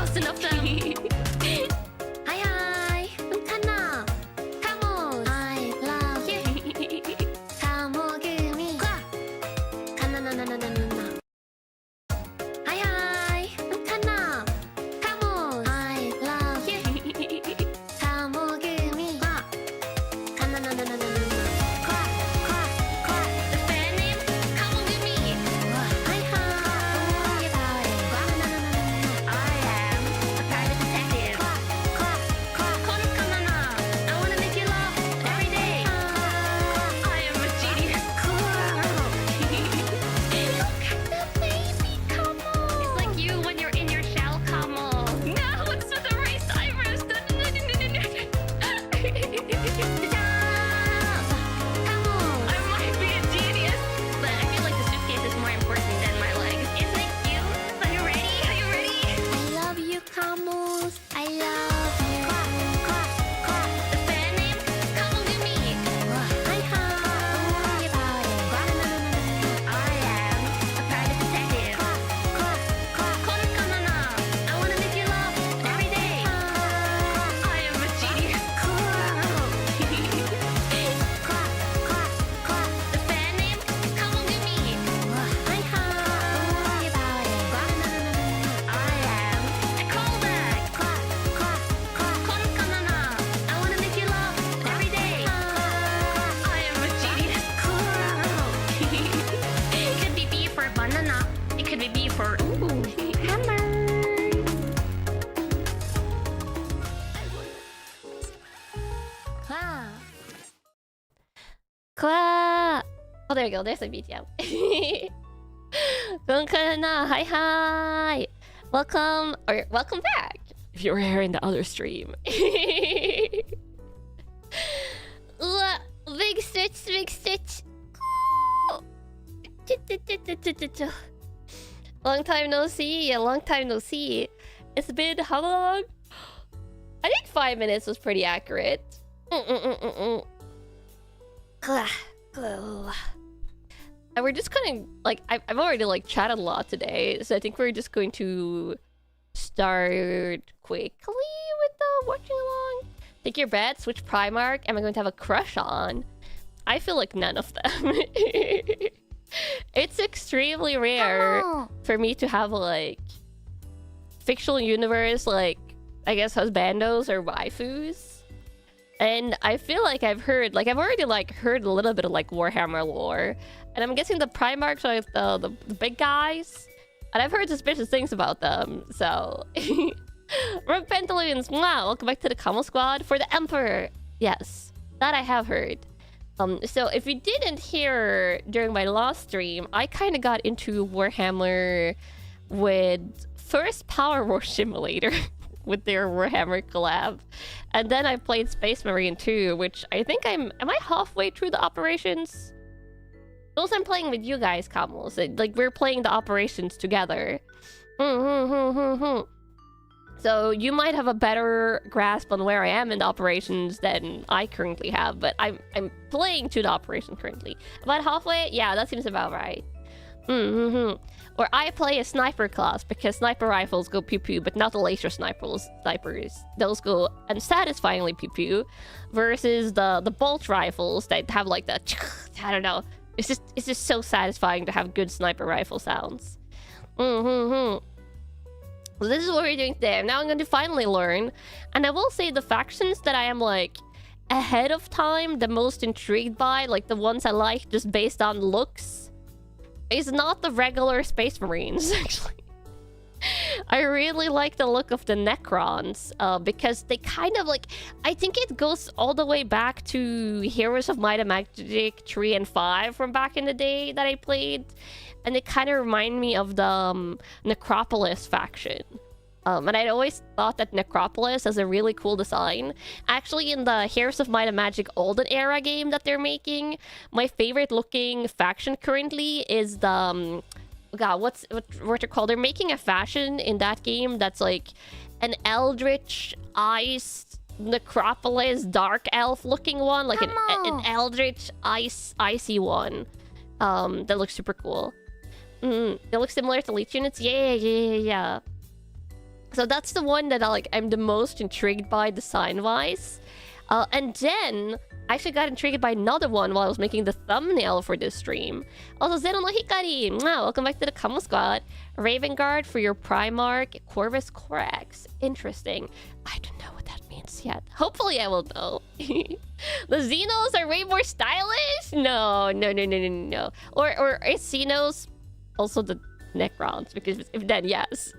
Close enough them. Hi, hi. Kanna. Come on. I love you. Kamogumi. Kanna na na na na na. Hi, hi. Kanna. Come on. I love you. Kamogumi. Kanna na na na na na. The fan name? Kamogumi. Hi, hi. I am a private detective. Kono-kana-na. I wanna make you laugh every day. I am a genius. Look at the baby, Kamo. It's like you when you're in your shell, Kamo. No, it's with the raised eyebrows. Kamo. I might be a genius, but I feel like the suitcase is more important than my legs. Isn't it cute? Are you ready? Are you ready? I love you, Kamos. I love you. The fan name? Kamogumi. Hi, hi. I am a private detective. Kono-kana-na. I wanna make you laugh every day. I am a genius. The fan name? Kamogumi. Hi, hi. I am a callback. Kono-kana-na. I wanna make you laugh every day. I am a genius. It could be B for banana. It could be B for hammer. Kwa. Oh, there we go. There's a BTM. Kanna, hi, hi. Welcome back. If you were here in the other stream. Big stitch, big stitch. Long time no see. Long time no see. It's been how long? I think 5 minutes was pretty accurate. And we're just kind of like I've already like chatted a lot today, so I think we're just going to start quickly with the watching along. Take your bets. Which Primark am I going to have a crush on? I feel like none of them. It's extremely rare for me to have like fictional universe, like I guess husbandos or waifus. And I feel like I've already like heard a little bit of like Warhammer lore, and I'm guessing the Primarchs are like the big guys, and I've heard suspicious things about them. So, Repentalians, welcome back to the Kamo Squad for the Emperor. Yes, that I have heard. So if you didn't hear during my last stream, I kind of got into Warhammer with first Power War Simulator. With their Warhammer collab, and then I played Space Marine 2, which I think am I halfway through the operations? Those I'm playing with you guys, Kamos. Like we're playing the operations together. So you might have a better grasp on where I am in the operations than I currently have, but I'm playing to the operation currently. About halfway? Yeah, that seems about right. Or I play a sniper class because sniper rifles go pew-pew, but not the laser snipers. Those go unsatisfyingly pew-pew, versus the bolt rifles that have like the I don't know. It's just so satisfying to have good sniper rifle sounds. So this is what we're doing today. Now I'm going to finally learn, and I will say the factions that I am like ahead of time, the most intrigued by, like the ones I like just based on looks, is not the regular Space Marines, actually. I really like the look of the Necrons, because they kind of like... I think it goes all the way back to Heroes of Might and Magic 3 and 5 from back in the day that I played. And they kind of remind me of the Necropolis faction. And I'd always thought that Necropolis has a really cool design. Actually, in the Heroes of Might and Magic Olden Era game that they're making, my favorite looking faction currently is the... God, what they're called? They're making a faction in that game that's like an Eldritch Ice Necropolis Dark Elf looking one. Like an Eldritch Icy one. That looks super cool. They look similar to Leech units. Yeah. So that's the one that I'm the most intrigued by design-wise. And then I actually got intrigued by another one while I was making the thumbnail for this stream. Also, Zeno no Hikari! Mwah, welcome back to the Kamo Squad. Raven Guard for your Primarch, Corvus Corax. Interesting. I don't know what that means yet. Hopefully I will know. The Xenos are way more stylish? No. Or is Xenos also the Necrons? Because if then, yes.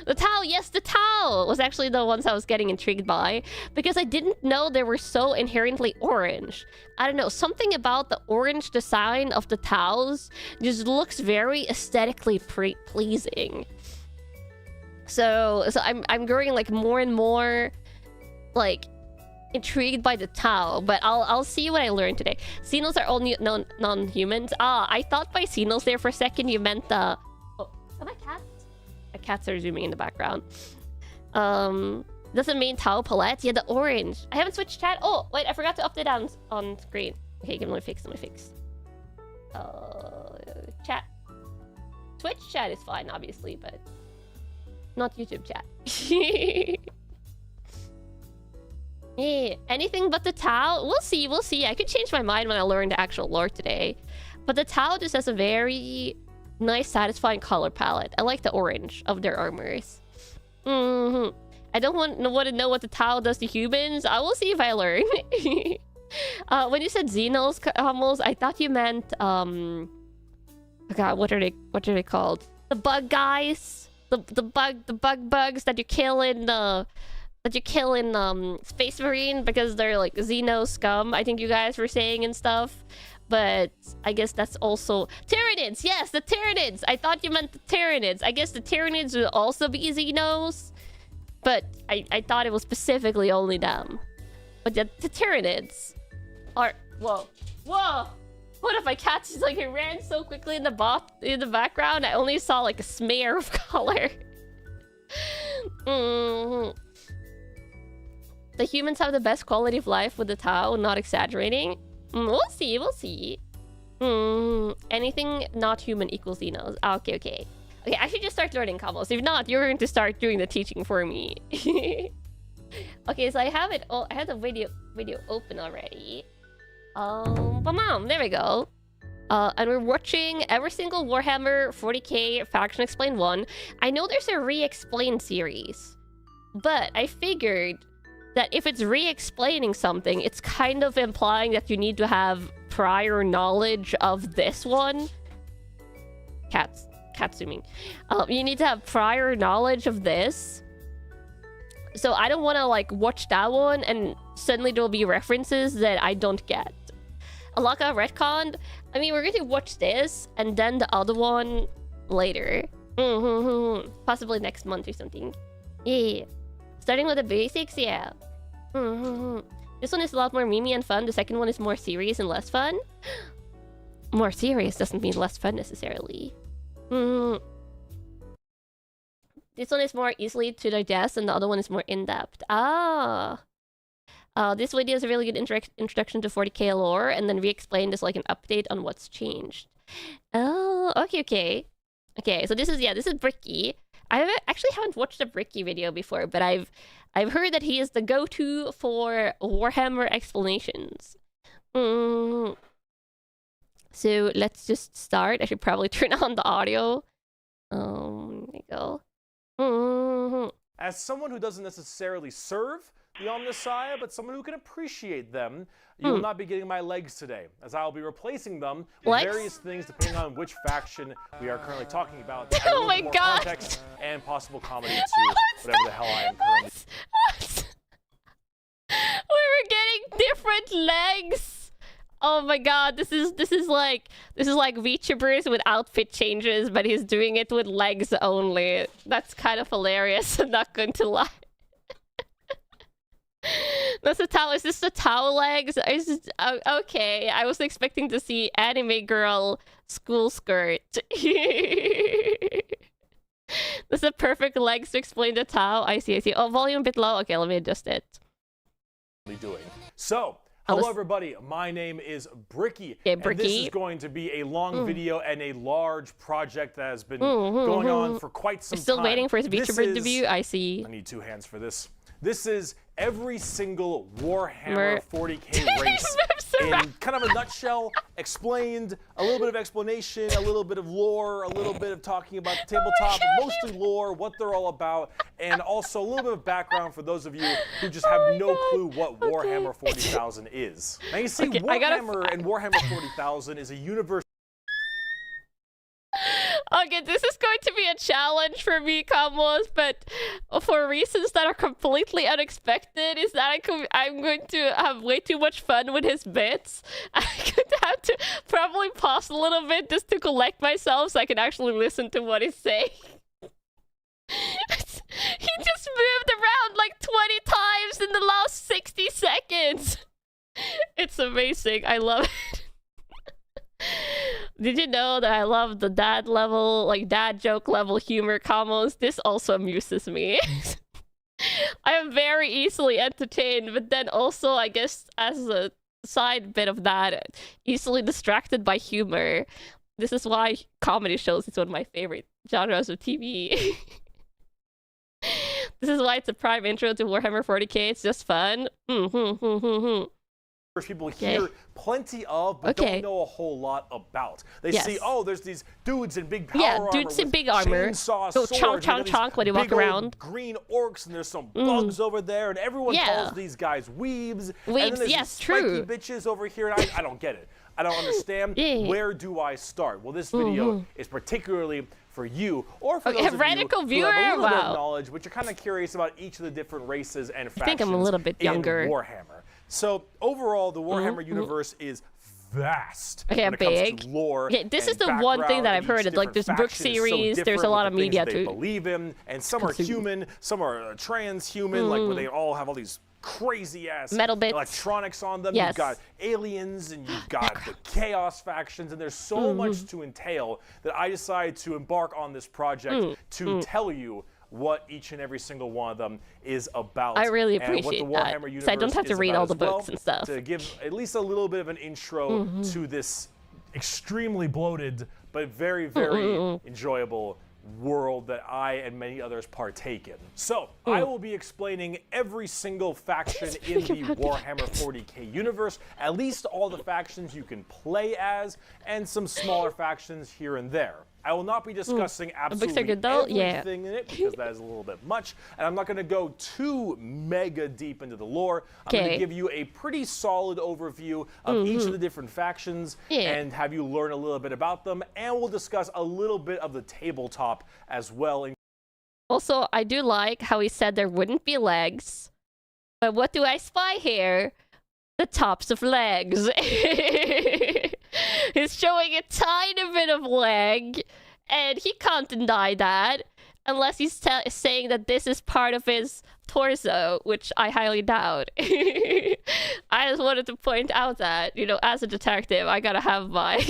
The Tau, yes, the Tau was actually the ones I was getting intrigued by because I didn't know they were so inherently orange. I don't know, something about the orange design of the Taus just looks very aesthetically pleasing. So I'm growing like more and more like intrigued by the Tau, but I'll see what I learned today. Xenos are all non-humans. I thought by Xenos there for a second you meant the... Oh, are my cats? My cats are zooming in the background. Does it mean Tau palette? Yeah, the orange. I haven't switched chat. Oh, wait, I forgot to update on screen. Okay, let me fix. Chat. Twitch chat is fine, obviously, but not YouTube chat. Yeah, anything but the Tau. We'll see. I could change my mind when I learn the actual lore today. But the Tau just has a very nice, satisfying color palette. I like the orange of their armors. I don't want to know what the Tau does to humans. I will see if I learn. When you said Xenos, Hummels, I thought you meant oh God, what are they called? The bug guys, the bugs that you kill in Space Marine because they're like Xeno scum. I think you guys were saying and stuff. But I guess that's also... Tyranids! Yes, the Tyranids! I thought you meant the Tyranids. I guess the Tyranids would also be Xenos. But I thought it was specifically only them. But the Tyranids are... Whoa. What if my cat just like it ran so quickly in the background? I only saw like a smear of color. The humans have the best quality of life with the Tau, not exaggerating. We'll see. Anything not human equals Xenos. Okay, I should just start learning combos. If not, you're going to start doing the teaching for me. Okay, so I have it. I have the video open already. There we go. And we're watching every single Warhammer 40k Faction Explained 1. I know there's a re-explained series, but I figured that if it's re-explaining something, it's kind of implying that you need to have prior knowledge of this one. Cat zooming. You need to have prior knowledge of this. So I don't want to like watch that one and suddenly there'll be references that I don't get. Alaka retconned. I mean, we're going to watch this and then the other one later. Possibly next month or something. Yeah. Starting with the basics, yeah. This one is a lot more memey and fun. The second one is more serious and less fun. More serious doesn't mean less fun necessarily. This one is more easily to digest and the other one is more in-depth. This video is a really good introduction to 40k lore and then re-explained is like an update on what's changed. Oh, okay. Okay, so this is Bricky. I actually haven't watched the Bricky video before, but I've heard that he is the go-to for Warhammer explanations. So let's just start. I should probably turn on the audio. There you go. As someone who doesn't necessarily serve the Omnissiah, but someone who can appreciate them, you will not be getting my legs today, as I'll be replacing them with various things depending on which faction we are currently talking about. Oh my god! Context and possible comedy to whatever the hell I am currently. We were getting different legs. Oh my god, this is like VTubers with outfit changes, but he's doing it with legs only. That's kind of hilarious. I'm not going to lie. That's the Tau. Is this the Tau legs? Okay, I was expecting to see anime girl school skirt. That's the perfect legs to explain the Tau. I see. Oh, volume a bit low. Okay, let me adjust it. Doing. So, Hello everybody, my name is Bricky, and this is going to be a long video and a large project that has been going on for quite some time. Still waiting for his VTuber debut, I see. I need 2 hands for this. This is every single Warhammer 40k race in kind of a nutshell, explained, a little bit of explanation, a little bit of lore, a little bit of talking about the tabletop, mostly lore, what they're all about, and also a little bit of background for those of you who just have no clue what Warhammer 40,000 is. Now you see, Warhammer and Warhammer 40,000 is a universe. Okay, this is going to be a challenge for me, Combos, but for reasons that are completely unexpected, is that I'm going to have way too much fun with his bits. I'm going to have to probably pause a little bit just to collect myself so I can actually listen to what he's saying. He just moved around like 20 times in the last 60 seconds. It's amazing. I love it. Did you know that I love the dad level, like dad joke level humor combos? This also amuses me. I am very easily entertained, but then also, I guess, as a side bit of that, easily distracted by humor. This is why comedy shows is one of my favorite genres of TV. This is why it's a prime intro to Warhammer 40k. It's just fun. People hear plenty of, but don't know a whole lot about. They see, oh, there's these dudes in big power armor, dudes in big armor. Chainsaw go swords, chonk when you walk around. Green orcs, and there's some bugs over there, and everyone calls these guys weebs. And then there's these spiky bitches over here, and I don't get it. I don't understand. Where do I start? Well, this video is particularly for you, or for those of you who have a little bit of knowledge, but you're kind of curious about each of the different races and factions. I think I'm a little bit younger. In Warhammer. So overall, the Warhammer universe is vast when it comes to lore. This is the one thing that I've heard. Like there's book series, there's a lot of media too. They believe in, and some are human, some are transhuman, like where they all have all these crazy ass metal bits, electronics on them. You've got aliens and you've got the chaos factions, and there's so much to entail that I decided to embark on this project to tell you what each and every single one of them is about. I really appreciate that. So I don't have to read all the books and stuff. To give at least a little bit of an intro to this extremely bloated but very, very enjoyable world that I and many others partake in. So I will be explaining every single faction in the Warhammer 40k universe, at least all the factions you can play as, and some smaller factions here and there. I will not be discussing absolutely everything in it, because that is a little bit much, and I'm not going to go too mega deep into the lore. I'm going to give you a pretty solid overview of each of the different factions and have you learn a little bit about them, and we'll discuss a little bit of the tabletop as well. Also, I do like how he said there wouldn't be legs, but what do I spy here? The tops of legs. He's showing a tiny bit of leg, and he can't deny that unless he's saying that this is part of his torso, which I highly doubt. I just wanted to point out that, you know, as a detective, I gotta have my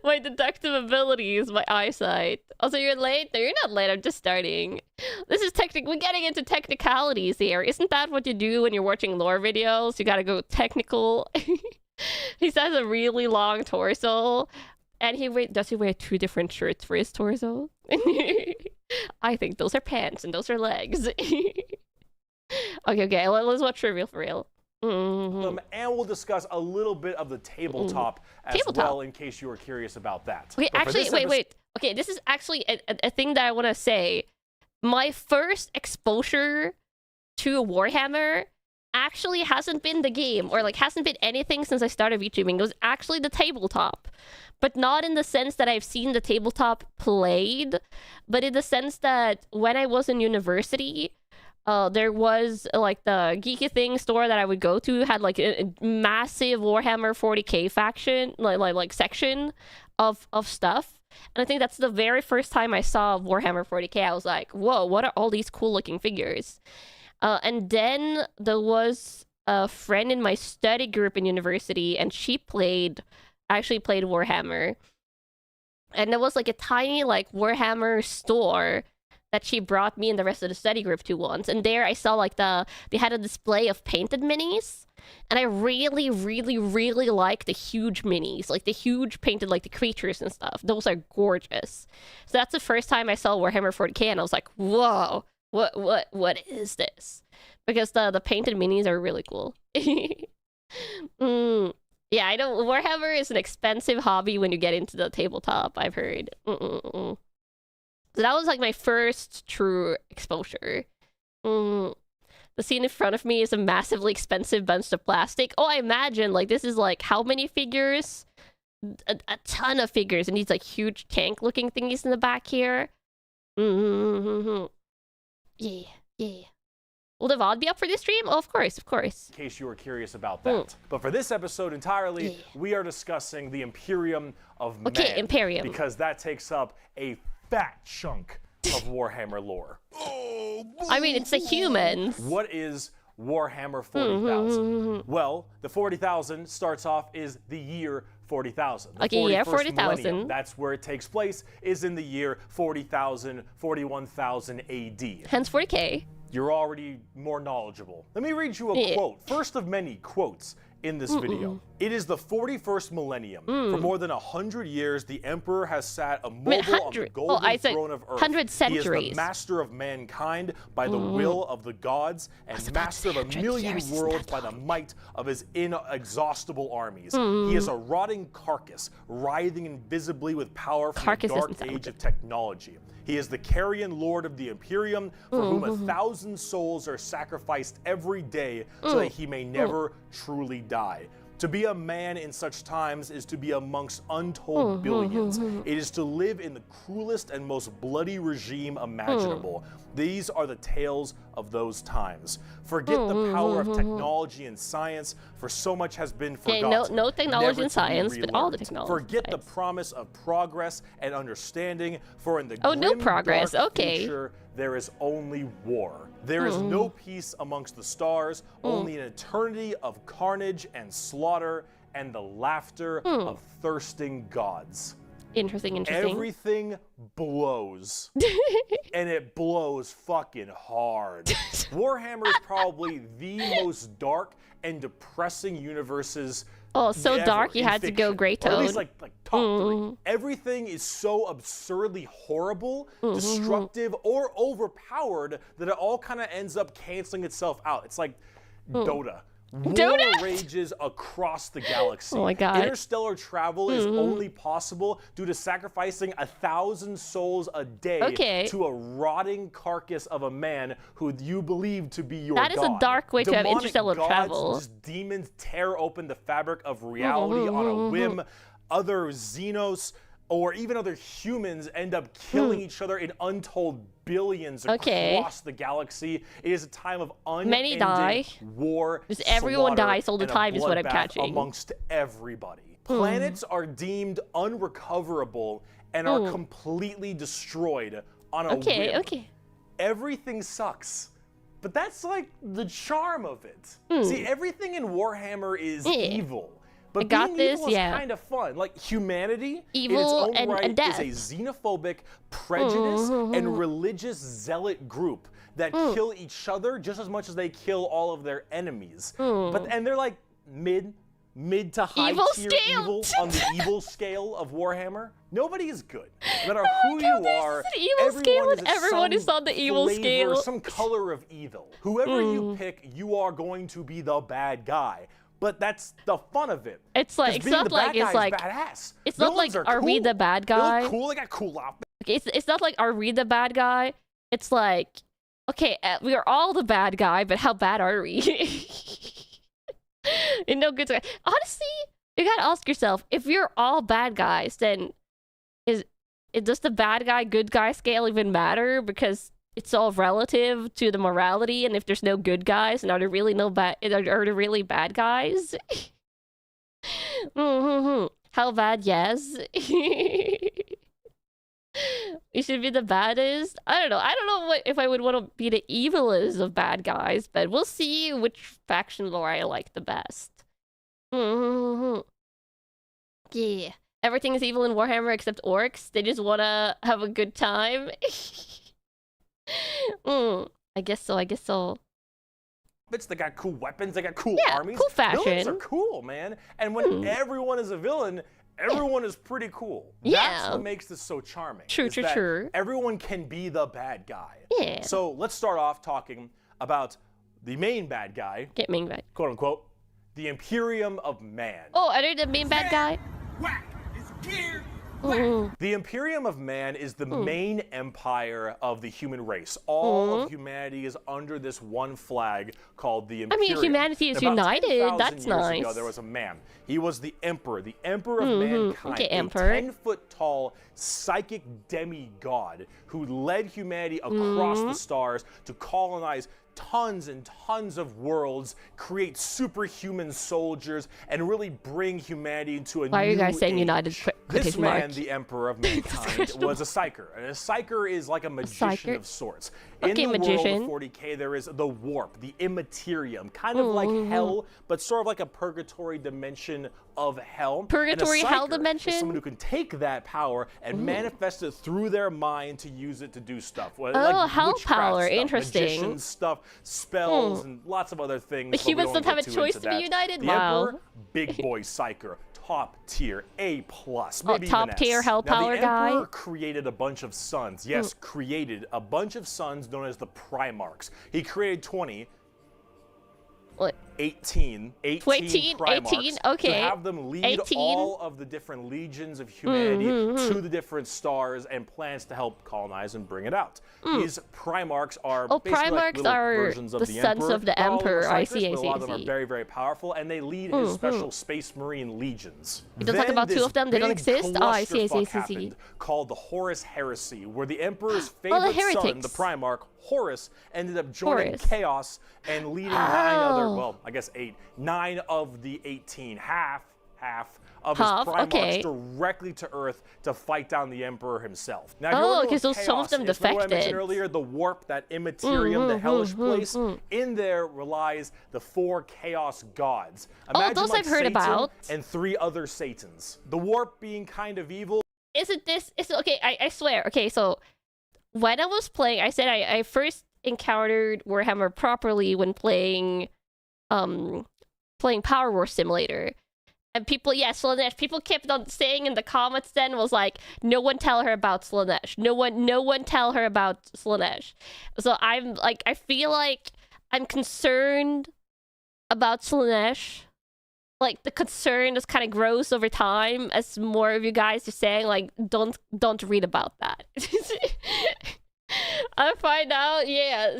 my deductive abilities, my eyesight. Also, you're late? No, you're not late. I'm just starting. This is we're getting into technicalities here. Isn't that what you do when you're watching lore videos? You gotta go technical. He has a really long torso, and does he wear 2 different shirts for his torso? I think those are pants and those are legs. Okay, let's watch reveal for real. And we'll discuss a little bit of the tabletop as well, in case you were curious about that. Okay, actually, wait. Okay, this is actually a thing that I want to say. My first exposure to Warhammer actually hasn't been the game, or like hasn't been anything since I started VTubing. It was actually the tabletop, but not in the sense that I've seen the tabletop played, but in the sense that when I was in university, there was like the Geeky Thing store that I would go to had like a massive Warhammer 40k faction, like section of stuff. And I think that's the very first time I saw Warhammer 40k. I was like, whoa, what are all these cool looking figures? And then there was a friend in my study group in university, and she actually played Warhammer. And there was like a tiny like Warhammer store that she brought me and the rest of the study group to once. And there I saw like they had a display of painted minis. And I really, really, really like the huge minis. Like the huge painted, like the creatures and stuff. Those are gorgeous. So that's the first time I saw Warhammer 40k and I was like, whoa, what is this? Because the painted minis are really cool. Yeah, I know Warhammer is an expensive hobby when you get into the tabletop, I've heard. So that was like my first true exposure. The scene in front of me is a massively expensive bunch of plastic. Oh, I imagine like this is like how many figures? A ton of figures and these like huge tank looking thingies in the back here. Yeah. Will the VOD be up for this stream? Oh, of course. In case you were curious about that. But for this episode entirely, we are discussing the Imperium of Man. Okay, Imperium. Because that takes up a fat chunk of Warhammer lore. I mean, it's the humans. What is Warhammer 40,000? Well, the 40,000 starts off is the year 40,000. Okay, yeah, 40,000. That's where it takes place, is in the year 40,000, 41,000 AD. Hence 40k. You're already more knowledgeable. Let me read you a quote. First of many quotes in this video. It is the 41st millennium. For more than 100 years, the Emperor has sat immobile on the golden throne of Earth. 100 centuries. He is the master of mankind by the will of the gods, and master of a million worlds by the might of his inexhaustible armies. He is a rotting carcass, writhing invisibly with power from the dark age of technology. He is the carrion lord of the Imperium, for whom 1,000 souls are sacrificed every day so that he may never truly die. To be a man in such times is to be amongst untold billions. It is to live in the cruelest and most bloody regime imaginable. These are the tales of those times. Forget the power of technology and science, for so much has been forgotten. No technology and science, but all the technology. Forget the promise of progress and understanding, for in the grim, dark future, there is only war. There is no peace amongst the stars, only an eternity of carnage and slaughter and the laughter of thirsting gods. Interesting. Everything blows. And it blows fucking hard. Warhammer is probably the most dark and depressing universes. Oh, so dark you had to go Grey Tone. Or at least like top 3. Everything is so absurdly horrible, destructive, or overpowered that it all kind of ends up canceling itself out. It's like Dota. War rages across the galaxy. Oh my god. Interstellar travel is only possible due to sacrificing 1,000 souls a day to a rotting carcass of a man who you believe to be your god. That is a dark way to have interstellar travel. Just demons tear open the fabric of reality on a whim. Other Xenos or even other humans end up killing each other in untold billions across the galaxy. It is a time of unending war, because everyone dies all the time is what I'm catching. Amongst everybody. Planets are deemed unrecoverable and are completely destroyed on a whim. Everything sucks. But that's like the charm of it. See, everything in Warhammer is evil. But being evil is kind of fun. Like humanity, evil in its own right, death. is a xenophobic, prejudice, and religious zealot group that kill each other just as much as they kill all of their enemies. And they're like mid to high tier evil on the evil scale of Warhammer. Nobody is good. No matter who you are, everyone is on the evil scale. Some color of evil. Whoever you pick, you are going to be the bad guy. But that's the fun of it. It's like it's not like badass. It's not like are we the bad guy? They're cool. They got cool outfits. Okay, it's not like are we the bad guy? It's like okay, we are all the bad guy, but how bad are we? In no good way. Honestly, you gotta ask yourself: if you're all bad guys, then does the bad guy good guy scale even matter? Because it's all relative to the morality, and if there's no good guys, and are there really no bad? Are there really bad guys? How bad? Yes. You should be the baddest. I don't know if I would want to be the evilest of bad guys, but we'll see which faction lore I like the best. Yeah, everything is evil in Warhammer except orcs. They just wanna have a good time. I guess so. I guess so. They got cool weapons. They got cool armies. Cool fashion. Villains are cool, man. And when everyone is a villain, everyone is pretty cool. That's what makes this so charming. True. Everyone can be the bad guy. Yeah. So let's start off talking about the main bad guy. Main bad. Quote unquote. The Imperium of Man. Oh, are they the main bad guy? Whack! It's gear! The Imperium of Man is the main empire of the human race. All of humanity is under this one flag called the Imperium. I mean, humanity is united. That's nice. Ago, there was a man. He was the emperor of mankind. A emperor. 10-foot-tall psychic demigod who led humanity across the stars to colonize tons and tons of worlds, create superhuman soldiers, and really bring humanity into a new Why are you guys saying age. united? This man, the Emperor of Mankind, was a psyker. And a psyker is like a magician of sorts. In the magician. world of 40K, there is the warp, the immaterium, kind of like hell, but sort of like a purgatory dimension of hell. Purgatory hell dimension? Is someone who can take that power and manifest it through their mind to use it to do stuff. Oh, like hell power, stuff, interesting. Magician stuff, spells, and lots of other things. The humans don't have a choice to be united? The Emperor, big boy psyker. Top tier, A+, maybe top tier hell power guy. Now, the Emperor created a bunch of sons. Yes, created a bunch of sons known as the Primarchs. He created 20. What? 18 Primarchs, okay. to have them lead all of the different legions of humanity to the different stars and plans to help colonize and bring it out. These Primarchs are basically like little versions of the sons Emperor. of the Emperor. I see. A lot of them are very, very powerful, and they lead his special Space Marine legions. You don't talk about two of them? They don't exist? Oh, I see. Called the Horus Heresy, where the Emperor's favorite son, the Primarch, Horus, ended up joining Chaos and leading 9 other, well, I guess 9 of the 18, half of his Primarchs directly to Earth to fight down the Emperor himself. Now, because some of them defected. What I mentioned earlier, the warp, that immaterium, the hellish place, in there relies the 4 Chaos gods. Imagine those like I've heard Satan about. And 3 other Satans. The warp being kind of evil. Isn't this? Okay, I swear. Okay, so when I was playing, I said I first encountered Warhammer properly when playing Power War Simulator. And people, Slaanesh, people kept on saying in the comments then was like, no one tell her about Slaanesh. No one tell her about Slaanesh. So I'm like, I feel like I'm concerned about Slaanesh. Like, the concern just kind of grows over time as more of you guys are saying, like, don't read about that. I find out,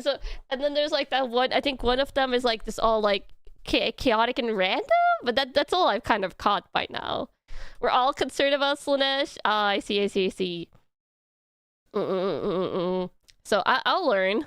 so, and then there's like that one, I think one of them is like this all like chaotic and random, but that's all I've kind of caught by now. We're all concerned about Slaanesh. I see. So I'll learn.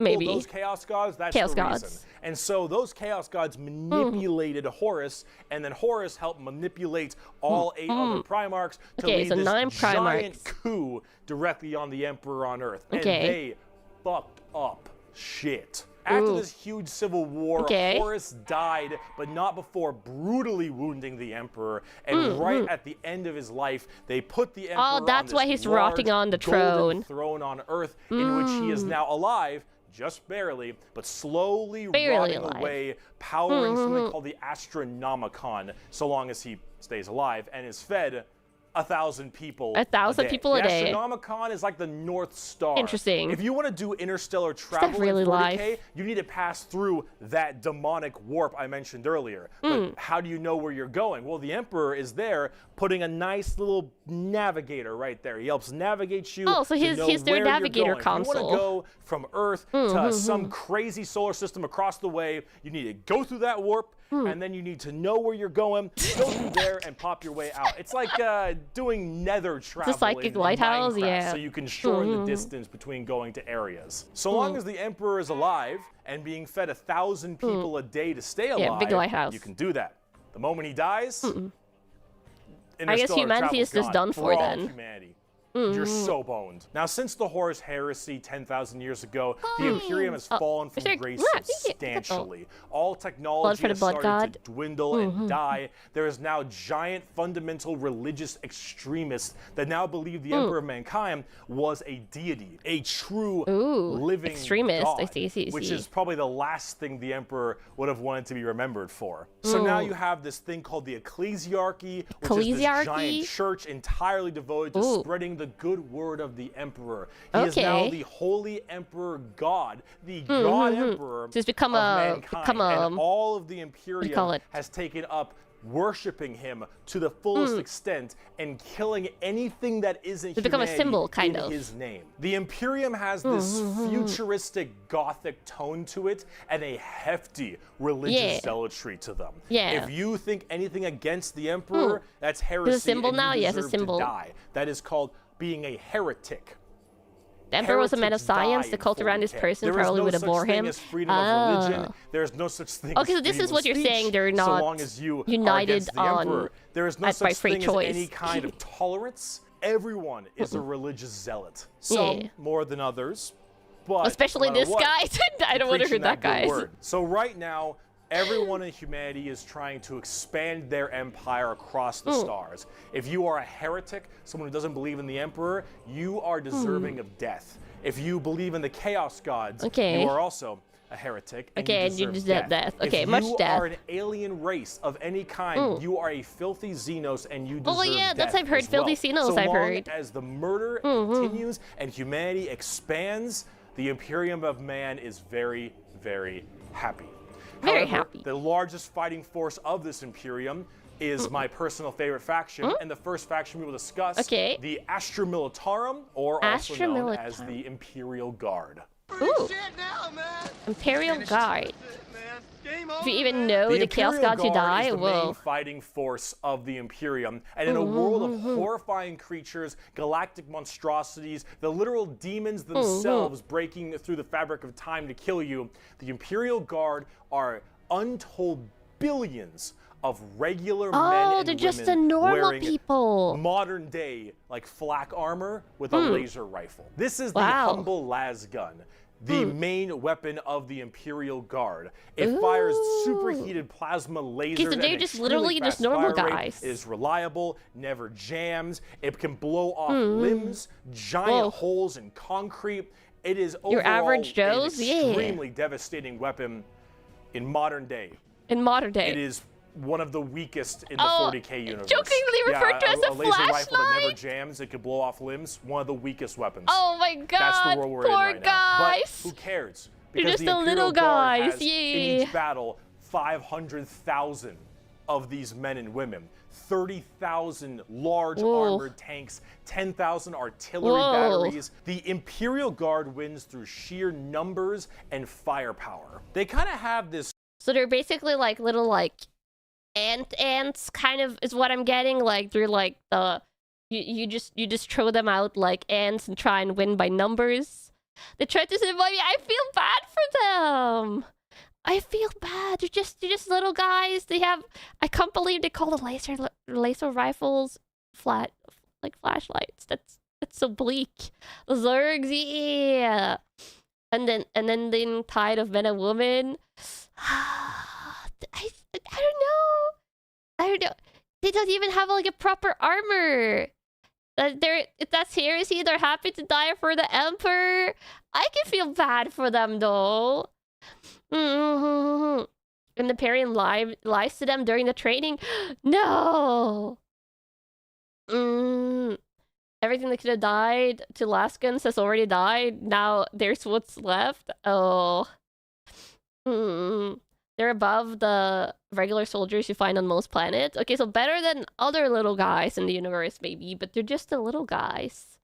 Maybe. Those Chaos Gods, that's Chaos the Gods. reason. And so those Chaos Gods manipulated Horus, and then Horus helped manipulate all 8 other Primarchs to lead so this 9 giant coup directly on the Emperor on Earth. And they fucked up shit. After this huge civil war, Horus died, but not before brutally wounding the Emperor. And right at the end of his life, they put the Emperor on that's why he's rotting on the golden throne on Earth, in which he is now alive, just barely, but slowly rotting away, powering something called the Astronomicon, so long as he stays alive and is fed 1,000 people 1,000 people a day. The Astronomicon is like the North Star. Interesting. If you want to do interstellar travel in 40K, you need to pass through that demonic warp I mentioned earlier. But how do you know where you're going? Well, the Emperor is there putting a nice little navigator right there. He helps navigate you. So he's their navigator console. If you want to go from Earth to some crazy solar system across the way, you need to go through that warp, and then you need to know where you're going, go through there, and pop your way out. It's like doing nether travel the psychic in lighthouse, Minecraft, so you can shorten the distance between going to areas. So long as the Emperor is alive and being fed 1,000 people a day to stay alive, big lighthouse. you can do that. The moment he dies, I guess humanity is just done for then. Humanity. you're so boned. Now, since the Horus Heresy 10,000 years ago, the Imperium has fallen from grace substantially. All technology has started to dwindle and die. There is now giant fundamental religious extremists that now believe the Emperor of Mankind was a deity, a true living extremist. god, I see. which is probably the last thing the Emperor would have wanted to be remembered for. So now you have this thing called the Ecclesiarchy, which is this giant church entirely devoted to spreading the good word of the Emperor. He is now the Holy Emperor God, the God Emperor so it's become of mankind, and all of the Imperium has taken up worshipping him to the fullest extent and killing anything that isn't become a symbol, kind in of. his name. The Imperium has this futuristic gothic tone to it and a hefty religious zealotry to them. If you think anything against the Emperor, that's heresy. There's a symbol and now? you Yes, a deserve symbol. to die. That is called being a heretic. The Emperor was a man of science. The cult around this person probably would abhor him. There is no such thing as freedom of religion. There is no such thing as so this is what you're freedom of saying. speech, They're not so long as you united are against the Emperor. There is no such thing as choice. any kind of tolerance. Everyone is a religious zealot. Some more than others, but especially no matter this what, guy. I don't want to hear that guy. So right now, everyone in humanity is trying to expand their empire across the stars. If you are a heretic, someone who doesn't believe in the Emperor, you are deserving of death. If you believe in the Chaos Gods, you are also a heretic, and you deserve death. Okay, much death. If you are an alien race of any kind, you are a filthy Xenos, and you deserve death. That's I've heard. Filthy Xenos, I've heard. So long as the murder continues and humanity expands, the Imperium of Man is very, very happy. Very However, happy. The largest fighting force of this Imperium is my personal favorite faction, and the first faction we will discuss, the Astra Militarum, or also known as the Imperial Guard. Ooh. Imperial Guard. If you even know the Chaos Gods who die, is the main fighting force of the Imperium, and in a world of horrifying creatures, galactic monstrosities, the literal demons themselves breaking through the fabric of time to kill you, the Imperial Guard are untold billions of regular men and they're just women the normal wearing people. modern day like flak armor with a laser rifle. This is the humble las gun, the main weapon of the Imperial Guard. It fires superheated plasma lasers. So they're just literally just normal guys. It is reliable, never jams. It can blow off limbs, giant holes in concrete. It is overall your average Joes, an extremely devastating weapon in modern day. In modern day. It is one of the weakest in the 40k universe. Jokingly referred to as a laser rifle that never flashlight. jams, it could blow off limbs. One of the weakest weapons. Oh my god, that's the world we're in right now. But who cares? You're Because just the a little Imperial Guard guys, has, in each battle, 500,000 of these men and women. 30,000 large armored tanks, 10,000 artillery batteries. The Imperial Guard wins through sheer numbers and firepower. They kind of have this. So they're basically like little like ants kind of is what I'm getting. Like they're like the you just throw them out like ants and try and win by numbers. They try to survive. I feel bad for them. I feel bad. They're just little guys. They have. I can't believe they call the laser rifles like flashlights. That's so bleak. Zergs, yeah. And then the tide of men and women. I don't know. They don't even have like a proper armor. If that's heresy, they're happy to die for the Emperor. I can feel bad for them though. And the Imperium lies to them during the training. No. Everything that could have died to Laskans has already died. Now there's what's left. Oh. They're above the regular soldiers you find on most planets. Okay, so better than other little guys in the universe, maybe, but they're just the little guys.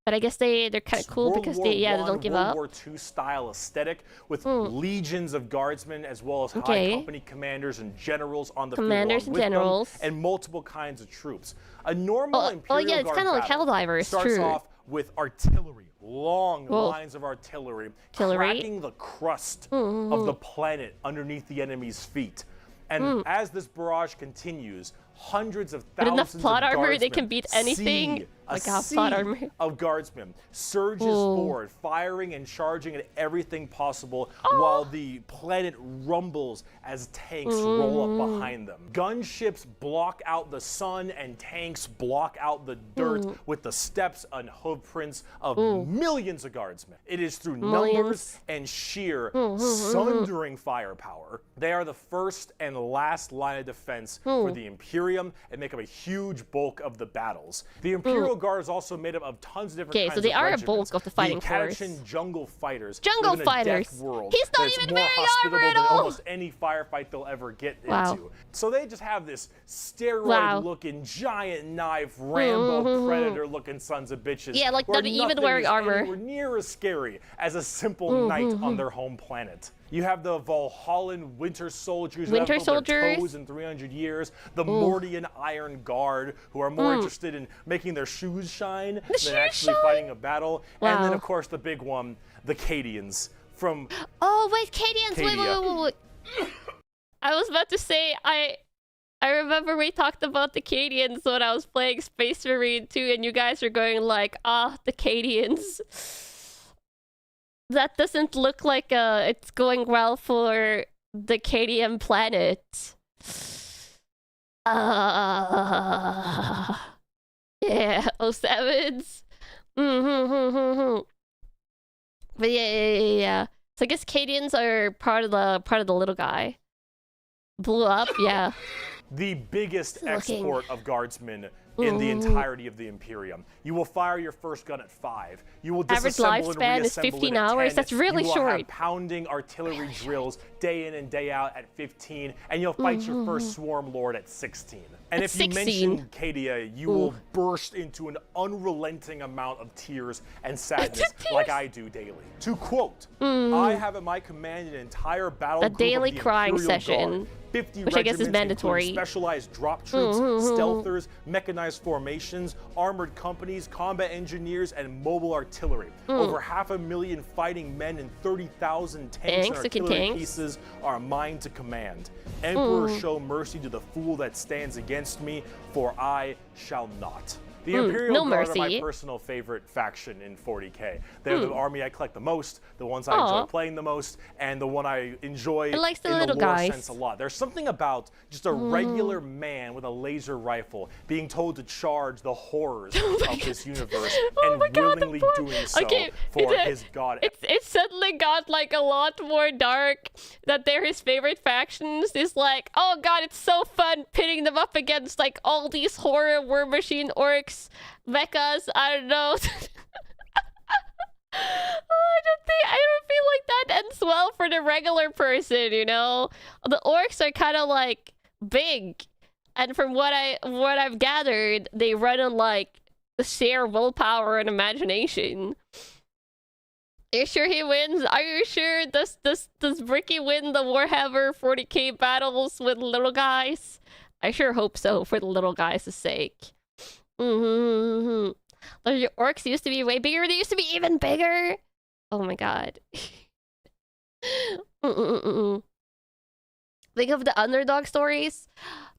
But I guess they're kind of cool because they don't give up. World War II style aesthetic with legions of guardsmen as well as high company commanders and generals on the field with them, and multiple kinds of troops. A normal Imperial Guard it's kind of like Helldivers. Starts off with artillery, long lines of artillery, cracking the crust of the planet underneath the enemy's feet. And as this barrage continues, hundreds of With thousands enough plot of armor, guardsmen. they can beat anything. A sea plot armor. of guardsmen surges forward, firing and charging at everything possible, while the planet rumbles as tanks roll up behind them. Gunships block out the sun, and tanks block out the dirt with the steps and hoof prints of millions of guardsmen. It is through numbers and sheer sundering firepower. They are the first and last line of defense for the Imperium and make up a huge bulk of the battles. The Imperial Guard is also made up of tons of different kinds so they of are regiments. a bulk of the fighting force. The Catachan jungle fighters Jungle live in fighters. a death world He's not that's even more wearing hospitable armor at than all. almost any firefight they'll ever get into. So they just have this steroid-looking, giant knife, Rambo Predator-looking sons of bitches. Yeah, like where not even nothing wearing is armor. anywhere near as scary as a simple knight on their home planet. You have the Valhallan Winter Soldiers who haven't felt their toes in 300 years. The Mordian Iron Guard who are more interested in making their shoes shine than actually fighting a battle. And then, of course, the big one, the Cadians from... Oh, wait, Cadians! Wait. I was about to say, I remember we talked about the Cadians when I was playing Space Marine 2, and you guys were going like, the Cadians. That doesn't look like it's going well for the Cadian planet. Yeah, 07s. But yeah. So I guess Cadians are part of the little guy. Blew up, yeah. The biggest export of guardsmen in the entirety of the Imperium. You will fire your first gun at 5. You will average disassemble lifespan and is reassemble 15 it at hours. 10. That's really you will short. have pounding artillery drills day in and day out at 15, and you'll fight your first swarm lord at 16. And if you mention Cadia, you will burst into an unrelenting amount of tears and sadness like I do daily. To quote, I have at my command an entire battle group daily of the crying Imperial session. Guard, 50 Which I guess is regiments, mandatory. including specialized drop troops, stealthers, mechanized formations, armored companies, combat engineers, and mobile artillery. Over 500,000 fighting men and 30,000 tanks and artillery pieces are mine to command. Emperor, show mercy to the fool that stands against me, for I shall not. The Imperial Guard are my personal favorite faction in 40k. They're the army I collect the most, the ones I enjoy playing the most, and the one I enjoy in the lore sense a lot. There's something about just a regular man with a laser rifle being told to charge the horrors of this universe and willingly doing so for his god. It suddenly got like a lot more dark that they're his favorite factions. It's like, oh god, it's so fun pitting them up against like all these horror war machine orcs. Mechas, I don't know. I don't feel like that ends well for the regular person, you know? The orcs are kind of like big, and from what I've gathered, they run on like sheer willpower and imagination. Are you sure he wins? Are you sure does Bricky win the Warhammer 40k battles with little guys? I sure hope so, for the little guys' sake. Your orcs used to be way bigger. They used to be even bigger. Oh my god. Think of the underdog stories.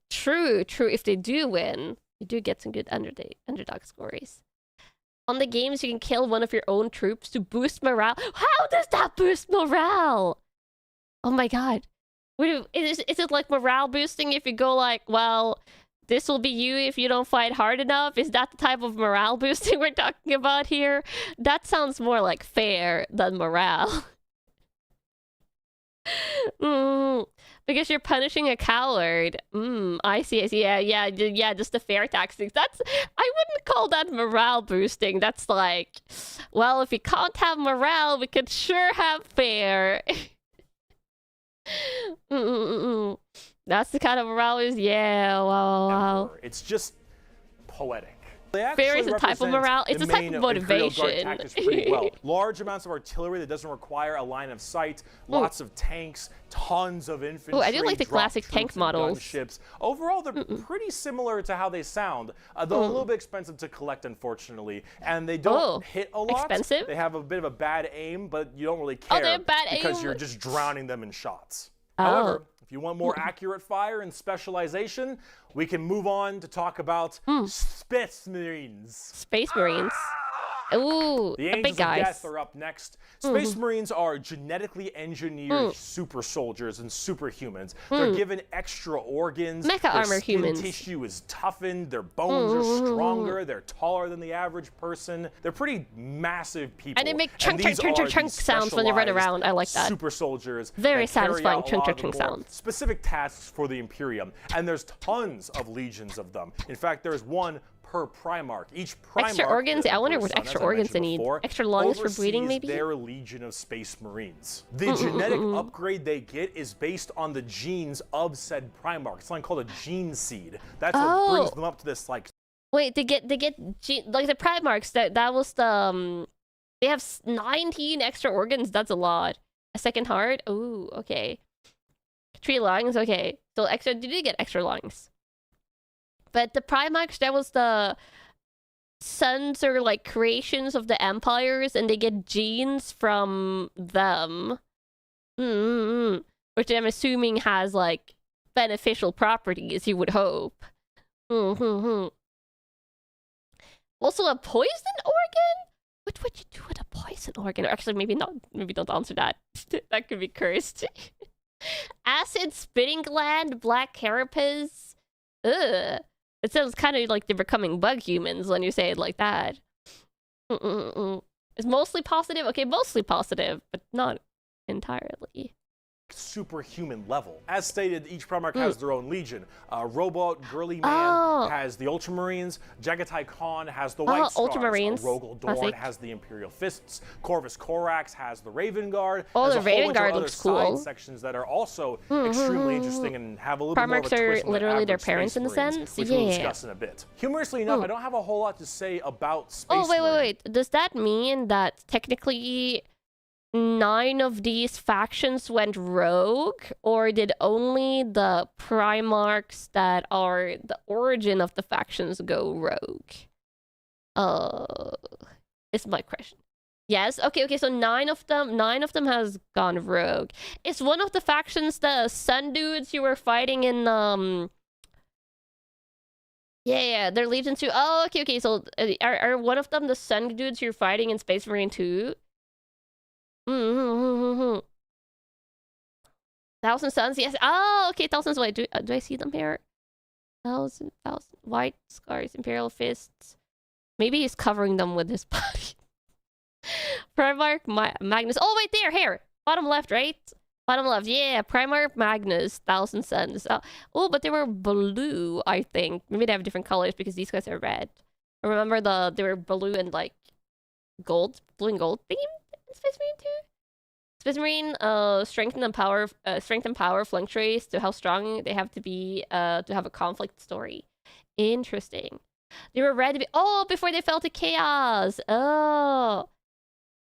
True. If they do win, you do get some good underdog stories. On the games, you can kill one of your own troops to boost morale. How does that boost morale? Oh my god. Is it like morale boosting if you go like, well, this will be you if you don't fight hard enough? Is that the type of morale boosting we're talking about here? That sounds more like fair than morale. Because you're punishing a coward. I see. Yeah, just the fair tactics. I wouldn't call that morale boosting. That's like, well, if we can't have morale, we could sure have fair. That's the kind of morale is, yeah, wow. It's just poetic. Fair is a type of morale. It's a type of motivation. Pretty well. Large amounts of artillery that doesn't require a line of sight. Lots of tanks. Tons of infantry. I do like the classic tank models. Gunships. Overall, they're pretty similar to how they sound. Though a little bit expensive to collect, unfortunately. And they don't hit a lot. Expensive? They have a bit of a bad aim, but you don't really care they have bad because aim? you're just drowning them in shots. However, if you want more accurate fire and specialization, we can move on to talk about Space Marines. Space Marines. Ooh, The the big Angels of guys. Death are up next. Space Marines are genetically engineered super soldiers and superhumans. They're given extra organs. Mecha their armor skin humans. tissue is toughened. Their bones are stronger. They're taller than the average person. They're pretty massive people. And they make chunk these sounds when they run specialized around. I like that. Super soldiers. Very that carry satisfying out a lot of the chunk more sounds. Specific tasks for the Imperium. And there's tons of legions of them. In fact, there's one per Primarch. Each Primarch, Extra organs? I wonder what son, extra as I organs they mentioned need. before, Extra lungs for breeding, oversees maybe? their legion of Space Marines. The genetic upgrade they get is based on the genes of said Primarch. It's something called a gene seed. That's what brings them up to this like. Wait, they get like the Primarchs. That was the they have 19 extra organs. That's a lot. A second heart. Ooh, okay. 3 lungs. Okay, so extra. Did you get extra lungs? But the Primarchs, that was the sons or like creations of the empires, and they get genes from them, which I'm assuming has like beneficial properties. You would hope. Also, a poison organ. What would you do with a poison organ? Or actually, maybe not. Maybe don't answer that. That could be cursed. Acid spitting gland, black carapace. Ugh. It sounds kind of like they're becoming bug humans when you say it like that. It's mostly positive? Okay, mostly positive, but not entirely. Superhuman level. As stated, each Primarch has their own legion. Robot Girly Man has the Ultramarines. Jagatai Khan has the White Scars. Ultramarines. Rogel Dorn Classic. has the Imperial Fists. Corvus Corax has the Raven Guard. Oh, There's the a whole Raven bunch of Guard other looks cool. side sections that are also extremely interesting and have a little bit more of a Primarchs are twist on the literally their average parents Space in the Marines, sense? which we'll Yeah. discuss in a bit. Humorously enough, I don't have a whole lot to say about Space Oh, Marines. wait. Does that mean that technically 9 of these factions went rogue? Or did only the Primarchs that are the origin of the factions go rogue? Is my question. Yes, okay, so 9 of them has gone rogue. Is one of the factions the Sun dudes you were fighting in, Yeah, they're Legion 2. Oh, okay, so are one of them the Sun dudes you're fighting in Space Marine 2? Thousand Suns, yes. Oh, okay, Thousand Suns. Do I see them here? Thousand White Scars, Imperial Fists. Maybe he's covering them with his body. Primarch Magnus. Oh, wait, there, here. Bottom left, right? Bottom left, yeah. Primarch Magnus, Thousand Suns. Oh, but they were blue, I think. Maybe they have different colors because these guys are red. I remember they were blue and like gold, blue and gold themed in Space Marine 2. Space Marine, strength and power fluctuates to how strong they have to be to have a conflict story. Interesting. They were ready before they fell to chaos. Oh.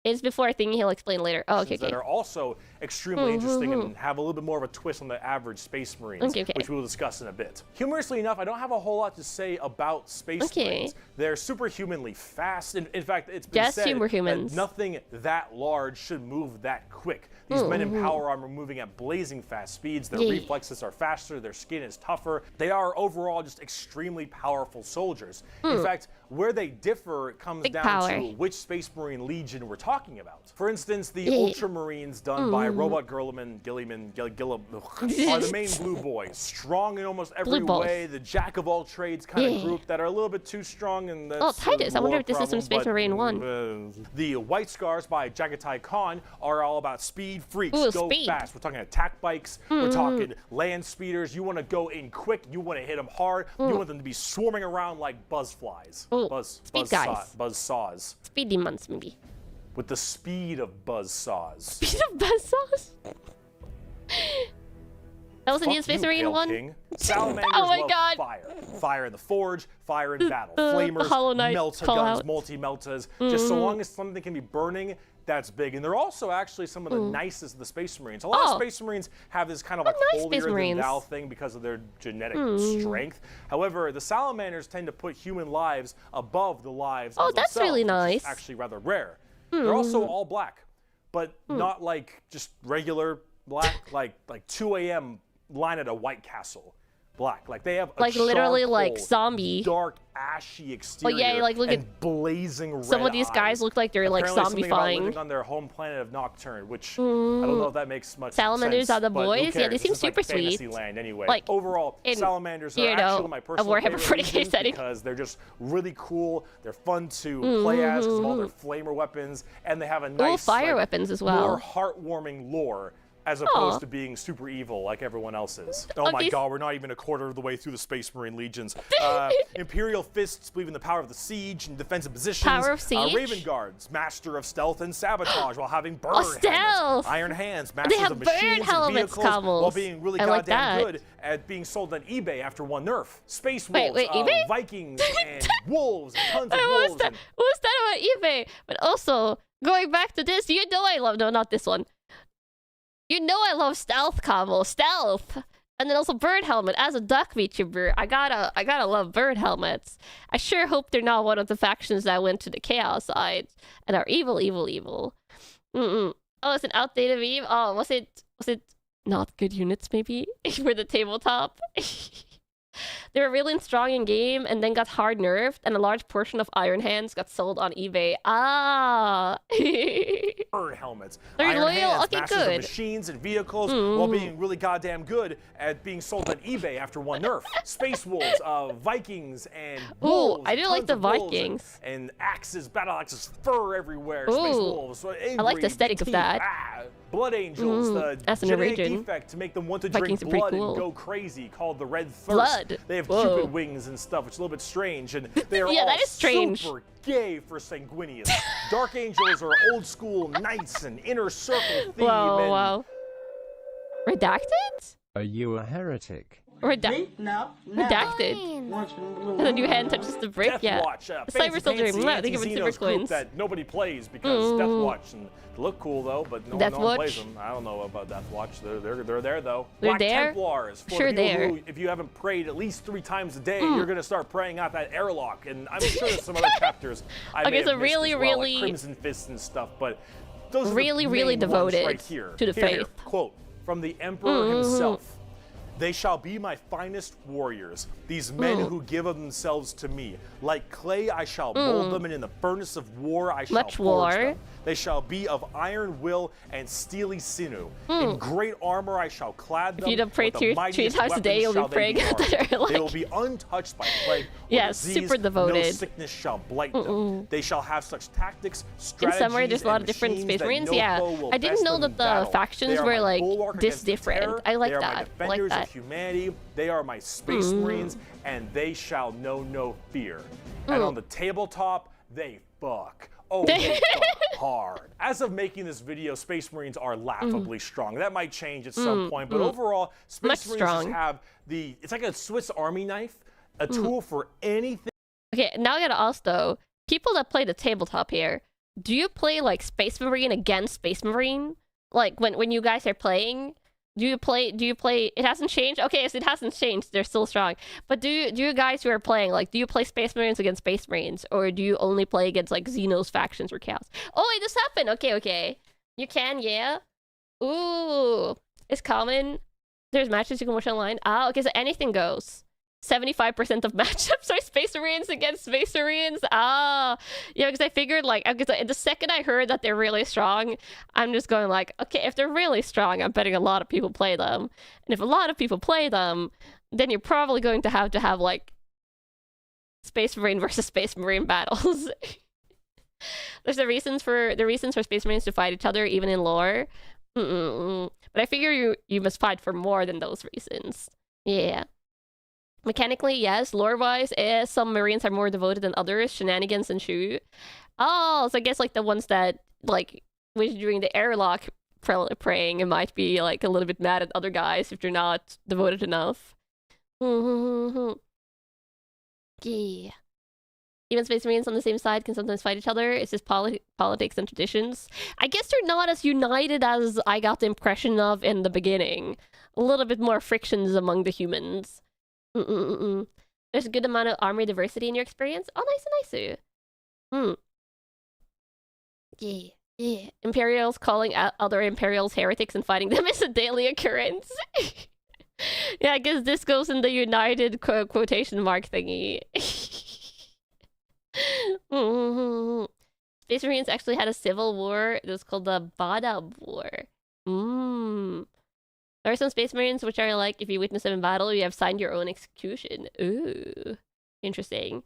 It's before thingy he'll explain later. Oh, okay. That are also extremely interesting and have a little bit more of a twist on the average Space Marines, which we will discuss in a bit. Humorously enough, I don't have a whole lot to say about Space Marines. They're superhumanly fast. In fact, it's been said that nothing that large should move that quick. These men in power armor moving at blazing fast speeds. Their reflexes are faster. Their skin is tougher. They are overall just extremely powerful soldiers. In fact, where they differ comes down to which Space Marine Legion we're talking about. For instance, the Ultramarines done by Robot Gilliman are the main blue boys. Strong in almost every way. The jack of all trades kind of group that are a little bit too strong. And that's Titus. I wonder if this is from Space Marine 1. The White Scars by Jagatai Khan are all about speed freaks. Go fast. We're talking attack bikes. We're talking land speeders. You want to go in quick. You want to hit them hard. You want them to be swarming around like buzzflies. Buzzsaws. Speed demons, maybe. With the speed of buzzsaws. Speed of buzzsaws? That was in the Space Marine 1? Salamanders love fire. Fire in the forge, fire in battle. Flamers, melta-guns, multi-meltas. Just so long as something can be burning, that's big. And they're also actually some of the nicest of the Space Marines. A lot of Space Marines have this kind of like holier-than-thou thing because of their genetic strength. However, the Salamanders tend to put human lives above the lives of that's themselves, really nice. which is actually rather rare. They're also all black, but not like just regular black, like 2 a.m. line at a White Castle. Black, like they have a like literally charcoal, like zombie, dark, ashy exterior. Oh yeah, like look and at blazing red some of these guys eyes. look like they're Apparently like something about zombifying. living on their home planet of Nocturne, which I don't know if that makes much Salamanders sense. are the but who boys. Yeah, they cares? seem This is super like sweet. Fantasyland anyway. Like, overall, in, salamanders are you know, actually my a personal Warhammer favorite 40K legions setting. because they're just really cool. They're fun to play as because of all their flamer weapons, and they have a nice fire weapons as well. more heartwarming lore. As opposed to being super evil like everyone else is. Oh my god, we're not even a quarter of the way through the Space Marine Legions. Imperial Fists believe in the power of the siege and defensive positions. Power of siege? Raven Guards, master of stealth and sabotage while having burn stealth! helmets. Iron Hands, masters have of burn machines and helmets, vehicles Kamals. while being really I like goddamn that. good at being sold on eBay after one nerf. Space Wait, Wolves, eBay? Vikings, and wolves, and tons of What wolves. was that? What was that about eBay? But also, going back to this, you know I love, no, not this one. You know I love stealth combo, stealth, and then also bird helmet. As a duck VTuber, I gotta love bird helmets. I sure hope they're not one of the factions that went to the chaos side and are evil, evil, evil. Oh, it's an outdated meme. Oh, was it not good units maybe for the tabletop? They were really strong in game and then got hard nerfed, and a large portion of Iron Hands got sold on eBay. Ah. Bird helmets. They're Iron loyal. Hands, Okay, masters good. of machines and vehicles while being really goddamn good at being sold on eBay after one nerf. Space Wolves, Vikings, and wolves. I do like tons the of wolves Vikings. And axes, battle axes, fur everywhere. Ooh. Space Wolves. I like the aesthetic of that. Blood Angels, the That's an genetic origin. defect to make them want to Vikings drink are pretty blood cool. and go crazy, called the Red Thirst. Blood. They have Whoa. Cupid wings and stuff, which is a little bit strange, and they are Yeah, all that is strange. super gay for Sanguinius. Dark Angels are old school knights and inner circle theme. and Wow. Redacted? Are you a heretic? No. Redacted. And the new hand touches the brick. Death Yeah. Watch, The Cyber Soldier. Thank you for the super Xenos group coins. that nobody plays because Death Watch and they look cool though, but no Death one Watch? plays them. I don't know about Death Watch. They're there though. They're Black there? Templars for Sure the people there. who, if you haven't prayed at least 3 times a day, you're gonna start praying out that airlock. And I'm sure there's some other chapters I Okay, may so have missed really, as well, really- like Crimson Fists and stuff, but those are Really, the really main ones devoted right here. to the Here, faith. quote from the Emperor himself. They shall be my finest warriors, these men who give of themselves to me. Like clay I shall mold them, and in the furnace of war I shall Much forge war. them. They shall be of iron will and steely sinew. In great armor I shall clad them. you don't pray with the 3 mightiest times a day, weapons you'll be shall they praying at the armed. airlock. They will be untouched by plague or Yeah, disease. super devoted. No sickness shall blight them. They shall have such tactics, In strategies, summary, there's a lot and of different machines Space that Marines. no Yeah, foe will I didn't best know them in that the battle. factions They are were my like bulwark this against the different. terror. I like they are that. my I like defenders that. of humanity. They are my Space Marines, and they shall know no fear. And on the tabletop, they fuck. Oh, they fuck hard. As of making this video, Space Marines are laughably strong. That might change at some point, but overall, Space Much Marines strong. just have it's like a Swiss Army knife, a tool for anything. Okay, now I gotta ask though, people that play the tabletop here, do you play like Space Marine against Space Marine? Like when you guys are playing, do you play it hasn't changed? Okay, so it hasn't changed, they're still strong. But do you guys who are playing, like, do you play Space Marines against Space Marines? Or do you only play against like Xenos factions or Chaos? Oh wait, this happened! Okay. You can, yeah? Ooh. It's common. There's matches you can watch online. Ah, okay, so anything goes. 75% of matchups are Space Marines against Space Marines. Ah, yeah, because I figured like, because the second I heard that they're really strong, I'm just going like, okay, if they're really strong, I'm betting a lot of people play them. And if a lot of people play them, then you're probably going to have like Space Marine versus Space Marine battles. There's the reasons for Space Marines to fight each other, even in lore. But I figure you must fight for more than those reasons. Yeah. Mechanically, yes. Lore-wise, some Marines are more devoted than others. Shenanigans and shoot. Oh, so I guess like the ones that like was doing the airlock praying, it might be like a little bit mad at other guys if they're not devoted enough. Yeah. Even Space Marines on the same side can sometimes fight each other. It's just politics and traditions. I guess they're not as united as I got the impression of in the beginning. A little bit more frictions among the humans. There's a good amount of army diversity in your experience. Oh, nice and nice. Yeah. Yeah. Imperials calling out other Imperials heretics and fighting them is a daily occurrence. Yeah, I guess this goes in the United quotation mark thingy. Space Marines actually had a civil war. It was called the Bada War. There are some Space Marines which are like, if you witness them in battle, you have signed your own execution. Ooh, interesting.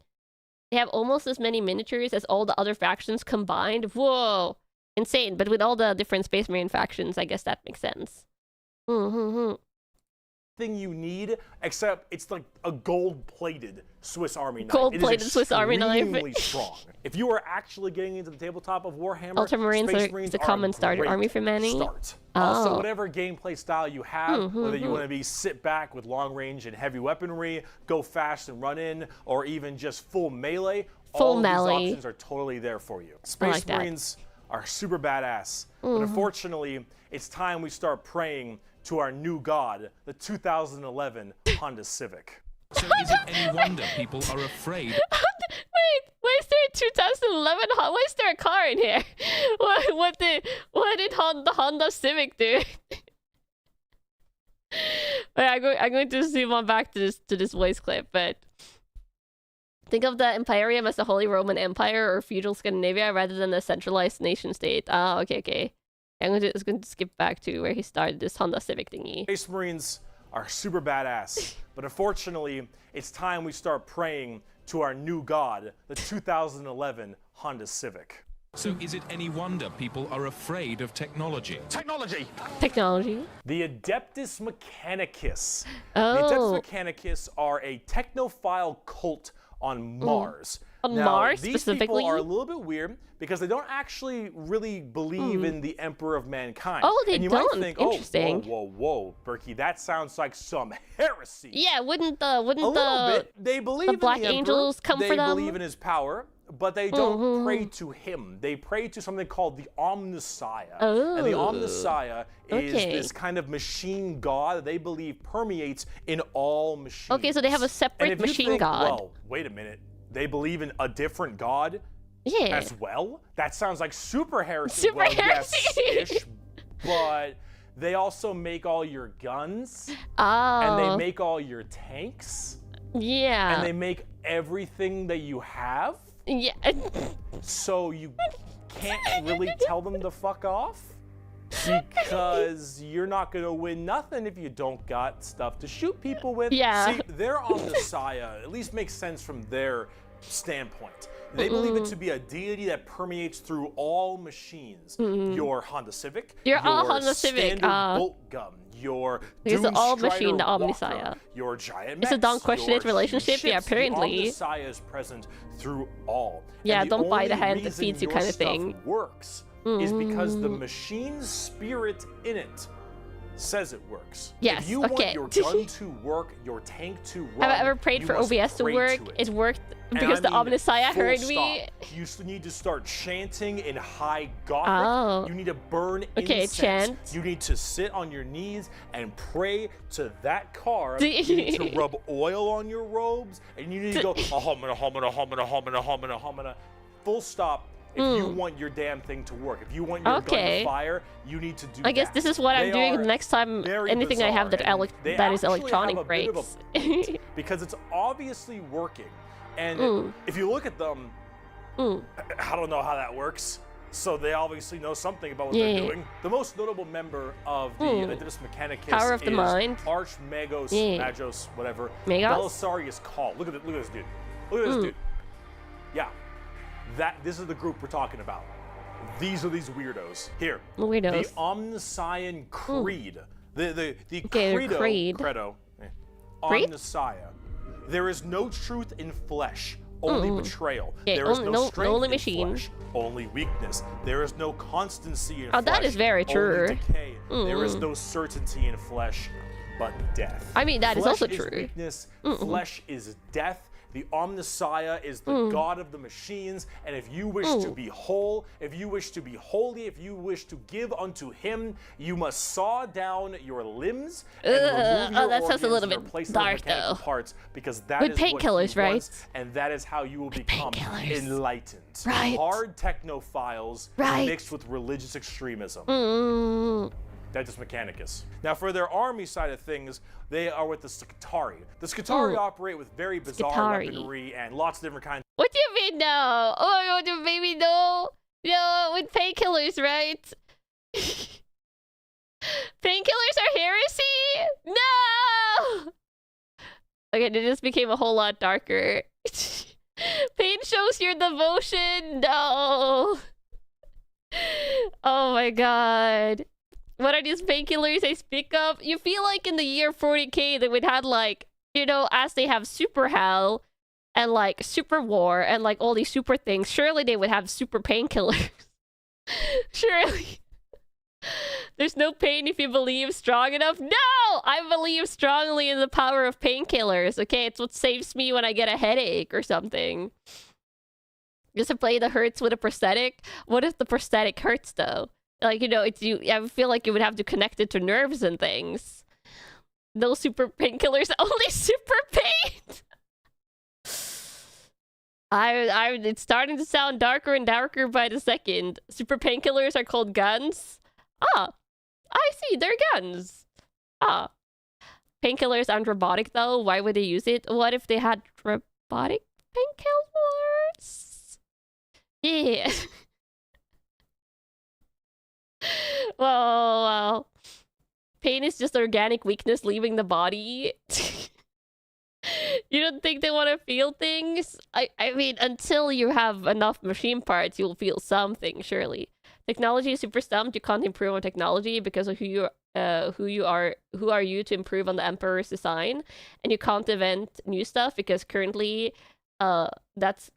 They have almost as many miniatures as all the other factions combined. Whoa, insane. But with all the different Space Marine factions, I guess that makes sense. Thing you need, except it's like a gold-plated Swiss Army knife. Gold-plated Swiss Army knife. Extremely strong. If you are actually getting into the tabletop of Warhammer, Ultramarines Space are Marines the common starter army for many. Start. Oh. Also, whatever gameplay style you have, whether you want to be sit back with long range and heavy weaponry, go fast and run in, or even just full melee, all these options are totally there for you. Space Marines are super badass, but unfortunately, it's time we start praying to our new god, the 2011 Honda Civic. So is it any wonder people are afraid? Wait, why is there a 2011? Why is there a car in here? What did the Honda Civic do? Wait, I'm going to zoom on back to this voice clip, but think of the Imperium as the Holy Roman Empire or feudal Scandinavia rather than a centralized nation state. Ah, okay. I'm just going to skip back to where he started this Honda Civic thingy. Space Marines are super badass, but unfortunately, it's time we start praying to our new god, the 2011 Honda Civic. So is it any wonder people are afraid of technology? Technology! The Adeptus Mechanicus. Oh. The Adeptus Mechanicus are a technophile cult on Mars. On now, Mars, these specifically? people are a little bit weird because they don't actually really believe in the Emperor of Mankind. Oh, they and you don't? Might think, Interesting. Whoa, Bricky, that sounds like some heresy. Yeah, wouldn't a little bit. They believe in Black the Emperor. Angels come for them? They believe in his power, but they don't pray to him. They pray to something called the Omnissiah. And the Omnissiah is this kind of machine god that they believe permeates in all machines. Okay, so they have a separate machine god. Well, wait a minute. They believe in a different god as well? That sounds like super heresy. Super heresy. Yes-ish, but they also make all your guns. Oh. And they make all your tanks. Yeah. And they make everything that you have. Yeah. So you can't really tell them to fuck off. Because you're not going to win nothing if you don't got stuff to shoot people with. Yeah. See, their Omnissiah at least makes sense from their standpoint. They believe it to be a deity that permeates through all machines. Your Honda Civic, your Honda standard Civic. bolt gun, your It's all machine, the Walker, Omnissiah. your giant It's a mechs, don't question your it relationship. ships. Yeah, apparently. The Omnissiah is present through all. Yeah, and the don't buy the only hand that reason feeds you your kind of stuff thing. Works is because the machine's spirit in it says it works. Yes, if you want your gun to work, your tank to run, have I ever prayed for OBS to work? It worked because the Omnissiah heard me. You need to start chanting in high Gothic. Oh. You need to burn incense. Chant. You need to sit on your knees and pray to that car. You need to rub oil on your robes, and you need to go homina, homina, homina, homina, homina, homina. Full stop. If you want your damn thing to work, if you want your gun to fire, you need to do that. I guess this is what I'm doing the next time anything I have that is electronic breaks. Because it's obviously working. And if you look at them, I don't know how that works. So they obviously know something about what they're doing. The most notable member of the Adeptus Mechanicus Power of the Mind. Archmagos, Magos, whatever. Belisarius Call. Look at this dude. Look at this dude. Yeah. This is the group we're talking about. These are these weirdos. Here. Weirdos. The Omnissiah Creed. The Credo. Omnissiah. There is no truth in flesh, only betrayal. There is no strength in flesh, only weakness. There is no constancy in flesh. That is very true. Only decay. There is no certainty in flesh, but death. I mean, that is also Flesh true. Weakness. Flesh is death. The Omnissiah is the god of the machines, and if you wish to be whole, if you wish to be holy, if you wish to give unto him, you must saw down your limbs and remove your that sounds a little bit replace dark, those mechanical though. parts, because that With is what painkillers, he right? wants, and that is how you will become enlightened. Right. Hard technophiles Right. mixed with religious extremism. Mm. Daedalus Mechanicus. Now, for their army side of things, they are with the Skitari. The Skitari operate with very bizarre weaponry and lots of different kinds. What do you mean no? Oh my god, baby, no. No, with painkillers, right? Painkillers are heresy? No! Okay, it just became a whole lot darker. Pain shows your devotion? No! Oh my god. What are these painkillers I speak of? You feel like in the year 40k they would have like, you know, as they have super hell and like super war and like all these super things, surely they would have super painkillers. Surely. There's no pain if you believe strong enough. No! I believe strongly in the power of painkillers, okay? It's what saves me when I get a headache or something. Just to play the hurts with a prosthetic? What if the prosthetic hurts though? Like, you know, it's you. I feel like you would have to connect it to nerves and things. No super painkillers, only super pain. It's starting to sound darker and darker by the second. Super painkillers are called guns. Ah, I see. They're guns. Ah, painkillers aren't robotic though. Why would they use it? What if they had robotic painkillers? Yeah. Well, pain is just organic weakness leaving the body. You don't think they want to feel things? I mean, until you have enough machine parts, you'll feel something, surely. Technology is super stumped. You can't improve on technology because of who are you to improve on the Emperor's design, and you can't invent new stuff because currently, that's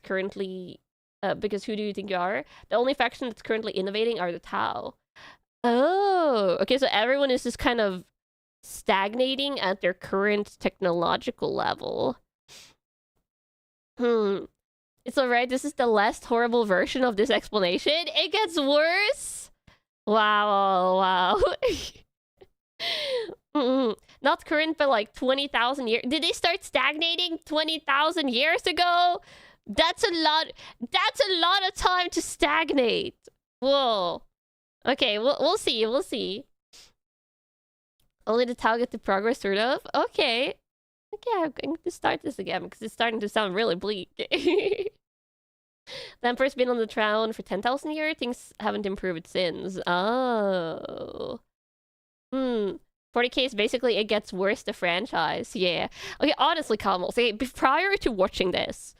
currently. Because who do you think you are? The only faction that's currently innovating are the Tau. Oh, okay, so everyone is just kind of stagnating at their current technological level. It's alright, this is the less horrible version of this explanation. It gets worse? Wow. Not current, but like 20,000 years. Did they start stagnating 20,000 years ago? That's a lot of time to stagnate. Whoa. Okay, we'll see. Only the Tau get to progress, sort of. Okay, I'm going to start this again because it's starting to sound really bleak. The Emperor's been on the throne for 10,000 years. Things haven't improved since. Oh. 40k is basically it gets worse, the franchise. Yeah. Okay, honestly, Kamal, prior to watching this,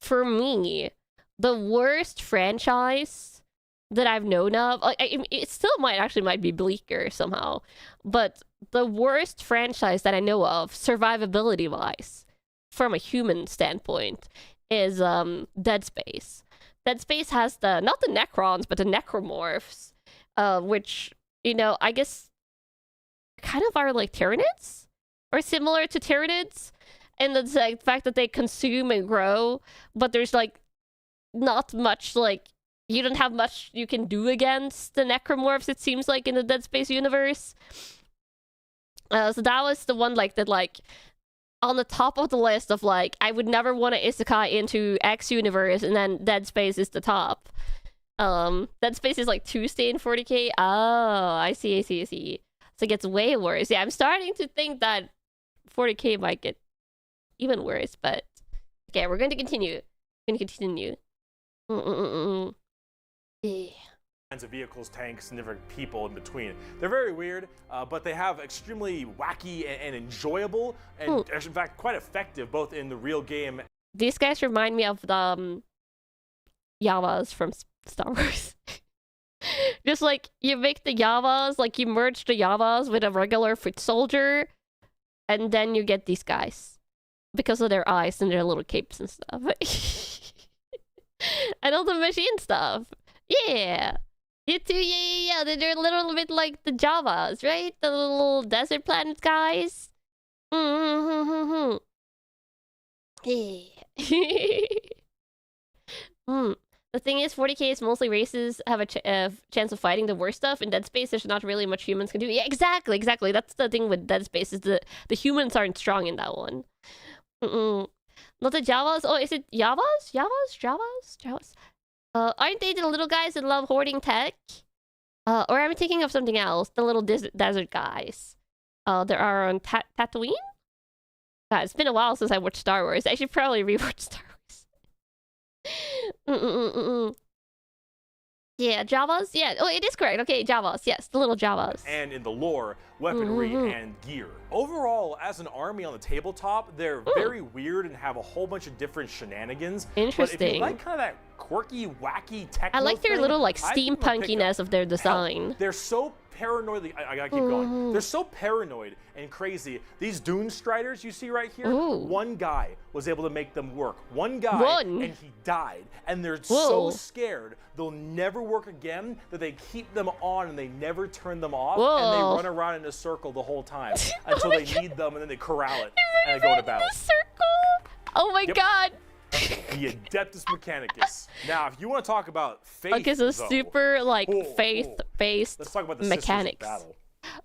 for me, the worst franchise that I've known of, like, it still might be bleaker somehow, but the worst franchise that I know of, survivability-wise, from a human standpoint, is Dead Space. Dead Space has not the Necrons, but the Necromorphs, which, you know, I guess kind of are like Tyranids? Or similar to Tyranids? And the fact that they consume and grow, but there's like not much, like you don't have much you can do against the necromorphs, it seems like, in the Dead Space universe. So that was the one like that, like on the top of the list of like I would never want to isekai into X universe, and then Dead Space is the top. Dead Space is like 2-stay in 40k. Oh, I see. So it gets way worse. Yeah, I'm starting to think that 40k might get even worse, but okay, we're going to continue. Yeah. Kinds of vehicles, tanks, and different people in between. They're very weird, but they have extremely wacky and enjoyable, and in fact quite effective both in the real game. These guys remind me of the Yawas from Star Wars. Just like you make the Yawas, like you merge the Yawas with a regular foot soldier, and then you get these guys because of their eyes and their little capes and stuff. And all the machine stuff. Yeah. You too, yeah. They're a little bit like the Javas, right? The little desert planet guys. Hmm. The thing is, 40k is mostly races have a chance of fighting the worst stuff. In Dead Space, there's not really much humans can do. Yeah, exactly. That's the thing with Dead Space, is the humans aren't strong in that one. Not the Javas. Oh, is it Javas? Javas? Aren't they the little guys that love hoarding tech? Or am I thinking of something else? The little desert guys. There are on Tatooine? God, it's been a while since I watched Star Wars. I should probably rewatch Star Wars. Yeah, Javas? Yeah, oh, it is correct. Okay, Javas. Yes, the little Javas. And in the lore, weaponry and gear. Overall, as an army on the tabletop, they're very weird and have a whole bunch of different shenanigans. Interesting. But if you like kind of that quirky, wacky techno I like their thing, little like steampunkiness of their design. Hell, they're so paranoid. I gotta keep going. They're so paranoid and crazy. These Dune Striders you see right here, one guy was able to make them work. One guy, and he died. And they're so scared they'll never work again that they keep them on and they never turn them off. And they run around in a circle the whole time until they need them, and then they corral it and they go to battle. Circle? Oh my god. The Adeptus Mechanicus. Now, if you want to talk about faith, okay, so super like faith-based let's talk about the mechanics. Battle.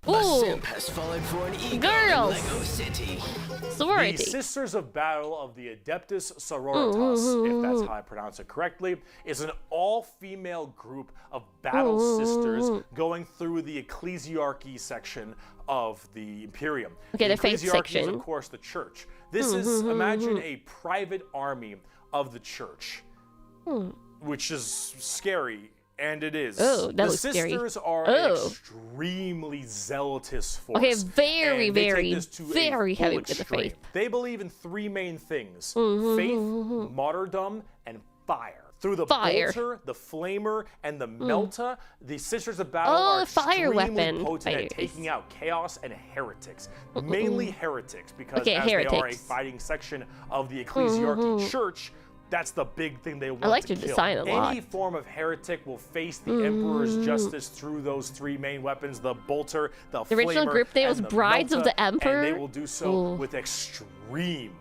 Ooh, has fallen for an ego girls. in Lego City. Sorority. The Sisters of Battle of the Adeptus Sororitas, if that's how I pronounce it correctly, is an all-female group of battle sisters going through the ecclesiarchy section of the Imperium. Okay, the faith section is, of course, the church. This is, imagine a private army of the church, which is scary. And it is. Oh, that the looks scary. sisters are an extremely zealotous force. Okay, very heavy with the faith. They believe in three main things: faith, martyrdom, and fire. Through the bolter, the flamer, and the melta, the Sisters of Battle are extremely potent at taking out chaos and heretics. Mainly heretics, because as they are a fighting section of the ecclesiarchy church, that's the big thing they want to kill. I like your design a lot. Any form of heretic will face the Emperor's justice through those three main weapons: the bolter, the original flamer, group name was and the Brides melta, of the Emperor. And they will do so with extreme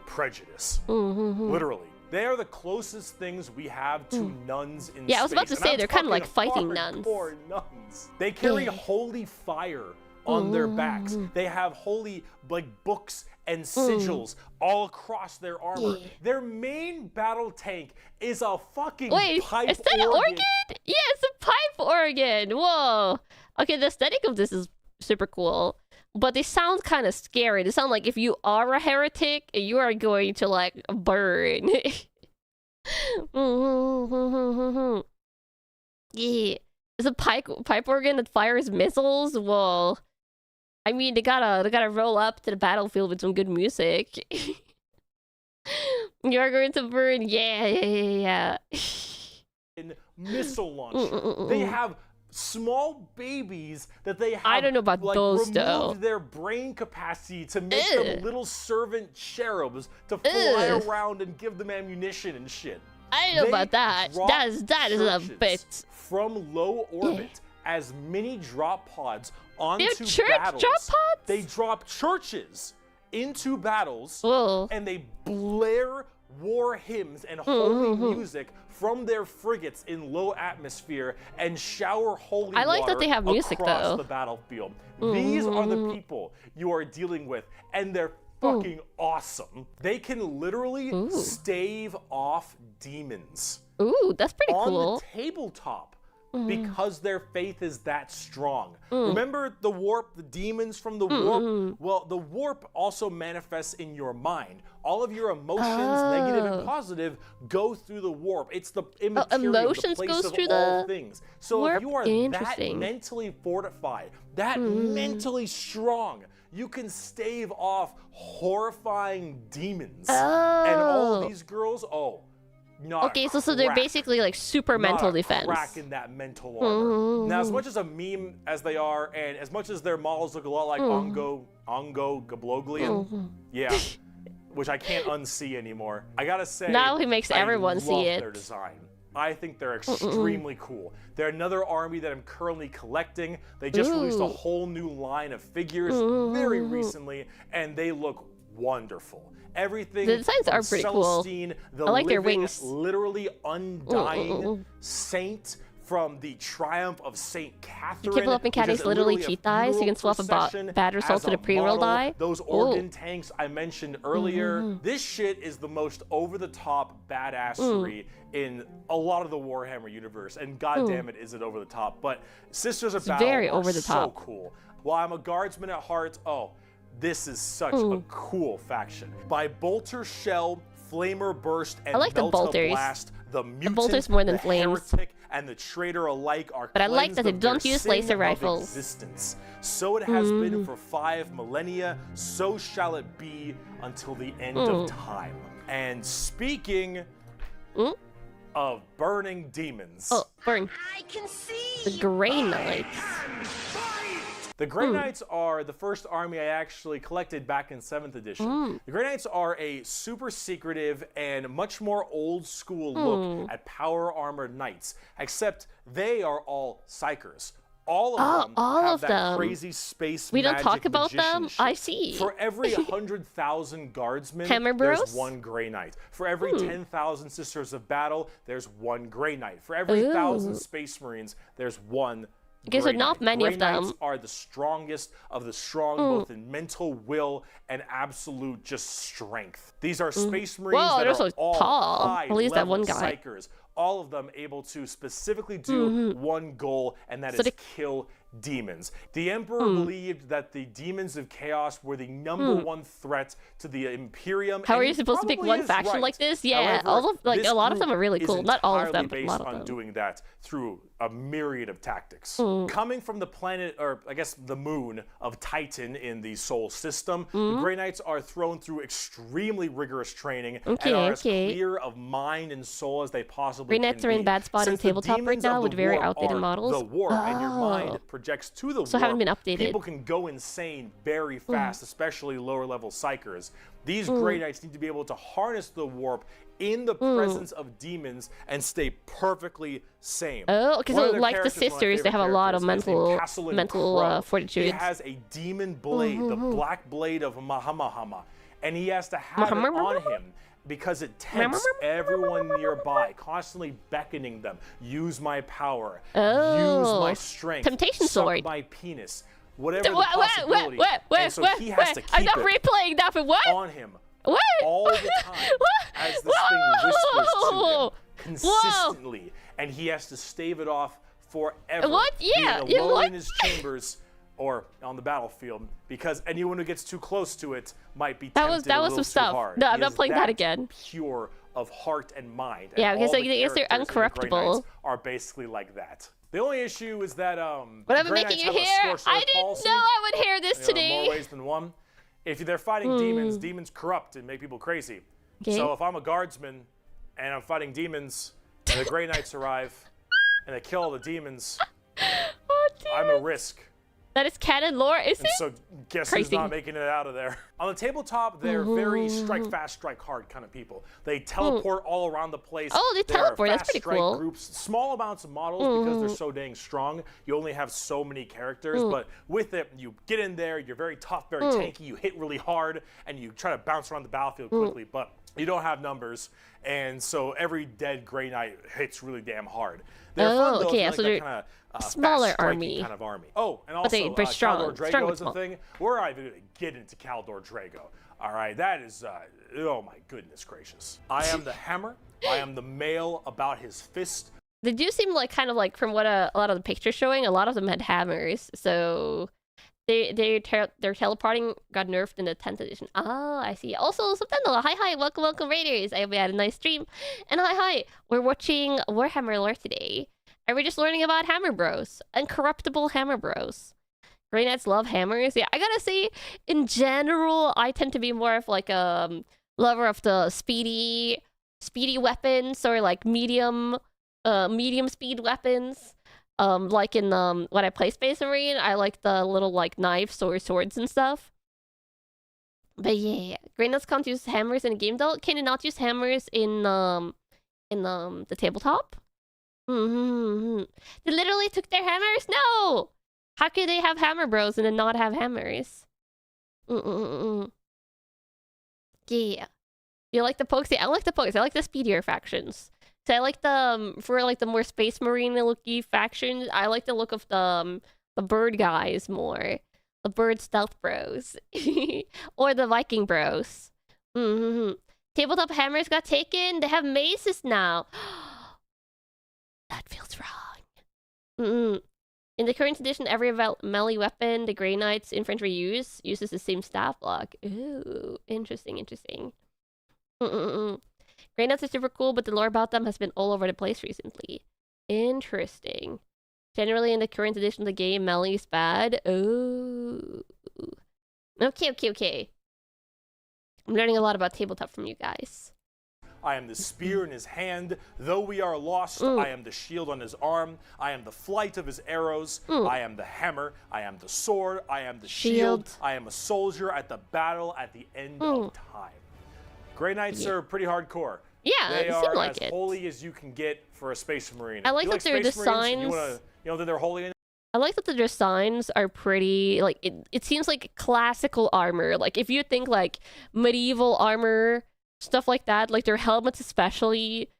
prejudice. Literally. They are the closest things we have to nuns in space. Yeah, I was about to say, they're kind of like fighting nuns. Nuns. They carry holy fire on their backs. They have holy books and sigils all across their armor. Their main battle tank is a fucking pipe is that organ. An organ? Yeah, it's a pipe organ. Whoa. Okay, the aesthetic of this is super cool, but they sound kind of scary. They sound like if you are a heretic, you are going to like burn. Yeah, it's a pipe organ that fires missiles. Whoa. I mean, they gotta roll up to the battlefield with some good music. You're going to burn, yeah. In missile launcher, they have small babies that they have. I don't know about those though. Their brain capacity to make them little servant cherubs to fly around and give them ammunition and shit. I don't know about that. That is a bit from low orbit as mini drop pods onto battles. Drop pods? They drop churches into battles, and they blare war hymns and holy music from their frigates in low atmosphere and shower holy water. I like that they have music across though. The battlefield. These are the people you are dealing with, and they're fucking awesome. They can literally stave off demons. Ooh, that's pretty cool. On the tabletop. Because their faith is that strong. Remember the warp, the demons from the warp? Well, the warp also manifests in your mind. All of your emotions, negative and positive, go through the warp. It's the immaterial, emotions the place goes of through all the things. So if you are that mentally fortified, that mentally strong, you can stave off horrifying demons. And all these girls, so they're basically like super mental defense. Crack in that mental armor. Now, as much as a meme as they are, and as much as their models look a lot like Ongo Gabloglian, which I can't unsee anymore. I gotta say, now he makes everyone see it. Their design. I think they're extremely cool. They're another army that I'm currently collecting. They just released a whole new line of figures very recently, and they look wonderful. Everything. The designs are pretty cool. The I like their living, wings. literally undying saint from the triumph of Saint Catherine. People up in Caddy's literally cheat dies. You can swap a bad result to the pre-roll die. Those organ tanks I mentioned earlier. This shit is the most over-the-top badassery in a lot of the Warhammer universe, and goddamn it, is it over the top. But Sisters of Battle very are over the so top. cool. While I'm a guardsman at heart, this is such a cool faction. By Bolter Shell, Flamer Burst, and I like the Melta bolters. Blast, the mutant, bolters more than the flames. heretic, and the traitor alike are But I like cleansed that they of their don't use sin laser of rifles. existence. So it has been for 5 millennia, so shall it be until the end of time. And speaking of burning demons. Oh, burn. I can see. The Grey Knights. The Grey Knights are the first army I actually collected back in 7th edition. The Grey Knights are a super secretive and much more old school look at power armored knights, except they are all psychers. All of them have that crazy space We don't magic talk about magician them? shit. I see. For every 100,000 guardsmen, Hammer there's Bros? 1 Grey Knight. For every 10,000 Sisters of Battle, there's 1 Grey Knight. For every 1,000 Space Marines, there's 1 Okay, so Grey not Knight. many Grey of them. Knights are the strongest of the strong, both in mental will and absolute just strength. These are Space Marines Whoa, that they're are so all tall. high At least that level one guy. psychers. All of them able to specifically do one goal, and that is kill demons. The Emperor believed that the demons of chaos were the #1 threat to the Imperium. How and are he you supposed to pick probably one is faction right. like this? Yeah, However, all of this a lot of group them are really is cool. Not all of them, entirely but a lot based of on them. doing that through a myriad of tactics. Coming from the planet, or I guess the moon of Titan in the Sol system, the Grey Knights are thrown through extremely rigorous training and are as clear of mind and soul as they possibly Grey can Knights are in be. bad spot in Since the tabletop right demons now of with the very warp outdated are models. The warp, and your mind projects to the So warp. haven't been updated. People can go insane very fast, especially lower level psychers. These Grey Knights need to be able to harness the warp in the presence of demons and stay perfectly sane. Oh, okay, One so of their like the characters, one of my sisters, they have a favorite lot of characters, is named mental Castle and Crow. fortitude. He has a demon blade, the black blade of Mahamahama, and he has to have it on him because it tempts everyone nearby, constantly beckoning them. Use my power. Use my strength. Temptation suck sword. my penis. Whatever the possibility. And so he has to I'm keep not it replaying that for what? on him What? all the time as this thing whispers to him consistently, and he has to stave it off forever. What? Yeah, being alone what? in his chambers or on the battlefield, because anyone who gets too close to it might be tempted that a was little some too stuff. hard. No, I'm He not is playing that again. Pure of heart and mind. Yeah, and because all I the guess they're characters in the Grey uncorruptible. Knights are basically like that. The only issue is that Whatever Grey making Knights you have a hear, scorched I earth didn't policy. know I would hear this There are today. more ways than one. If they're fighting demons, demons corrupt and make people crazy. Okay. So if I'm a guardsman and I'm fighting demons, and the Grey Knights arrive and they kill all the demons, Oh, dear. I'm a risk. That is canon lore, is And it? so guess Crazy. who's not making it out of there? On the tabletop, they're very strike fast, strike hard kind of people. They teleport all around the place. Oh, they There are teleport. That's fast pretty strike cool. Groups, small amounts of models because they're so dang strong. You only have so many characters, but with it, you get in there. You're very tough, very tanky. You hit really hard, and you try to bounce around the battlefield quickly, but you don't have numbers, and so every dead Grey Knight hits really damn hard. They're fun, though, if okay, you like so that they're kinda, smaller fast striking army. kind of army. Oh, and But also they're strong. Caldor Strong Drago but is a small. thing. We're not even going to get into Caldor Drago. All right, that is, oh my goodness gracious. I am the hammer. I am the male about his fist. They do seem like kind of like from what a lot of the pictures showing, a lot of them had hammers. So their teleporting got nerfed in the 10th edition. Ah, I see. Also, September, hi, welcome Raiders. I hope you had a nice stream. And hi, we're watching Warhammer lore today. And we're just learning about Hammer Bros. Uncorruptible Hammer Bros. Grey Knights love hammers. Yeah, I gotta say, in general, I tend to be more of like a lover of the speedy weapons or like medium speed weapons. Like in when I play Space Marine, I like the little like knives or swords and stuff. But yeah, Grey Knights can't use hammers in a game though. Can you not use hammers in the tabletop? They literally took their hammers? No! How could they have Hammer Bros and then not have hammers? Yeah. You like the pokes? I like the pokes. I like the speedier factions. So I like the for like the more space marine looky factions. I like the look of the bird guys more. The bird stealth bros. Or the Viking bros. Tabletop hammers got taken. They have maces now. That feels wrong. In the current edition, every melee weapon the Grey Knights infantry uses the same staff block. Ooh, interesting. Grey Knights are super cool, but the lore about them has been all over the place recently. Interesting. Generally, in the current edition of the game, melee is bad. Oh. Okay. I'm learning a lot about tabletop from you guys. I am the spear in his hand. Though we are lost, I am the shield on his arm. I am the flight of his arrows. I am the hammer. I am the sword. I am the shield. I am a soldier at the battle at the end of time. Grey Knights are pretty hardcore. Yeah, they are like as holy as you can get for a Space Marine. I like that their designs. You know that they're holy. I like that the designs are pretty, like, it seems like classical armor. Like, if you think, like, medieval armor, stuff like that, like, their helmets especially,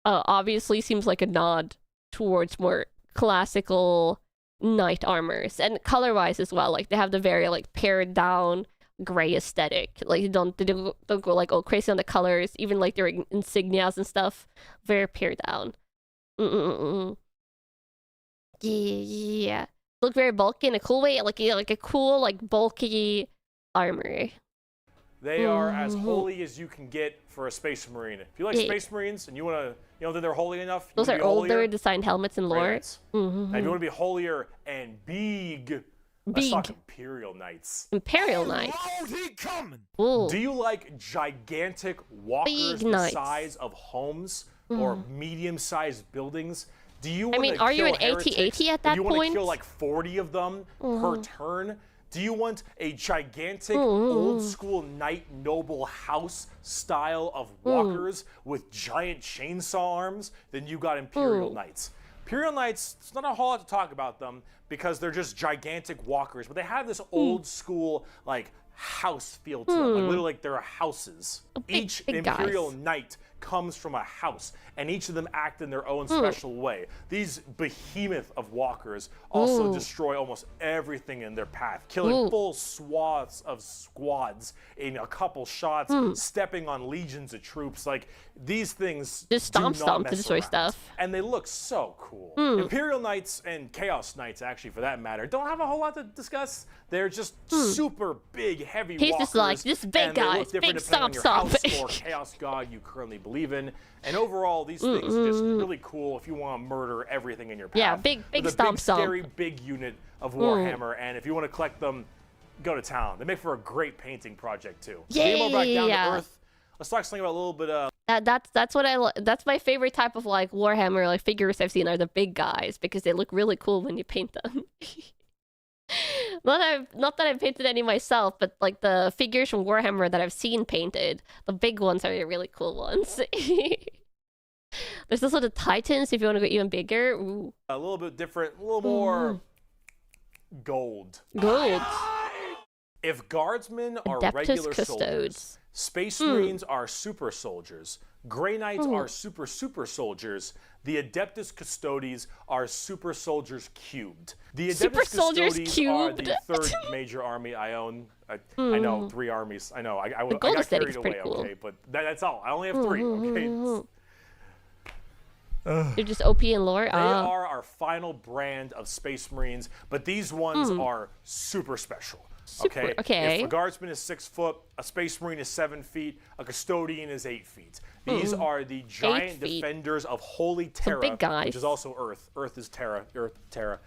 obviously seems like a nod towards more classical knight armors. And color-wise as well, like, they have the very, like, pared down gray aesthetic. Like, they don't go, like, all crazy on the colors, even, like, their insignias and stuff, very pared down. Yeah. Look very bulky in a cool way, like a cool, like, bulky armor. They are as holy as you can get for a Space Marine. If you like Space Marines and you want to, you know that they're holy enough. Those are older designed helmets and lore. And if you want to be holier and big, let's talk Imperial Knights. Imperial Knights. Do you like gigantic walkers the size of homes or medium-sized buildings? Do you want are you an AT-AT at that point? Do you want to kill like 40 of them per turn? Do you want a gigantic old-school knight noble house style of walkers with giant chainsaw arms? Then you got Imperial Knights. Imperial Knights, it's not a whole lot to talk about them because they're just gigantic walkers, but they have this old-school, like, house feel to them. Like, literally, like, they're houses. Each Imperial Knight comes from a house, and each of them act in their own special way. These behemoth of walkers also destroy almost everything in their path, killing full swaths of squads in a couple shots, stepping on legions of troops. Like, these things just stomp to destroy stuff. And they look so cool. Imperial Knights and Chaos Knights, actually, for that matter, don't have a whole lot to discuss. They're just super big, heavy walkers. He's just like, this big guy, big stomp. Or Chaos God you currently believe in. And overall, these things are just really cool if you want to murder everything in your path. Yeah, big stomp. Scary, big unit of Warhammer. And if you want to collect them, go to town. They make for a great painting project, too. Yeah. Back down to earth. Let's talk something about a little bit of... That's what I that's my favorite type of, like, Warhammer, like, figures I've seen are the big guys, because they look really cool when you paint them. Not that I've painted any myself, but, like, the figures from Warhammer that I've seen painted, the big ones are the really cool ones. There's also the Titans if you want to go even bigger. Ooh. A little bit different, a little more gold. If guardsmen are regular soldiers, Space Marines are super soldiers, Grey Knights are super soldiers, the Adeptus Custodes are super soldiers cubed. The Adeptus Custodes are the third major army I own. I know, 3 armies. I know, I got carried away, okay, but that's all. I only have 3, okay? They're just OP in lore? They are our final brand of Space Marines, but these ones are super special. Okay. If a guardsman is 6 foot, a Space Marine is 7 feet, a custodian is 8 feet. These are the giant defenders of Holy Terra, which is also Earth. Earth is Terra.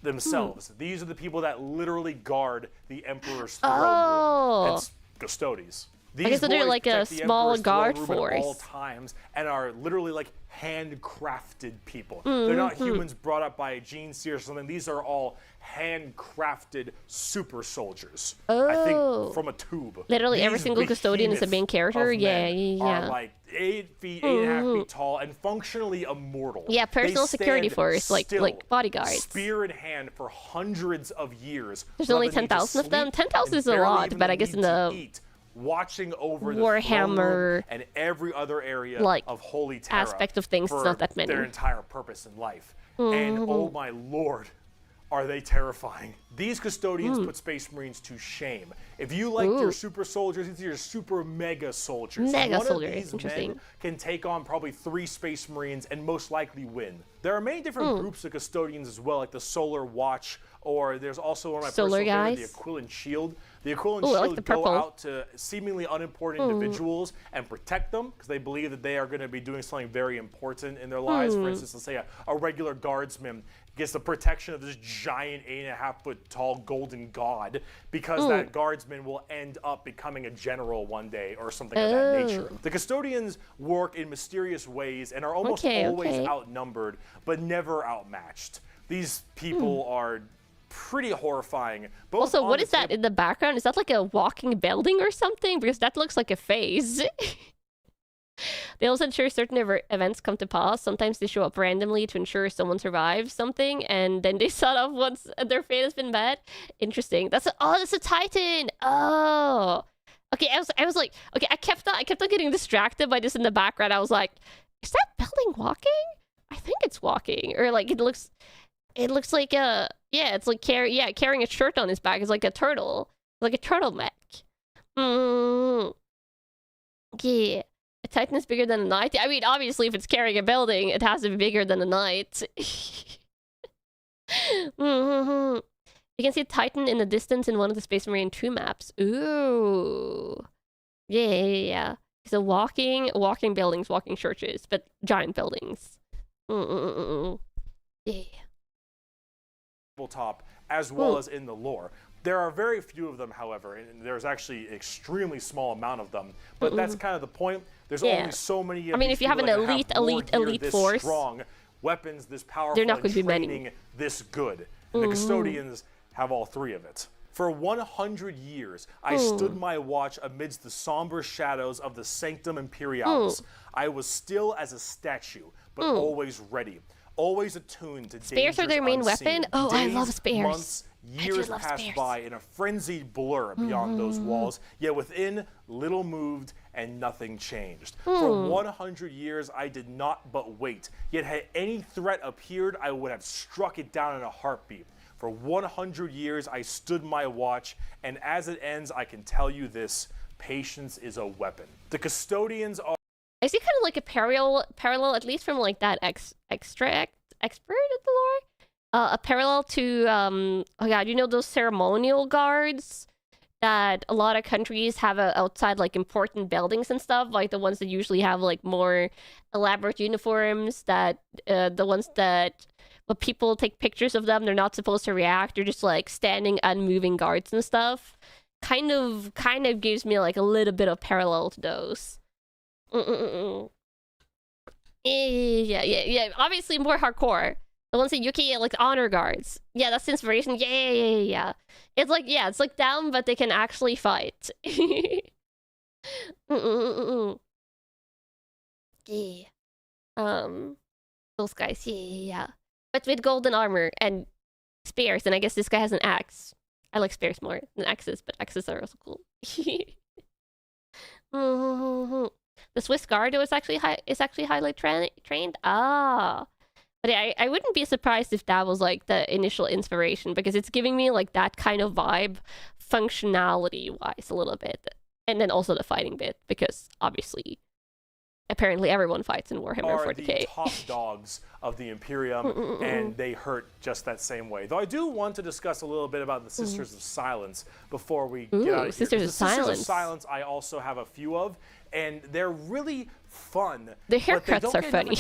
Themselves. These are the people that literally guard the Emperor's throne room. That's custodians. I guess they're like a small guard force. At all times, and are literally like handcrafted people. They're not humans brought up by a gene seer or something. These are all handcrafted super soldiers. I think from a tube. Literally every single custodian is a main character. Yeah. Are like 8 feet, 8.5 feet tall, and functionally immortal. Yeah, personal security force, like bodyguards. Spear in hand for hundreds of years. There's only 10,000 of them. 10,000 is a lot, but I guess in the watching over the Warhammer and every other area like of Holy Terra aspect of things. for It's not that many. their entire purpose in life. And oh my lord, are they terrifying. These custodians put Space Marines to shame. If you like your super soldiers, these are your super mega soldiers. One of these men can take on probably 3 Space Marines and most likely win. There are many different groups of custodians as well, like the Solar Watch, or there's also one of my personal favorites, the Aquilin Shield. The Aquilin Shield go out to seemingly unimportant individuals and protect them because they believe that they are going to be doing something very important in their lives. For instance, let's say a regular guardsman gets the protection of this giant 8.5-foot tall golden god because that guardsman will end up becoming a general one day or something of that nature. The custodians work in mysterious ways and are almost always outnumbered but never outmatched. These people are pretty horrifying. Also, what is that in the background? Is that like a walking building or something? Because that looks like a phase. They also ensure certain events come to pass. Sometimes they show up randomly to ensure someone survives something, and then they shut off once their fate has been met. Interesting. That's a Titan. Oh, okay. I was like, okay. I kept on getting distracted by this in the background. I was like, is that building walking? I think it's walking, or like it looks like a it's like carrying a shirt on his back. It's like a turtle, like a turtleneck. Yeah. A Titan is bigger than a knight. I mean, obviously, if it's carrying a building, it has to be bigger than a knight. You can see a Titan in the distance in one of the Space Marine 2 maps. Ooh. Yeah. So walking buildings, walking churches, but giant buildings. Yeah. Top, as well as in the lore. There are very few of them, however, and there's actually an extremely small amount of them. But that's kind of the point. There's only so many of these if you have an elite force, strong weapons, this powerful, they're not going to be training this good. And the custodians have all 3 of it. For 100 years, I stood my watch amidst the somber shadows of the Sanctum Imperialis. I was still as a statue, but always ready. Always attuned to spears are their main weapon. Oh, days, I love spears. Months, years passed by in a frenzied blur beyond those walls, yet within, little moved and nothing changed. For 100 years, I did not but wait, yet had any threat appeared, I would have struck it down in a heartbeat. For 100 years, I stood my watch, and as it ends, I can tell you this, patience is a weapon. The custodians are... I see kind of like a parallel, at least from like that expert of the lore. A parallel to, oh god, you know those ceremonial guards that a lot of countries have outside like important buildings and stuff, like the ones that usually have like more elaborate uniforms, that the ones that when people take pictures of them, they're not supposed to react, they're just like standing unmoving guards and stuff. Kind of gives me like a little bit of parallel to those. Yeah. Obviously more hardcore. The ones that Yuki like honor guards. Yeah, that's the inspiration. Yeah. It's like them, but they can actually fight. Yeah. Those guys. Yeah. But with golden armor and spears, and I guess this guy has an axe. I like spears more than axes, but axes are also cool. The Swiss Guard is actually highly trained. Ah, but I wouldn't be surprised if that was like the initial inspiration, because it's giving me like that kind of vibe, functionality wise, a little bit, and then also the fighting bit, because obviously, apparently everyone fights in Warhammer 40k. Are the top dogs of the Imperium, and they hurt just that same way. Though I do want to discuss a little bit about the Sisters of Silence before we get out of here. Sisters of Silence I also have a few of, and they're really fun. The haircuts are funny.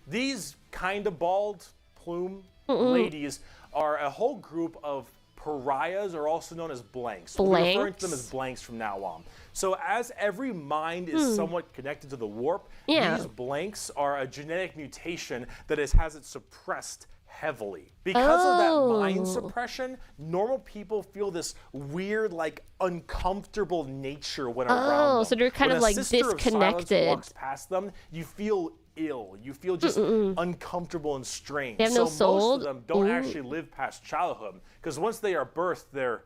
These kind of bald plume ladies are a whole group of pariahs, or also known as blanks. We're referring to them as blanks from now on. So as every mind is somewhat connected to the warp, these blanks are a genetic mutation that has it suppressed heavily. Because of that mind suppression, normal people feel this weird, like, uncomfortable nature when around them. So they're kind of like disconnected. When a Sister of Silence walks past them, you feel ill. You feel just uncomfortable and strange. They have no soul. Most of them don't actually live past childhood, because once they are birthed, they're,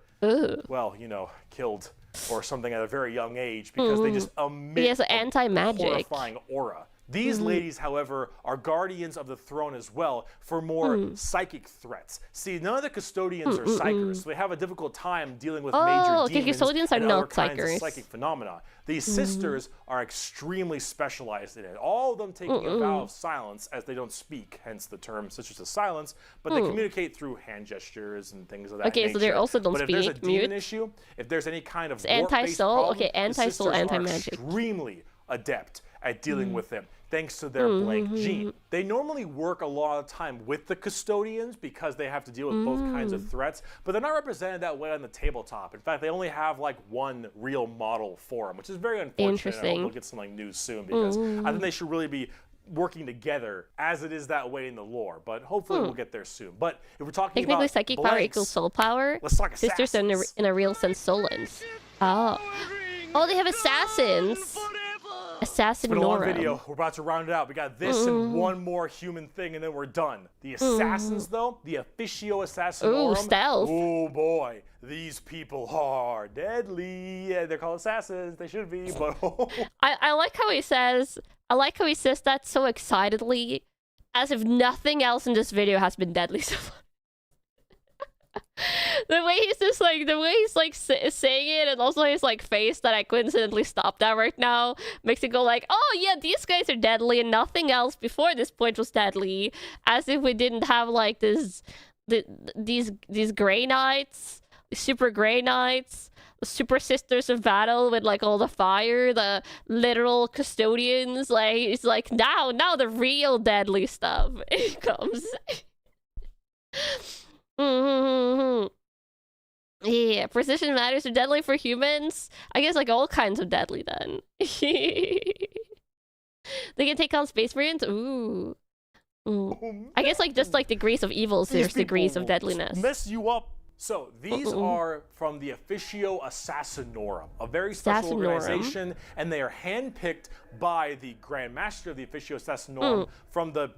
well, you know, killed. or something at a very young age because they just emit He has an anti-magic. horrifying aura. These ladies, however, are guardians of the throne as well for more psychic threats. See, none of the custodians are psychers, so they have a difficult time dealing with major demons custodians are and not other kinds of psychers. psychic phenomena. These sisters are extremely specialized in it. All of them taking a vow of silence as they don't speak, hence the term Sisters of Silence, but they communicate through hand gestures and things of that nature. Okay, so they also don't but speak, if there's a demon mute. issue, if there's any kind of anti-soul? problem, Okay, anti-soul, the sisters are anti-magic. extremely adept at dealing with them, thanks to their blank gene. They normally work a lot of time with the custodians because they have to deal with both kinds of threats, but they're not represented that way on the tabletop. In fact, they only have like one real model for them, which is very unfortunate. Interesting. I hope we'll get some like news soon because I think they should really be working together as it is that way in the lore, but hopefully we'll get there soon. But if we're talking Technically, about psychic power blanks, equals soul power. let's talk Sisters are assassins. in a real sense solens. Oh. Oh, they have assassins. Assassin It's been a long video. We're about to round it out. We got this and one more human thing, and then we're done. The assassins, though, the officio assassinorum. Ooh, stealth. Oh boy, these people are deadly. Yeah, they're called assassins. They should be, but I like how he says. I like how he says that so excitedly, as if nothing else in this video has been deadly so far. The way he's like saying it, and also his like face that I coincidentally stopped at right now makes it go like, oh yeah, these guys are deadly, and nothing else before this point was deadly. As if we didn't have like these Grey Knights, super Grey Knights, the super sisters of battle with like all the fire, the literal custodians. Like it's like now the real deadly stuff it comes. Yeah, precision matters are deadly for humans. I guess like all kinds of deadly then. They can take on space marines. Ooh. I guess like just like degrees of evils, there's degrees of deadliness. Mess you up. So these are from the Officio Assassinorum, a very special organization, and they are handpicked by the Grand Master of the Officio Assassinorum from the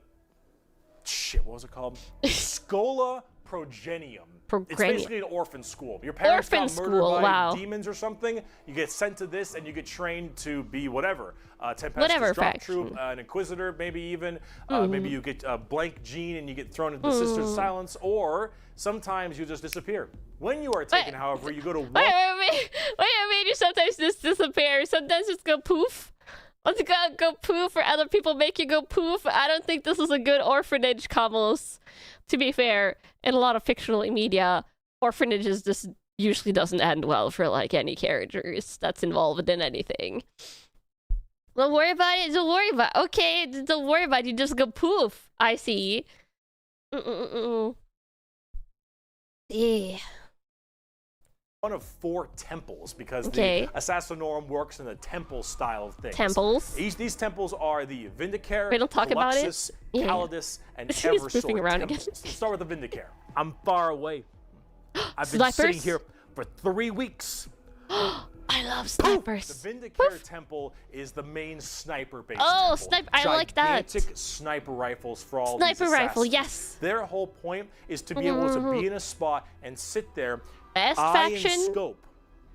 what was it called? Schola Progenium. It's basically an orphan school. Your parents got murdered by demons or something. You get sent to this, and you get trained to be whatever. Tempestus Drop Troop, an Inquisitor, maybe even. Maybe you get a blank gene, and you get thrown into the Sisters of Silence, or sometimes you just disappear. When you are taken, however, you go to Wait, you sometimes just disappear. Sometimes just go poof. Let's go poof, or other people make you go poof. I don't think this is a good orphanage, Kamals. To be fair, in a lot of fictional media, orphanages just usually doesn't end well for like any characters that's involved in anything. Don't worry about it. Don't worry about it. Okay, don't worry about it. You just go poof. I see. Yeah. One of 4 temples because the Assassinorum works in the temple style of things. Temples. These temples are the Vindicare, We don't talk about it. Calidus, and Eversword around temples. again. Let's start with the Vindicare. I'm far away. I've been sitting here for 3 weeks. I love snipers. The Vindicare temple is the main sniper-based temple. sniper! I like that. Gigantic sniper rifles for all Sniper these rifle, assassins. yes. Their whole point is to be able to be in a spot and sit there, Best eye faction. and scope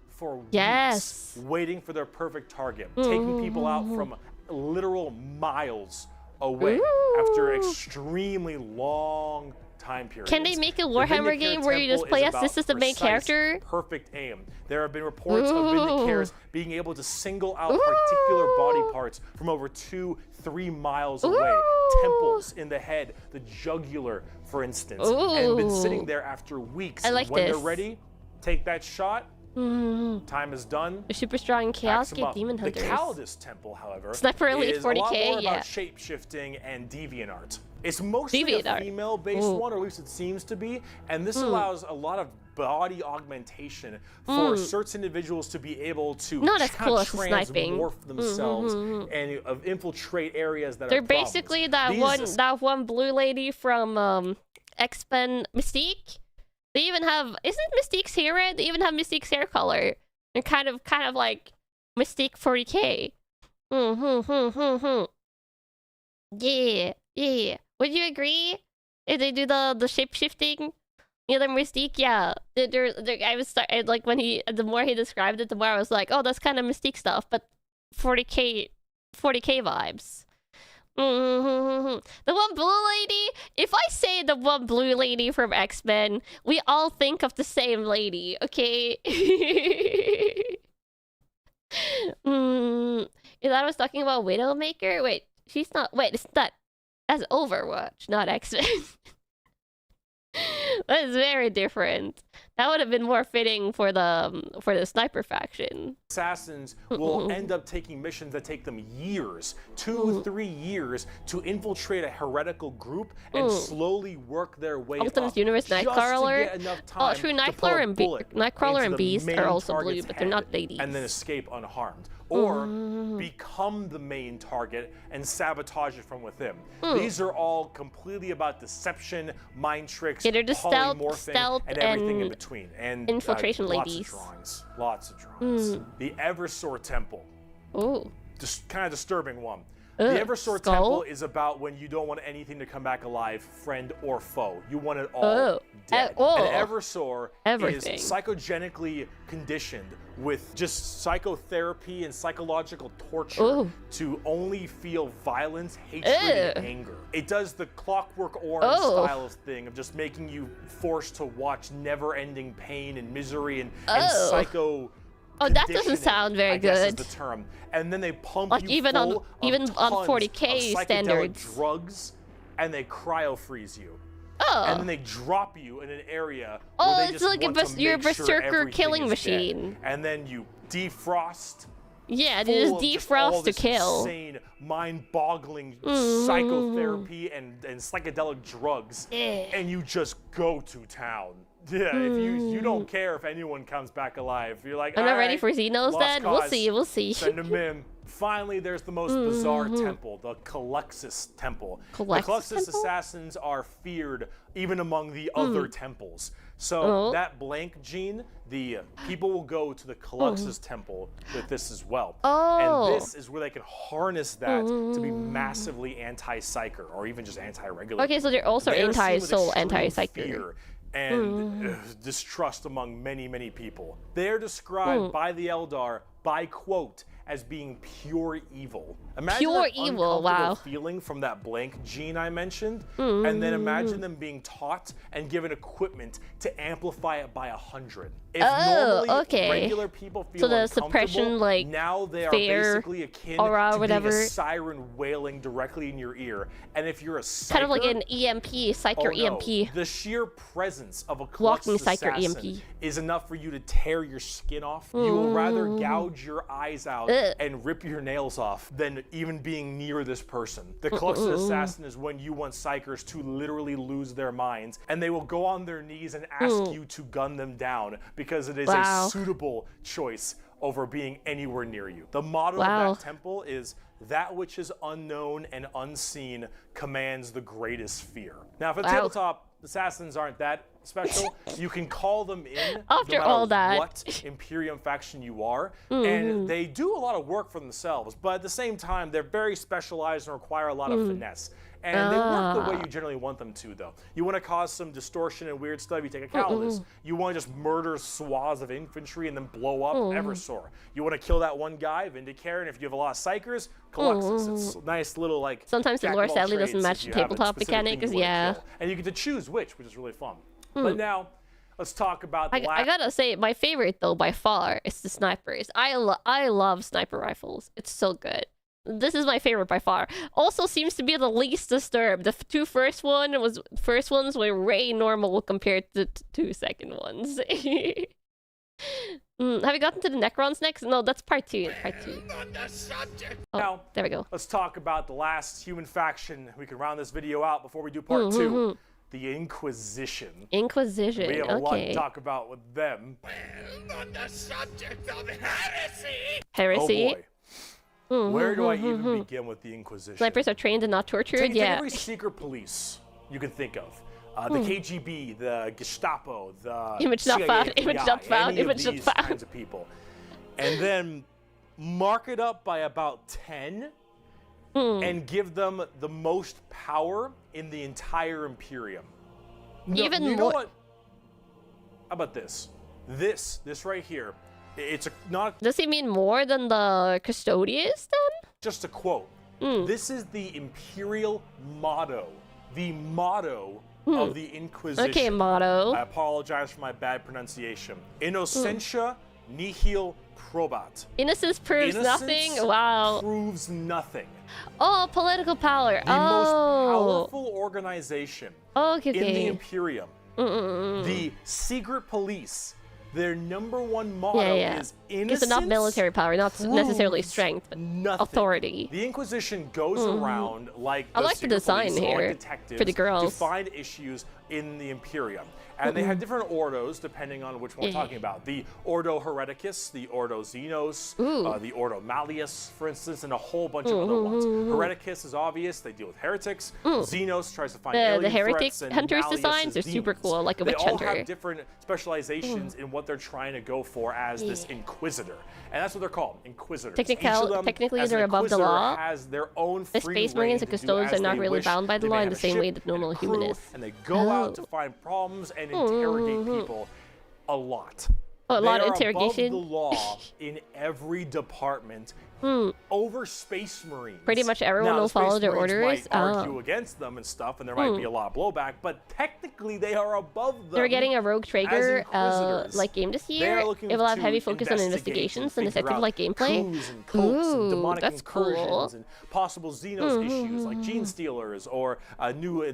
for weeks, waiting for their perfect target, taking people out from literal miles away after extremely long time periods. Can they make a Warhammer game where you just play as this is the main character? Perfect aim. There have been reports of Vindicares being able to single out particular body parts from over 2-3 miles away. Temples in the head, the jugular, for instance, and been sitting there after weeks. I like when this. they're ready, take that shot. Time is done. They're super strong in chaos, Axe 'em get up. demon hunters. The Calidus temple, however, Sniper Elite is a lot 40K, more about shape-shifting and deviant-art. It's mostly a female-based one, or at least it seems to be, and this allows a lot of body augmentation for certain individuals to be able to transmorph themselves and infiltrate areas that They're are basically that one blue lady from X-Men Mystique. They even have, isn't Mystique's hair red? They even have Mystique's hair color. They're kind of like Mystique 40K. Yeah. Would you agree? If they do the shape shifting Yeah, the Mystique, yeah. Like when the more he described it, the more I was like, oh, that's kind of Mystique stuff, but 40k vibes. The one blue lady. If I say the one blue lady from X-Men, we all think of the same lady, okay? Is that I was talking about Widowmaker? Wait, she's not. Wait, it's not. That's Overwatch, not X-Men. That is very different. That would have been more fitting for the sniper faction. Assassins will end up taking missions that take them years, 2-3 years, to infiltrate a heretical group and slowly work their way up. Ultimate Universe Nightcrawler. Oh, true. Nightcrawler and Beast are also blue, but they're not ladies. And then escape unharmed, or become the main target and sabotage it from within. These are all completely about deception, mind tricks, polymorphing, and everything in between. And infiltration ladies. Lots of drawings. The Eversor Temple. Ooh. Just kind of disturbing one. The Eversor Temple is about when you don't want anything to come back alive, friend or foe. You want it all dead. And Eversor is psychogenically conditioned with just psychotherapy and psychological torture to only feel violence, hatred, and anger. It does the Clockwork Orange style of thing of just making you forced to watch never-ending pain and misery and psycho. Oh, that doesn't sound very good. Is the term. And then they pump like you even on full even of on tons 40k of standards. Drugs, and they cryo freeze you. And then they drop you in an area. Oh, where they it's just like want your to make sure berserker killing everything is machine. dead. And then you defrost. Yeah, they just defrost to kill. Insane, mind-boggling psychotherapy and psychedelic drugs, and you just go to town. Yeah, if you don't care if anyone comes back alive. You're like, I'm not ready for Xenos then? We'll see. Send them in. Finally, there's the most bizarre temple, the Calyxus Temple. The Calyxus assassins are feared even among the other temples. So that blank gene, the people will go to the Calyxus Temple with this as well. And this is where they can harness that to be massively anti-psyker or even just anti-regular. Okay, so they're also anti-soul, anti-psyker. And distrust among many, many people. They're described by the Eldar by quote as being pure evil. Imagine pure that evil, wow. feeling from that blank gene I mentioned, and then imagine them being taught and given equipment to amplify it by 100. If normally regular people feel the suppression, like, now they are basically akin to whatever. being a siren wailing directly in your ear. And if you're a psyker, kind of like an EMP, psyker EMP. The sheer presence of a Calyxus assassin is enough for you to tear your skin off. You will rather gouge your eyes out and rip your nails off than even being near this person. The Calyxus assassin is when you want psychers to literally lose their minds, and they will go on their knees and ask you to gun them down because it is a suitable choice over being anywhere near you. The motto of that temple is, that which is unknown and unseen commands the greatest fear. Now, for the tabletop, assassins aren't that special. You can call them in after no all matter that what Imperium faction you are, and they do a lot of work for themselves, but at the same time they're very specialized and require a lot of finesse. And they work the way you generally want them to, though. You want to cause some distortion and weird stuff, you take a Calidus. You want to just murder swaths of infantry and then blow up Eversor. You want to kill that one guy, Vindicare, and if you have a lot of psychers, Calyxus. It's a nice little, like, sometimes the lore sadly doesn't match the tabletop mechanics, and you get to choose which is really fun. But now, let's talk about the I gotta say, my favorite, though, by far, is the snipers. I love sniper rifles. It's so good. This is my favorite by far. Also seems to be the least disturbed. The two first ones were way normal compared to the two second ones. Have you gotten to the Necrons next? No, that's part 2. Now, there we go. Let's talk about the last human faction. We can round this video out before we do part 2. The Inquisition. Inquisition, We have a lot to talk about with them. On the subject of heresy. Heresy? Oh boy. Where do I even begin with the Inquisition? Snipers are trained and not tortured? Take every secret police you can think of. The KGB, the Gestapo, the image not CIA, found, image not found, image not found. Kinds of people. And then mark it up by about 10 and give them the most power in the entire Imperium. Even you know more. what? How about this? This right here. It's not. Does he mean more than the custodians then? Just a quote. This is the imperial motto. The motto of the Inquisition. Okay, motto. I apologize for my bad pronunciation. Innocentia nihil probat. Innocence proves nothing? Innocence Wow. proves nothing. Oh, political power. The most powerful organization Okay, in the okay. Imperium. The secret police. Their #1 motto is innocence. It's not military power, not necessarily strength, but nothing. authority. The Inquisition goes around like I like the design police, here like detectives, for the girls. to find issues in the Imperium. And they have different ordos depending on which one we're talking about. The Ordo Hereticus, the Ordo Xenos, the Ordo Malleus, for instance, and a whole bunch of other ones. Hereticus is obvious, they deal with heretics. Xenos tries to find alien the heretic threats, and hunters Malleus designs is are super demons. cool, like a they witch all hunter. have different specializations in what they're trying to go for as this Inquisitor. And that's what they're called, Inquisitors. Technically, as an they're above the Inquisitor, law. has their own The free Space reign Marines to and do Custodians as are not they really wish. bound by the They law may in have the a same way ship that and a normal human crew, is. And they go out to find problems and interrogate people a lot. Oh, a lot of They are interrogation. above the law in every department over Space Marines. Pretty much everyone Now, will the Space follow their Marines orders. might argue against them and stuff, and there might be a lot of blowback, but technically they are above them. They're getting a Rogue Traeger Inquisitors. like game this They year. are looking It will have to heavy focus on investigate investigations and figure detective out like gameplay. coups and cults and demonic that's incursions cool. and possible Xenos issues like gene stealers or a new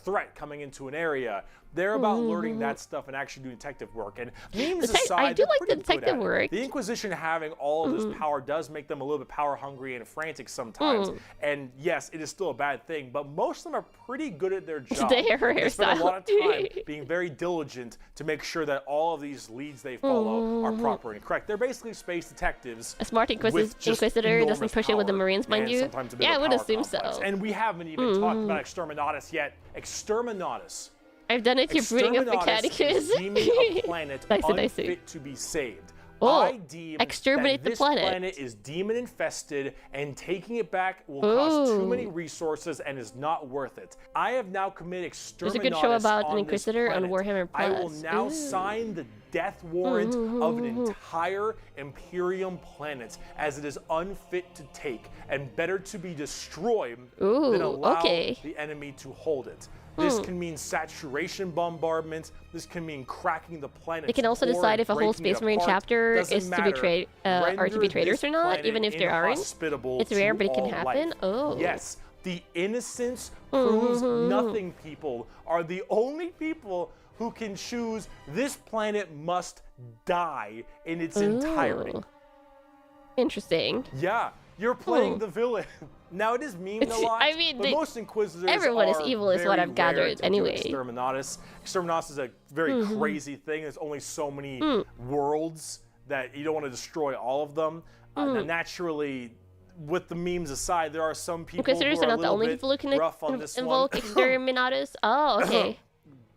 threat coming into an area. They're about learning that stuff and actually doing detective work. And memes aside, I do they're like pretty the good at detective it. work. The Inquisition having all of this power does make them a little bit power hungry and frantic sometimes. And yes, it is still a bad thing, but most of them are pretty good at their job. They spend a lot of time being very diligent to make sure that all of these leads they follow are proper and correct. They're basically space detectives. A smart with just Inquisitor doesn't enormous push it with the power Marines, mind and you. sometimes a bit Yeah, I of a would power assume so. complex. And we haven't even talked about Exterminatus yet. Exterminatus. I've done it. You're booting up the Exterminatus is catechism. deeming a planet Nice and unfit nicey. to be saved. Oh, I deem exterminate that the this planet. is demon infested, and taking it back will cost too many resources and is not worth it. I have now committed Exterminatus. There's a good show about an on Inquisitor this on planet. Warhammer I will Plus. now sign the death warrant of an entire Imperium planet, as it is unfit to take and better to be destroyed than allow the enemy to hold it. This can mean saturation bombardment. This can mean cracking the planet. They can also decide if a whole Space Marine chapter is to be are to be traitors or not, even if they aren't. It's rare, but it can happen. Life. Oh. Yes, the innocence proves nothing people are the only people who can choose this planet must die in its entirety. Interesting. Yeah, you're playing the villain. Now it is memed a lot. I mean, but most Inquisitors everyone is are evil, is what very I've gathered rare to do anyway. Exterminatus. Exterminatus is a very crazy thing. There's only so many worlds that you don't want to destroy all of them. And naturally, with the memes aside, there are some people Inquisitors who are are not a the little only bit people who can rough on this invoke one. Exterminatus. Oh, okay.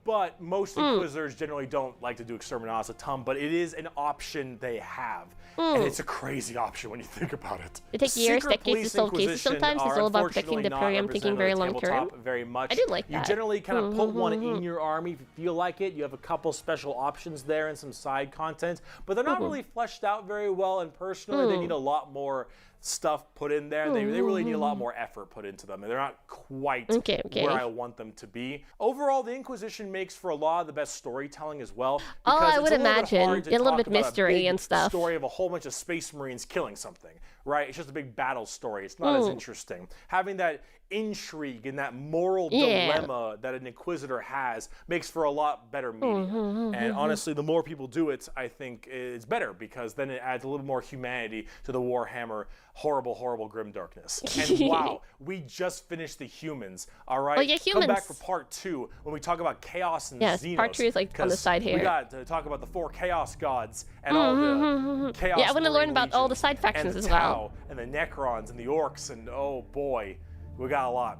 But most Inquisitors generally don't like to do Exterminatus a ton, but it is an option they have. And it's a crazy option when you think about it. It takes years, Secret decades to police solve cases Inquisition sometimes. It's are all about protecting unfortunately the not Imperium, thinking very represented on long the term. tabletop very much. I do like You that. generally kind of put one in your army if you feel like it. You have a couple special options there and some side content, but they're not really fleshed out very well, and personally they need a lot more stuff put in there. They really need a lot more effort put into them, and they're not quite where I want them to be. Overall, the Inquisition makes for a lot of the best storytelling as well. Oh, I would it's a little bit imagine. hard to Get a little talk bit about mystery big and stuff. Story of a whole bunch of Space Marines killing something, right? It's just a big battle story. It's not as interesting. Having that intrigue and that moral dilemma that an Inquisitor has makes for a lot better media. And honestly, the more people do it, I think it's better, because then it adds a little more humanity to the Warhammer horrible, horrible grim darkness. And wow, we just finished the humans, all right? Oh, yeah, humans. Come back for part 2 when we talk about Chaos and Yes, Xenos. part 2 is like on the side here. We got to talk about the 4 Chaos gods and all the Chaos Yeah, I want to learn Marine about all the legions side factions and the as well. Tau and the Necrons and the Orcs, and oh boy, we got a lot.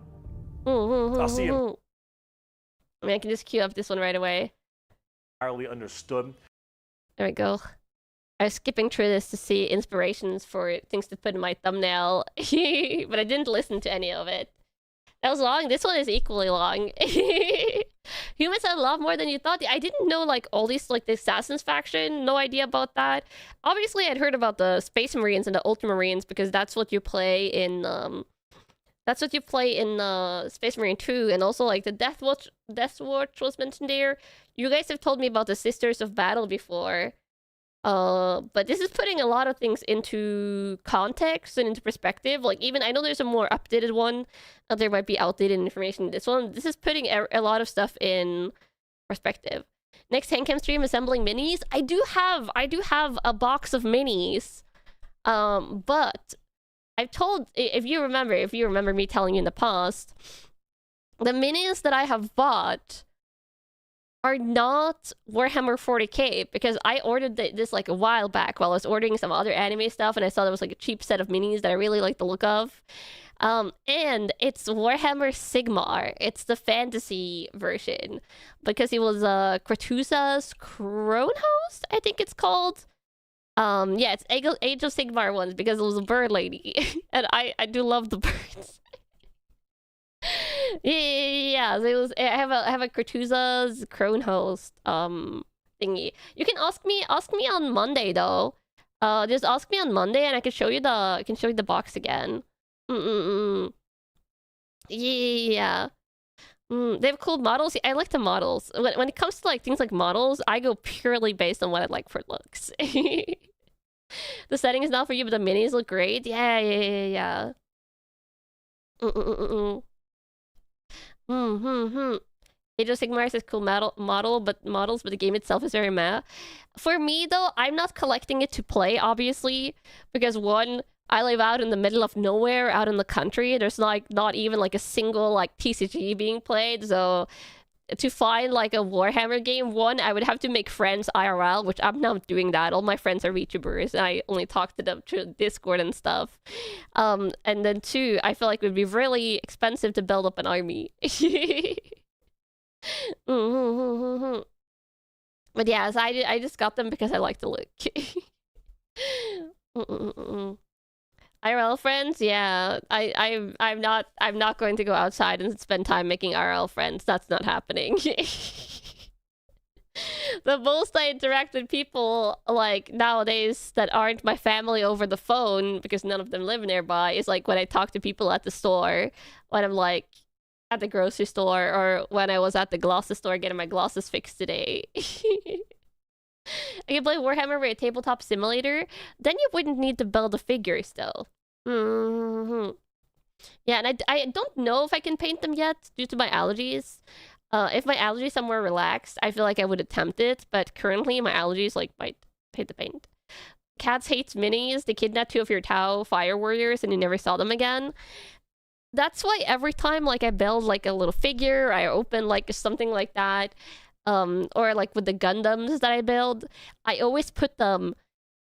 I'll see you. I mean, I can just queue up this one right away. Entirely understood. There we go. I was skipping through this to see inspirations for things to put in my thumbnail, but I didn't listen to any of it. That was long. This one is equally long. Humans I love more than you thought. I didn't know like all these like the Assassins faction. No idea about that. Obviously, I'd heard about the Space Marines and the Ultramarines because that's what you play in. That's what you play in Space Marine 2, and also like the Death Watch was mentioned there. You guys have told me about the Sisters of Battle before. But this is putting a lot of things into context and into perspective. Like, even I know there's a more updated one. There might be outdated information. This is putting a lot of stuff in perspective. Next Handcam stream, assembling minis. I do have a box of minis. But I've told, if you remember me telling you in the past, the minis that I have bought are not Warhammer 40k, because I ordered this like a while back while I was ordering some other anime stuff, and I saw there was like a cheap set of minis that I really like the look of. And it's Warhammer Sigmar. It's the fantasy version, because it was Kratusa's Crone Host, I think it's called. Yeah, it's Age of Sigmar ones, because it was a bird lady. And I do love the birds. Yeah. So it was. I have a Kratusa's Crone Host thingy. You can ask me on Monday though. Just ask me on Monday, and I can show you the box again. Yeah. They have cool models. I like the models. When it comes to like things like models, I go purely based on what I like for looks. The setting is not for you, but the minis look great. Yeah. Age of Sigmar is cool models, but the game itself is very meh. For me though, I'm not collecting it to play, obviously, because one, I live out in the middle of nowhere, out in the country. There's like not even like a single like TCG being played, so to find like a Warhammer game, one, I would have to make friends IRL, which I'm not doing that. All my friends are VTubers, and I only talk to them through Discord and stuff. And then two, I feel like it would be really expensive to build up an army. But yeah, so I just got them because I like the look. IRL friends, yeah. I'm not going to go outside and spend time making IRL friends. That's not happening. The most I interact with people like nowadays that aren't my family over the phone, because none of them live nearby, is like when I talk to people at the store, when I'm like at the grocery store, or when I was at the glasses store getting my glasses fixed today. I can play Warhammer with a tabletop simulator. Then you wouldn't need to build the figures, though. Yeah, and I don't know if I can paint them yet due to my allergies. If my allergies are more relaxed, I feel like I would attempt it. But currently, my allergies like might hit the paint. Cats hates minis. They kidnapped 2 of your Tau fire warriors, and you never saw them again. That's why every time like I build like a little figure, I open like something like that. Or like with the Gundams that I build, I always put them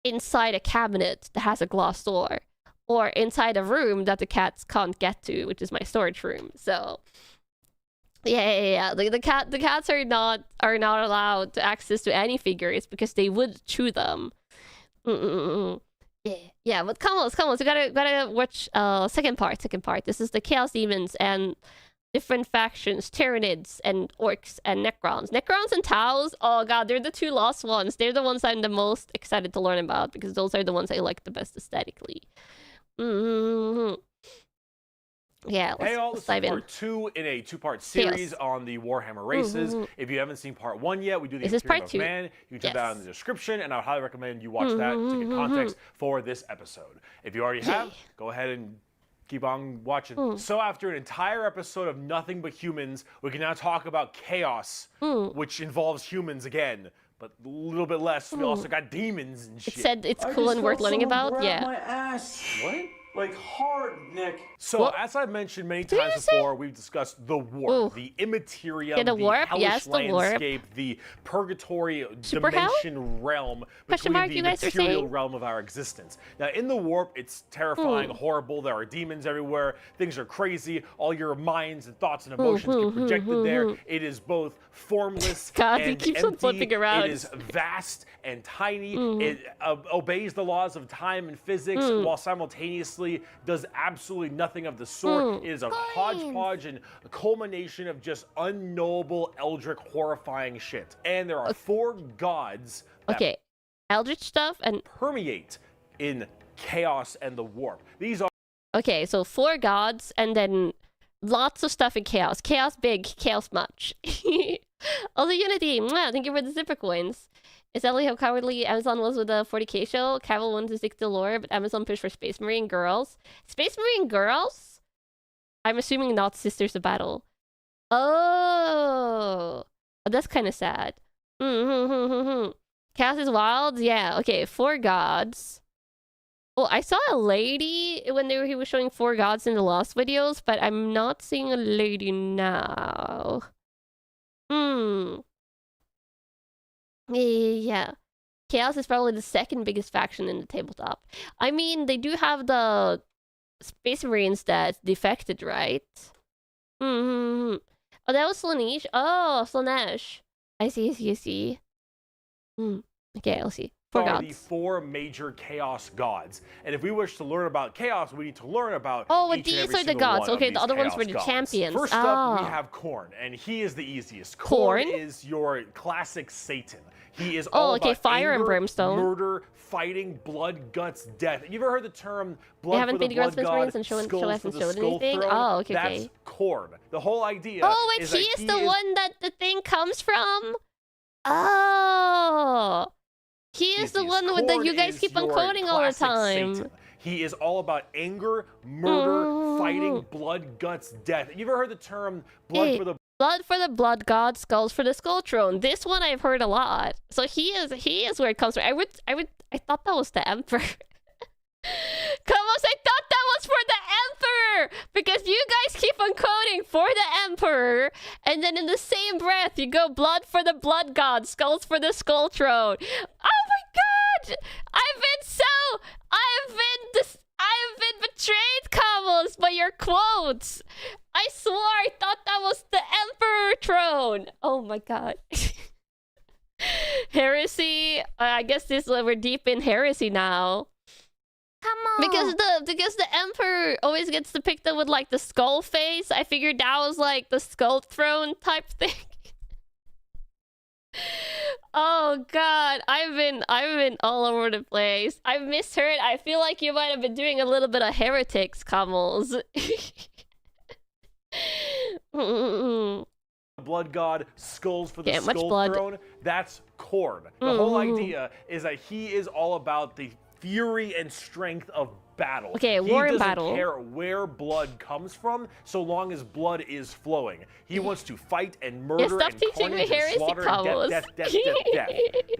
inside a cabinet that has a glass door, or inside a room that the cats can't get to, which is my storage room. So yeah. The cats are not allowed to access to any figures because they would chew them. Yeah. But come on, we gotta watch second part. This is the Chaos Demons and different factions, Tyranids and Orcs and Necrons. Necrons and Taus, oh god, they're the 2 lost ones. They're the ones I'm the most excited to learn about, because those are the ones I like the best aesthetically. Yeah, let's dive in. Part 2 in a 2-part series on the Warhammer races. If you haven't seen part 1 yet, we do the Imperium of Man. You can check that out in the description, and I would highly recommend you watch that to get context for this episode. If you already have, go ahead and keep on watching. So after an entire episode of nothing but humans, we can now talk about chaos, which involves humans again, but a little bit less. We also got demons and shit. It said it's cool and worth learning about. Yeah. My ass. What? Like hard, Nick. So, as I've mentioned many times before, we've discussed the warp, the immaterium, the hellish landscape, the purgatory dimension realm between the material realm of our existence. Now, in the warp, it's terrifying, horrible. There are demons everywhere. Things are crazy. All your minds and thoughts and emotions get projected there. It is both formless and it keeps empty. on flipping around. It is vast and tiny. It obeys the laws of time and physics while simultaneously honestly does absolutely nothing of the sort. It is a hodgepodge and a culmination of just unknowable, eldritch, horrifying shit. And there are 4 gods that eldritch stuff and permeate in chaos and the warp. These are okay, so 4 gods and then lots of stuff in chaos. Chaos big, chaos much. Also, Unity, thank you for the zipper coins. Is that how cowardly Amazon was with the 40k show? Cavill wanted to stick to lore, but Amazon pushed for Space Marine girls. Space Marine girls? I'm assuming not Sisters of Battle. Oh, that's kind of sad. Chaos is wild? Yeah, okay, 4 gods. Well, I saw a lady when he was showing 4 gods in the last videos, but I'm not seeing a lady now. Yeah. Chaos is probably the 2nd biggest faction in the tabletop. I mean, they do have the Space Marines that defected, right? Oh, that was Slanesh. Oh, Slanesh. I see. Okay, I'll see. 4 gods. The 4 major chaos gods. And if we wish to learn about chaos, we need to learn about these are the gods. Okay, the other ones were the champions. First up, we have Khorne, and he is the easiest. Khorne is your classic Satan. He is all about fire anger, and brimstone, murder, fighting, blood, guts, death. You ever heard the term blood for the blood god, skulls for the skull throne? Oh, okay, That's Khorne. The whole idea is he is the one that the thing comes from? Oh. He is the one with that you guys keep on quoting all the time. Satan. He is all about anger, murder, fighting, blood, guts, death. You ever heard the term blood for the blood god, skulls for the skull throne? This one I've heard a lot. So he is where it comes from. I thought that was the emperor. Kamos, I thought that was for the emperor because you guys keep on quoting for the emperor, and then in the same breath you go blood for the blood god, skulls for the skull throne. Oh my god! I've been betrayed, Kamos, by your quotes. I swore I thought that was the emperor throne. Oh my god. Heresy. I guess we're deep in heresy now. Come on. Because the emperor always gets depicted with like the skull face. I figured that was like the skull throne type thing. Oh god, I've been all over the place. I've misheard. I feel like you might have been doing a little bit of heretics, Kamals. Blood god, skulls for the skull throne. That's Khorne. The whole idea is that he is all about the fury and strength of battle. Okay, war and battle. He doesn't care where blood comes from, so long as blood is flowing. He wants to fight and murder and carnage and slaughter and death.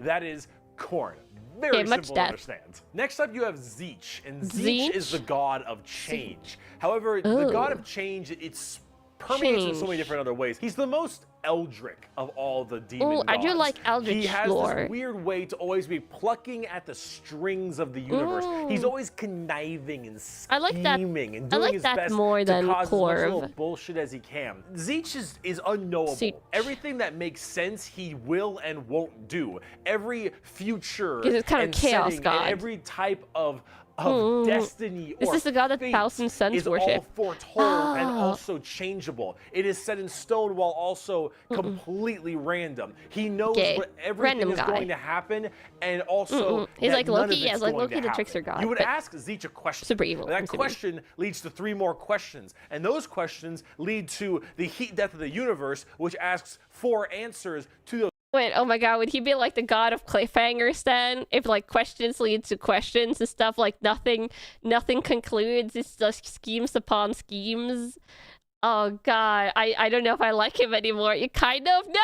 That is Khorne. Very simple to understand. Next up, you have Tzeentch, and Tzeentch is the god of change. However, the god of change, it's permeates in so many different other ways. He's the most eldritch of all the demon gods. I do like eldritch He has lore. this weird way to always be plucking at the strings of the universe. He's always conniving and scheming and doing his best to cause as much little bullshit as he can. Tzeentch is unknowable. Everything that makes sense, he will and won't do. Every future and chaos setting god. and every type of destiny or this is the god that Thousand Suns worship. All foretold and also changeable. It is set in stone while also completely random. He knows what everything is going to happen, and also he's like Loki. Yes, like Loki, the trickster god. You would ask Tzeentch a question. Super evil. That question leads to 3 more questions, and those questions lead to the heat death of the universe, which asks 4 answers to those. Wait, oh my god, would he be like the god of cliffhangers then? If like questions lead to questions and stuff, like nothing concludes, it's just schemes upon schemes. Oh god, I don't know if I like him anymore. You kind of no.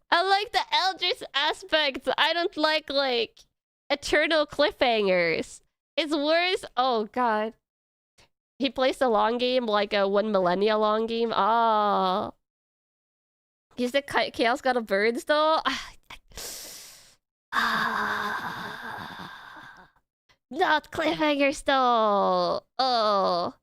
I like the eldritch aspects. I don't like eternal cliffhangers. It's worse. Oh god. He plays the long game, like a 1 millennia long game. Ah. He's the chaos god of birds, though. Not cliffhangers, though. Oh,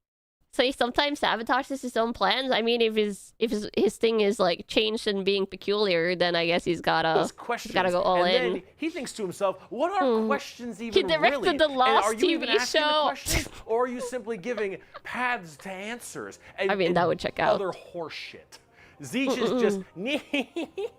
So he sometimes sabotages his own plans. I mean, if his thing is like changed and being peculiar, then I guess he's gotta go all and in. Then he thinks to himself, "What are questions even He directed really? the Lost are you even TV asking the show. questions, or are you simply giving paths to answers?" And, I mean, that would check out. Other horse shit. Zeech is just, I'm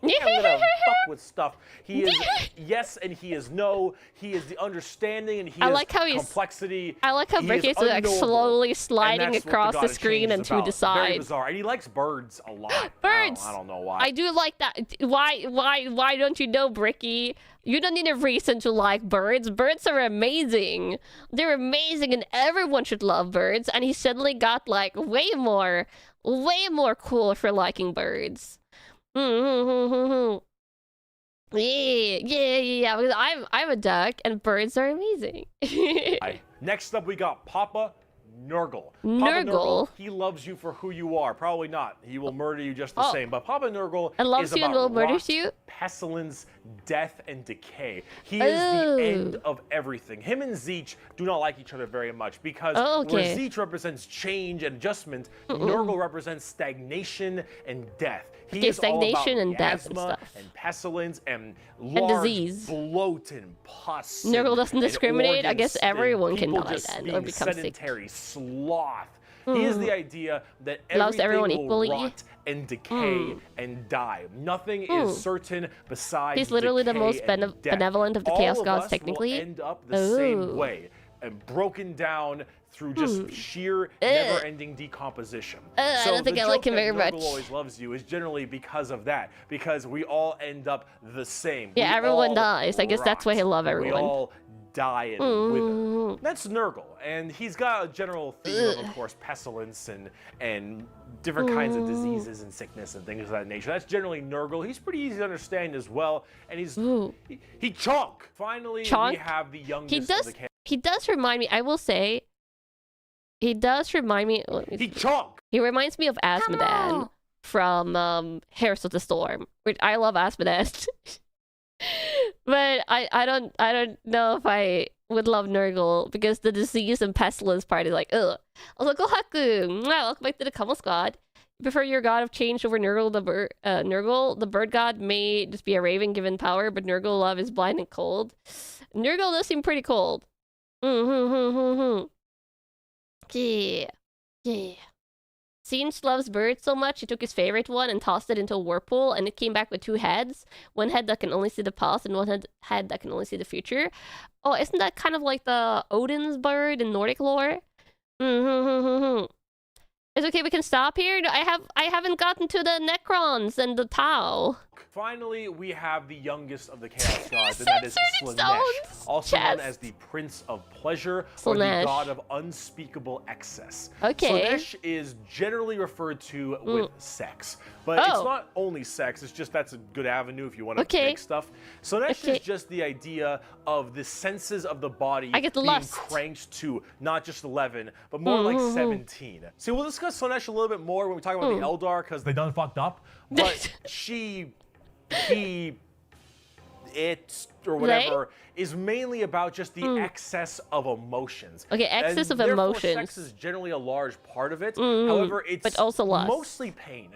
gonna fuck with stuff. He is yes and he is no. He is the understanding and he is complexity. I like how Bricky is like slowly sliding across the screen and to decide. Very bizarre. And he likes birds a lot. Birds. I don't know why. I do like that. Why don't you know, Bricky? You don't need a reason to like birds. Birds are amazing. They're amazing and everyone should love birds. And he suddenly got like way more cool for liking birds. Yeah. Because I'm a duck and birds are amazing. Next up, we got Papa Nurgle. Papa Nurgle, he loves you for who you are. Probably not. He will murder you just the same. But Papa Nurgle loves is you and about will murder rot, you? pestilence, death, and decay. He is the end of everything. Him and Zeech do not like each other very much because where Zeech represents change and adjustment, Nurgle represents stagnation and death. He is stagnation all about and death miasma and pestilence and large disease. bloat and pus. Nurgle doesn't discriminate. I organs guess everyone can people die just then being or become sedentary sloth. He is the idea that loves everyone everything will equally. rot and decay and die. Nothing is certain besides He's literally the decay most and death. benevolent of the All Chaos of Gods, us technically. will end up the same way and broken down through just sheer, never-ending decomposition. I don't think I like him very much. Nurgle always loves you is generally because of that, because we all end up the same. Yeah, we everyone all dies. I guess that's why he loves everyone. We all die and wither. That's Nurgle, and he's got a general theme of course, pestilence and different kinds of diseases and sickness and things of that nature. That's generally Nurgle. He's pretty easy to understand as well, and he's he chonk. Finally, we have the youngest of the cast. He does remind me. I will say, he does remind me. He chonk. He reminds me of Asmodan from Heroes of the Storm. Which I love Asmodan. But I don't know if I would love Nurgle because the disease and pestilence part is like, ugh. Also, Kohaku, welcome back to the Kamo Squad. You prefer your god of change over Nurgle the bird? Nurgle, the bird god, may just be a raven given power, but Nurgle love is blind and cold. Nurgle does seem pretty cold. Yeah. Singe loves birds so much, he took his favorite one and tossed it into a whirlpool, and it came back with two heads. One head that can only see the past, and one head that can only see the future. Oh, isn't that kind of like the Odin's bird in Nordic lore? It's okay, we can stop here. I haven't gotten to the Necrons and the Tau. Finally, we have the youngest of the Chaos Gods, and that is Slaanesh, also known as the Prince of Pleasure, or the God of Unspeakable Excess. Slaanesh is generally referred to with sex, but it's not only sex, it's just that's a good avenue if you want to make stuff. Slaanesh is just the idea of the senses of the body being cranked to not just 11, but more like 17. See, we'll discuss Slaanesh a little bit more when we talk about the Eldar, because they done fucked up, but it, or whatever, is mainly about just the excess of emotions. Okay, excess of emotions. Sex is generally a large part of it. However, it's also mostly pain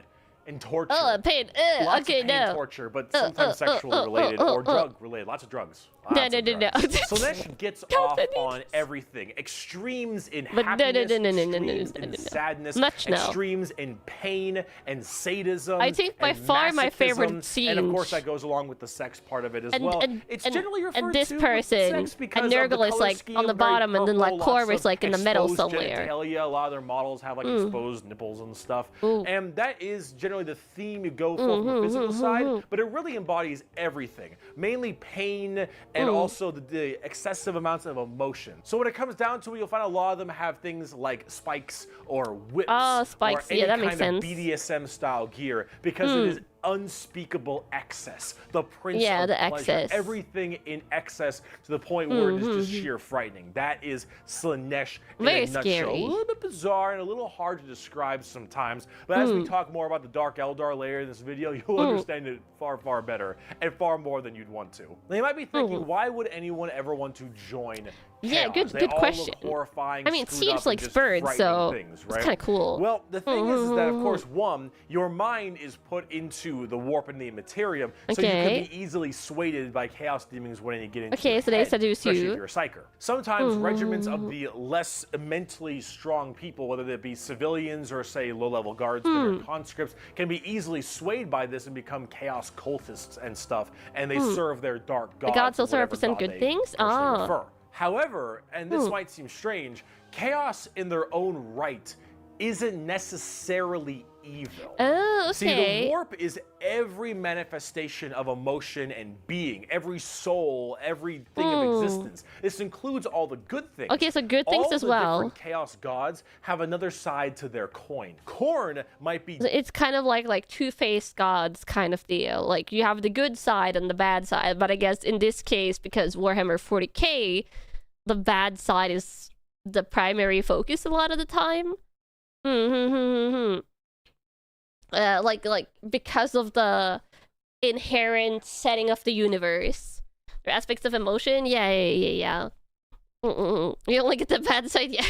and torture. Pain. Lots of pain, torture, but sometimes sexually related or drug related. Lots of drugs. No. Slaanesh gets off on everything. Extremes in happiness, extremes in sadness, extremes in pain and sadism. I think by far my favorite scene. And of course that goes along with the sex part of it as well. It's generally referred and this to person, sex because and Nurgle is like on the bottom, and then like Korv is like in the middle somewhere. Genitalia. A lot of their models have like exposed nipples and stuff. And that is generally the theme you go for from the physical side, but it really embodies everything. Mainly pain and also the excessive amounts of emotion. So when it comes down to it, you'll find a lot of them have things like spikes or whips or any kind of BDSM style gear, because it is unspeakable excess, the prince Yeah, of the pleasure, excess. everything in excess to the point where it is just sheer frightening. That is Slanesh in Very a nutshell. scary. A little bit bizarre and a little hard to describe sometimes, but as we talk more about the Dark Eldar layer in this video, you'll understand it far, far better and far more than you'd want to. Now, you might be thinking, why would anyone ever want to join Yeah, Chaos? good all question. Look horrifying, I mean, it screwed seems up, like and just birds, frightening so things, it's right? kind of cool. Well, the thing is that, of course, one, your mind is put into the warp and the materium, so you can be easily swayed by chaos demons when you get into your so they head, seduce especially you. if you're a psyker. Sometimes regiments of the less mentally strong people, whether they be civilians or, say, low-level guardsmen or conscripts, can be easily swayed by this and become chaos cultists and stuff, and they serve their dark gods. The gods also whatever represent god good they things? personally prefer. However, and this might seem strange, chaos in their own right isn't necessarily evil. Oh, okay. See, the warp is every manifestation of emotion and being, every soul, everything of existence. This includes all the good things. Okay, so good things all as the well. Different chaos gods have another side to their coin. Korn might be. It's kind of like two-faced gods kind of deal. Like, you have the good side and the bad side, but I guess in this case, because Warhammer 40k, the bad side is the primary focus a lot of the time. Like because of the inherent setting of the universe. There are aspects of emotion, yeah. You only get the bad side, yeah.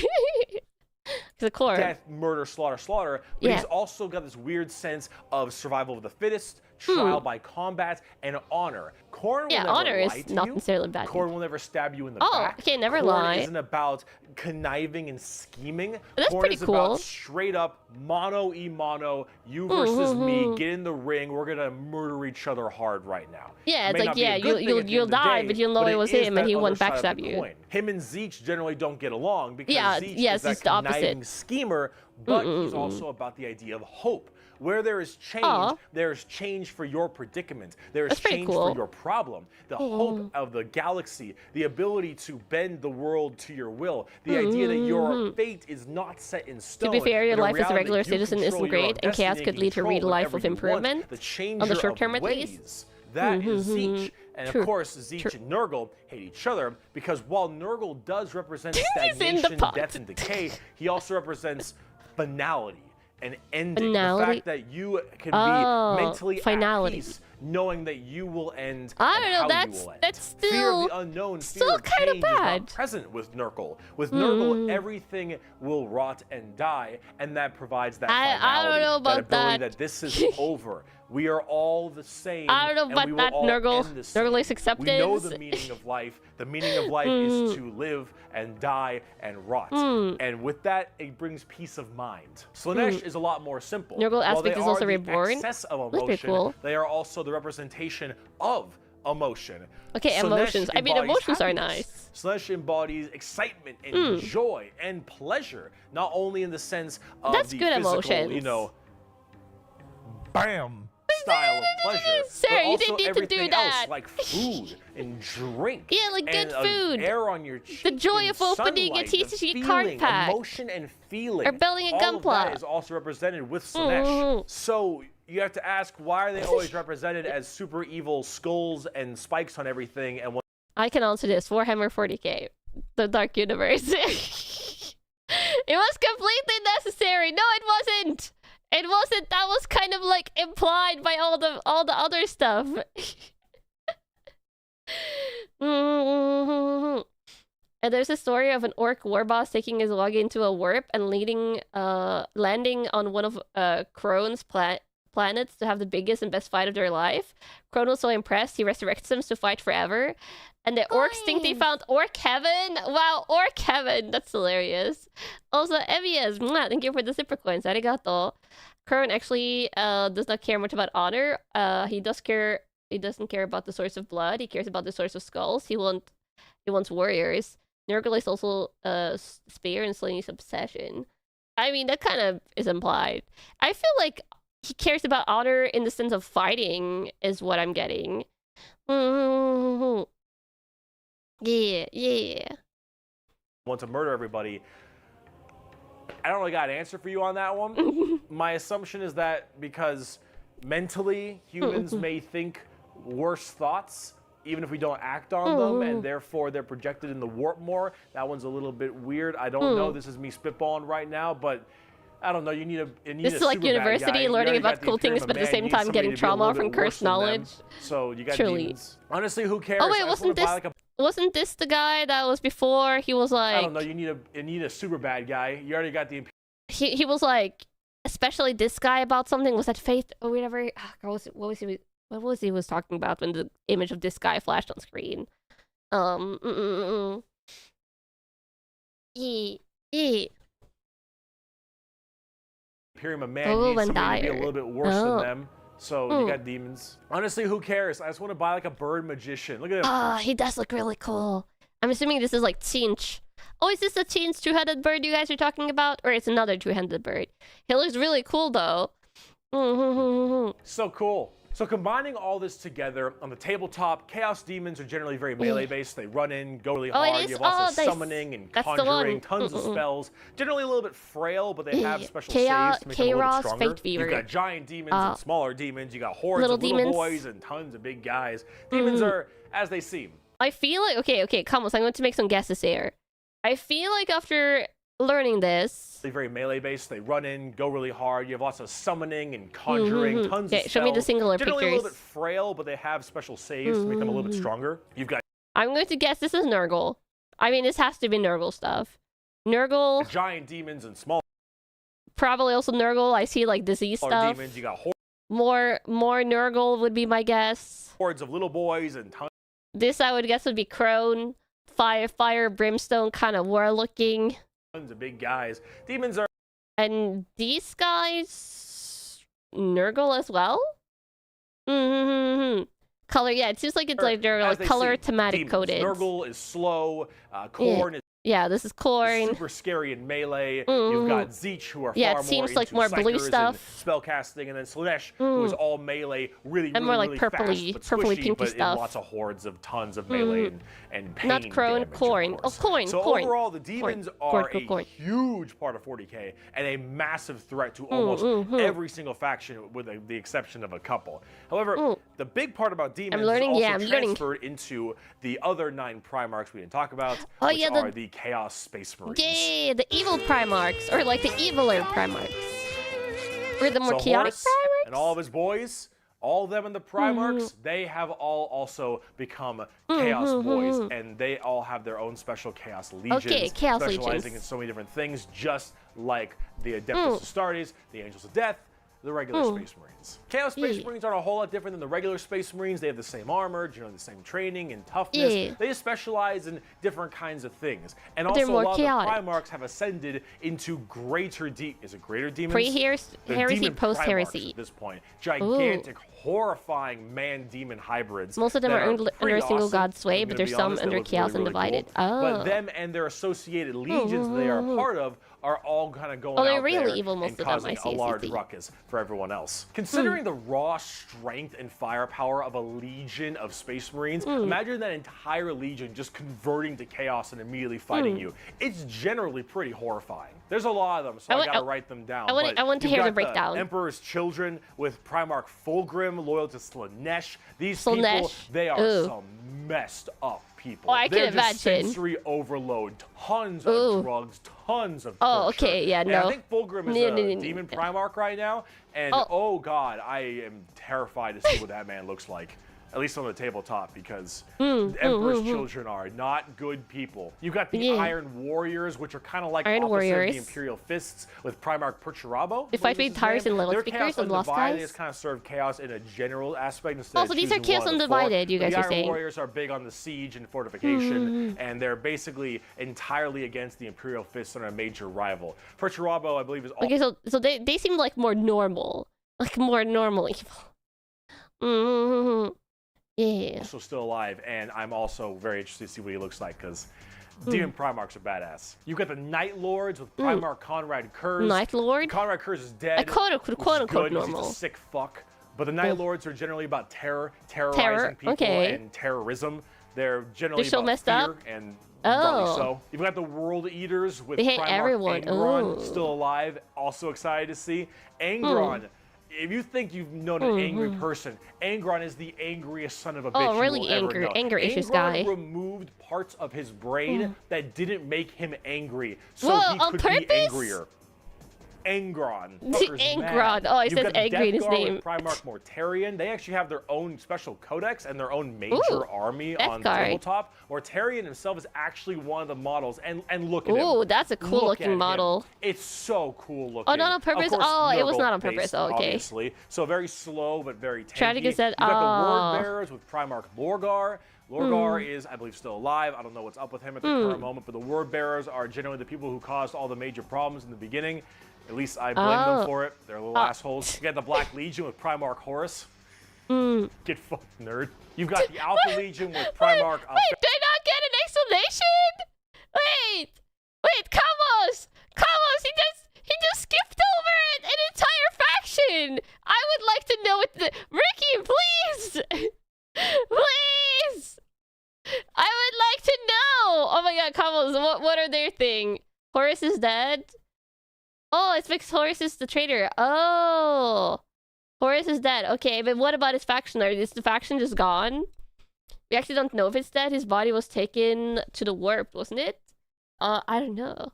The core. Death, murder, slaughter, but he's also got this weird sense of survival of the fittest, trial by combat, and honor. Korn will never honor lie is to not you. necessarily bad. Korn will never stab you in the Oh, back. okay, never Korn lie. isn't about conniving and scheming. That's Korn pretty is cool. about straight up mono, you versus me, get in the ring, we're gonna murder each other hard right now. Yeah, it's May like, not be a yeah, good thing at the you'll end of the die, day, but you'll know it was is him and that he won't other side of backstab the you. coin. Him and Zeech generally don't get along because Zeech yeah, is it's that the opposite. conniving schemer, but he's also about the idea of hope. Where there is change, there's change for your predicament. There is change for your problem. The hope of the galaxy, the ability to bend the world to your will, the idea that your fate is not set in stone. To be fair, your but life as a reality regular that you citizen control isn't your own great, and chaos destiny could lead to a real control life of whatever you want. improvement. The changer on the short of term, at ways. least. That is Zeech. And True. of course, Zeech and Nurgle hate each other because while Nurgle does represent in the stagnation, pot. death, and decay, he also represents finality and ending. Finality? The fact that you can be mentally finality. at peace, knowing that you will end. I don't know, and how you will end. that's fear still of the unknown, still fear of kinda change is not bad. present with Nurgle. With Nurgle, everything will rot and die, and that provides that finality, I don't know about that ability that. that this is over. We are all the same. I don't know and about we will that, all Nurgle. end the same. Nurgle is acceptance. We know the meaning of life. The meaning of life is to live and die and rot. And with that, it brings peace of mind. Slanesh is a lot more simple. Nurgle While aspect they is also are the reborn. excess of That's pretty emotion, cool. they are also the representation of emotion. Okay, Slanesh emotions. I mean, embodies emotions are happiness. nice. Slanesh embodies excitement and joy and pleasure, not only in the sense of That's the good physical, emotions. you know, bam style of pleasure, Sir, but you also didn't need to everything do that. else, like food and drink. Yeah, like good and food. Air on your cheek, The joy of and opening a sunlight, the TCG card feeling, pack. emotion and feeling. Or building a All of gunpla. that is also represented with Slanesh. So you have to ask, why are they always represented as super evil skulls and spikes on everything? And I can answer this. Warhammer 40k. The Dark Universe. It was completely necessary. No, it wasn't. It wasn't. That was kind of like implied by all the other stuff. And there's a story of an orc war boss taking his log into a warp and landing on one of Crone's planets to have the biggest and best fight of their life. Crone was so impressed, he resurrects them to fight forever. And the orcs think they found Orc Heaven. Wow, Orc Heaven. That's hilarious. Also, Evias, thank you for the zipper coins. Arigato. Crone actually does not care much about honor. He doesn't care about the source of blood. He cares about the source of skulls. He wants warriors. Nurgle is also Spear and Slaying's obsession. I mean, that kind of is implied. I feel like he cares about honor in the sense of fighting, is what I'm getting. Yeah. want to murder everybody. I don't really got an answer for you on that one. My assumption is that because Mentally, humans may think worse thoughts, even if we don't act on them, and therefore they're projected in the warp more. That one's a little bit weird. I don't know. This is me spitballing right now, but I don't know. You need a This is like university, learning about cool things, but at the same time getting trauma from cursed knowledge. So you got Truly. demons. Honestly, who cares? Oh wait, wasn't this the guy that was before? He was like, I don't know. You need a super bad guy. You already got the. He was like, especially this guy about something. Was that Faith or whatever? What was he was talking about when the image of this guy flashed on screen? Imperium of man needs somebody to be a little bit worse than them. So you got demons. Honestly, who cares? I just want to buy like a bird magician. Look at him. Ah, he does look really cool. I'm assuming this is like Teench. Oh, is this the Teench two-headed bird you guys are talking about? Or it's another two-headed bird? He looks really cool though. So cool. So combining all this together on the tabletop, Chaos Demons are generally very melee based. They run in, go really hard. You have also summoning and conjuring, tons of spells. Generally a little bit frail, but they have special saves to make them a little bit stronger. You've got giant demons and smaller demons. You got hordes of little boys and tons of big guys. Demons are as they seem. I feel like okay, come on. So I'm going to make some guesses here. I feel like after learning this, they're very melee based. They run in, go really hard. You have lots of summoning and conjuring, tons of spells. Show me the singular Generally pictures. A little bit frail, but they have special saves to make them a little bit stronger. You've got. I'm going to guess this is Nurgle. I mean, this has to be Nurgle stuff. Nurgle. Giant demons and small. Probably also Nurgle. I see like disease stuff. Demons. You got more Nurgle would be my guess. Hordes of little boys and tons. This I would guess would be Crone. Fire, brimstone, kind of war looking. Tons of big guys. Demons are. And these guys, Nurgle as well. Color, yeah, it seems like it's like they're like color thematic coded. Nurgle is slow. Khorne is. Yeah, this is Khorne. Super scary in melee. You've got Zeech, who are far it seems more like more blue stuff. Spell casting, and then Slanesh, who is all melee, really more like really purpley, fast, but squishy, pinky but stuff. In lots of hordes of tons of melee and pain. Not Crone, Khorne. Oh, Khorne. So Khorne. overall, the demons are a huge part of 40k and a massive threat to almost every single faction, with the exception of a couple. However, the big part about demons is also transferred into the other 9 Primarchs we didn't talk about, which are the Chaos Space Marines. Yeah, the evil Primarchs, or like the eviler Primarchs. Or the more chaotic Horus Primarchs? and all of his boys, all of them in the Primarchs, they have all also become Chaos Boys, and they all have their own special Chaos Legions, Chaos specializing Legions. in so many different things, just like the Adeptus Astartes, the Angels of Death, the regular Space Marines. Chaos Space Marines aren't a whole lot different than the regular Space Marines. They have the same armor, generally the same training and toughness. They just specialize in different kinds of things. And also a lot of the Primarchs have ascended into greater is it greater demons? Pre-heresy, post-heresy. At this point. Gigantic, horrifying man-demon hybrids. Most of them are under a single god sway, but there's some under Chaos Undivided. Cool. But them and their associated legions they are a part of are all kind of going out they're really there evil, most and of them, causing a large ruckus for everyone else. Considering the raw strength and firepower of a legion of Space Marines, imagine that entire legion just converting to chaos and immediately fighting you. It's generally pretty horrifying. There's a lot of them, so I gotta write them down. I want to hear the breakdown. Emperor's Children with Primarch Fulgrim, loyal to Slanesh. These people, they are some messed up people. Oh, I can imagine. Sensory overload, tons of drugs, tons of torture. Oh, okay, yeah, no. And I think Fulgrim is a demon Primarch right now, and oh god, I am terrified to see what that man looks like. At least on the tabletop, because Emperor's Children are not good people. You've got the Iron Warriors, which are kind of like opposite of the Imperial Fists, with Primarch Perturabo. If I beat Tyrus and Lilith Speakers and Lost Guys. They just kind of serve chaos in a general aspect instead of so these are Chaos Undivided, you guys are saying. The Iron Warriors are big on the siege and fortification, and they're basically entirely against the Imperial Fists and are a major rival. Perturabo, I believe, is okay. So they seem like more normal, evil. Yeah. Also still alive, and I'm also very interested to see what he looks like, because Demon Primarchs are badass. You've got the Night Lords with Primarch Conrad Kurz. Night Lord? Conrad Kurz is dead. Quote-unquote normal. He's a sick fuck. But the Night Lords are generally about terrorizing people and terrorism. They're generally about messed fear up? and rightly so. You've got the World Eaters with they hate Primarch everyone. Angron, still alive. Also excited to see. Angron if you think you've known an angry person, Angron is the angriest son of a bitch really you will ever know. anger issues guy. Angron removed parts of his brain that didn't make him angry, so Whoa, he on could purpose? be angrier. Angron. Angron. Oh, he says angry in his name. With Primarch Mortarion. They actually have their own special codex and their own major army on tabletop. Mortarion himself is actually one of the models, and look at him. Ooh, that's a cool looking model. It's so cool looking. Oh, not on purpose? Of course, Oh, it was not on purpose. based, Oh, okay. Obviously. So very slow, but very tanky. Trying to get that. You've got the Word Bearers with Primarch Lorgar. Lorgar is, I believe, still alive. I don't know what's up with him at the current moment, but the Word Bearers are generally the people who caused all the major problems in the beginning. At least I blame them for it. They're little assholes. You got the Black Legion with Primarch Horus. Get fucked, nerd. You've got the Alpha Legion with Primarch... Wait, did I not get an explanation? Wait, Kamos! Kamos, he just skipped over an entire faction! I would like to know what the... Bricky, please! Please! I would like to know! Oh my god, Kamos, what are their thing? Horus is dead? Oh, it's because Horus is the traitor. Oh. Horus is dead. Okay, but what about his faction? Is the faction just gone? We actually don't know if it's dead. His body was taken to the warp, wasn't it? I don't know.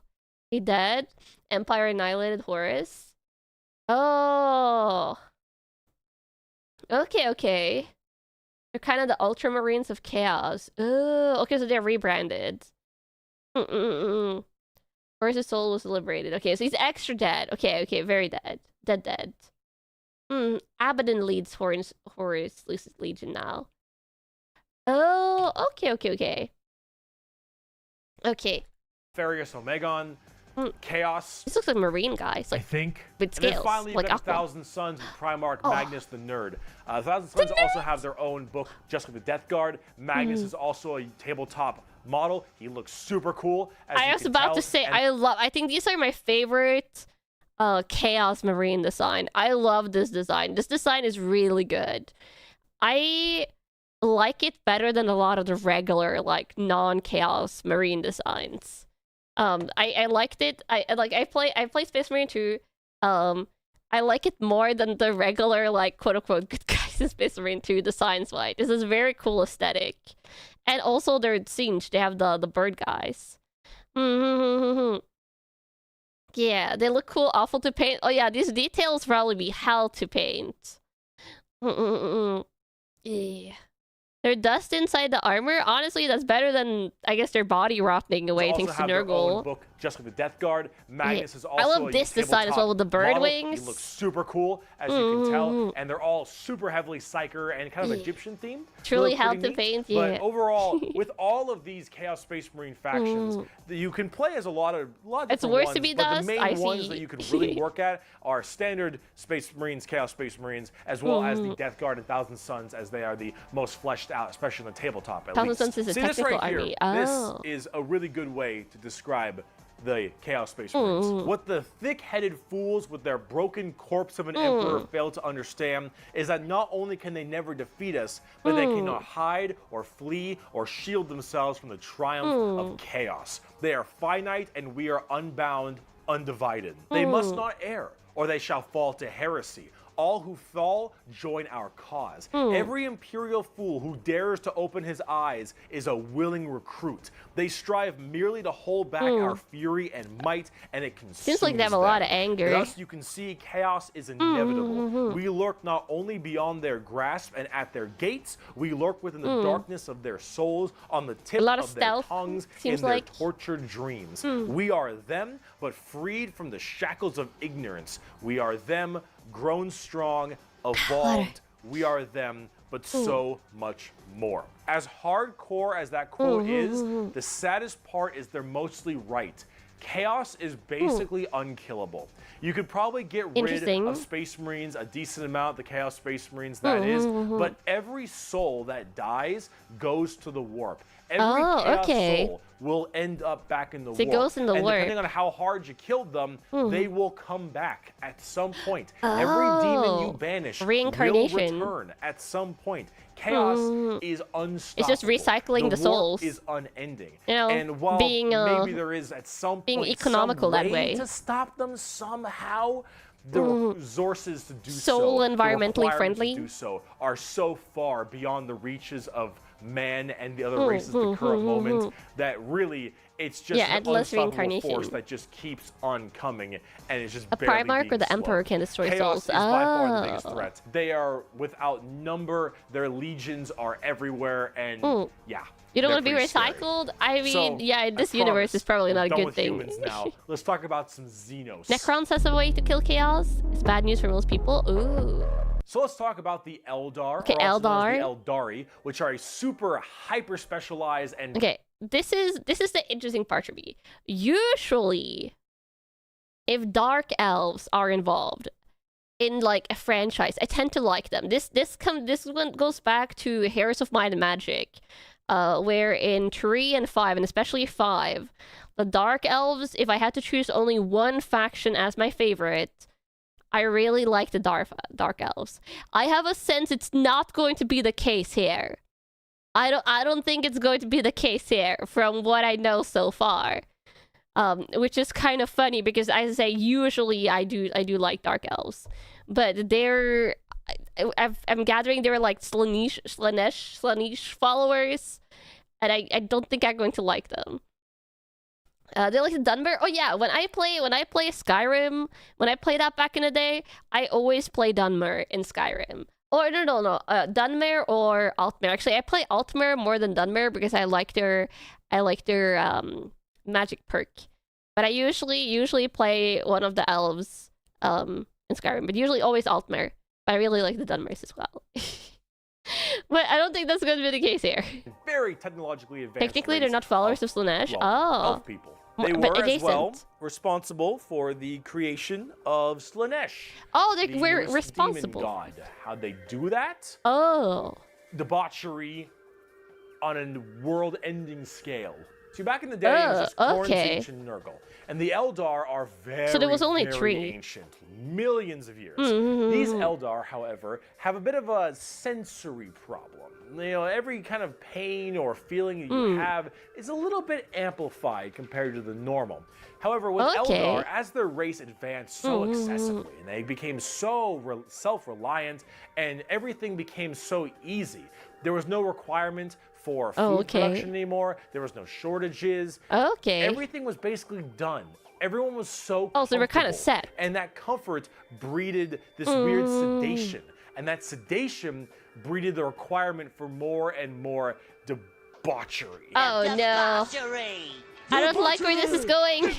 He dead? Empire annihilated Horus? Oh. Okay. They're kind of the Ultramarines of Chaos. Oh, okay, so they're rebranded. Horus' soul was liberated. Okay, so he's extra dead. Okay, very dead. Dead. Abaddon leads Horus Legion now. Oh, okay. Okay. Farius Omegon, Chaos. This looks like Marine guys. Like, I think. With scales. And then finally, like you've got the Aqua. Thousand Sons with Primarch Magnus the Nerd. The Thousand Sons also have their own book, just like the Death Guard. Magnus is also a tabletop model. He looks super cool. I was about to say, I think these are my favorite Chaos Marine design. I love this design. This design is really good. I like it better than a lot of the regular, like, non-Chaos Marine designs. I liked it. I play Space Marine 2. I like it more than the regular, like, quote-unquote good guys in Space Marine 2 designs-wise. This is a very cool aesthetic. And also their Siege, they have the bird guys. Yeah, they look cool, awful to paint. Oh yeah, these details probably be hell to paint. Yeah. Their dust inside the armor, honestly, that's better than, I guess, their body rotting away thanks to Nurgle. Book, just like the Death Guard. Magnus is also I love this design as well with the bird wings. He looks super cool, as you can tell. And they're all super heavily Psyker and kind of Egyptian themed. Truly hell to paint, yeah. But overall, with all of these Chaos Space Marine factions, you can play as a lot of it's different worse ones, to be but dust. the main ones that you can really work at are standard Space Marines, Chaos Space Marines, as well as the Death Guard and Thousand Sons, as they are the most fleshed out, especially on the tabletop at least. Thousand Sons is a See, technical this right army. Here, this is a really good way to describe the Chaos Space Marines. What the thick-headed fools with their broken corpse of an emperor fail to understand is that not only can they never defeat us, but they cannot hide or flee or shield themselves from the triumph of chaos. They are finite and we are unbound, undivided. They must not err, or they shall fall to heresy. All who fall join our cause. Every imperial fool who dares to open his eyes is a willing recruit. They strive merely to hold back our fury and might, and it consumes Seems like they have a lot of anger. Thus, you can see chaos is inevitable. We lurk not only beyond their grasp and at their gates, we lurk within the darkness of their souls, on the tip of their tongues, in their tortured dreams. We are them, but freed from the shackles of ignorance. We are them, grown strong, evolved. We are them, but so much more. As hardcore as that quote is, the saddest part is they're mostly right. Chaos is basically unkillable. You could probably get rid of Space Marines, a decent amount, the Chaos Space Marines that is, but every soul that dies goes to the warp. Every Chaos soul will end up back in the warp. It goes in the warp. Depending on how hard you killed them, they will come back at some point. Every demon you banish will return at some point. Chaos is unstoppable. It's just recycling the souls. Is unending. You know, and while being, maybe there is at some point economical some that way to stop them somehow, the resources to do so the environmentally requirements friendly. to do so are so far beyond the reaches of man and the other races at the current moment that really it's just an endless unstoppable reincarnation. force that just keeps on coming, and it's just A barely Primarch being or the slowed. Emperor can destroy Chaos souls. is by far the biggest threat. They are without number. Their legions are everywhere, and yeah. You don't they're want to be pretty scary. recycled? I mean, So, yeah, in this I universe, promise, it's probably not a we're done good with thing. humans now. Let's talk about some Xenos. Necrons has a way to kill chaos. It's bad news for most people. Ooh. So let's talk about the Eldar, Okay, or also known as Eldar. the Eldari, which are a super hyper specialized and Okay, this is the interesting part for me. Usually, if dark elves are involved in like a franchise, I tend to like them. This one goes back to Heroes of Might and Magic, where in 3 and 5, and especially 5, the dark elves, if I had to choose only one faction as my favorite, I really like the dark elves. I have a sense it's not going to be the case here. I don't think it's going to be the case here from what I know so far. Which is kind of funny because as I say, usually I do like dark elves, but I'm gathering they're like Slanesh followers, and I don't think I'm going to like them. They like the Dunmer. Oh yeah, when I play Skyrim, when I play that back in the day, I always play Dunmer in Skyrim. Or no, Dunmer or Altmer. Actually, I play Altmer more than Dunmer because I like their magic perk. But I usually play one of the elves in Skyrim, but usually always Altmer. But I really like the Dunmers as well. But I don't think that's going to be the case here. very technologically advanced. Technically, they're not followers of Slanesh. Elf people. They but were as well adjacent. responsible for the creation of Slanesh. Oh, the we're Norse responsible. Demon god. How'd they do that? Oh. Debauchery on a world-ending scale. See, back in the day, it was just Khorne, okay. Tzeentch, and Nurgle. And the Eldar are very, So there was only very 3. ancient, millions of years. Mm-hmm. These Eldar, however, have a bit of a sensory problem. You know, every kind of pain or feeling that you have is a little bit amplified compared to the normal. However, with Eldar, as their race advanced so excessively, and they became so self-reliant, and everything became so easy, there was no requirement for food production anymore. There was no shortages. Everything was basically done. Everyone was so comfortable. So they were kind of set. And that comfort breeded this weird sedation. And that sedation breeded the requirement for more and more debauchery. Oh no. I don't like where this is going.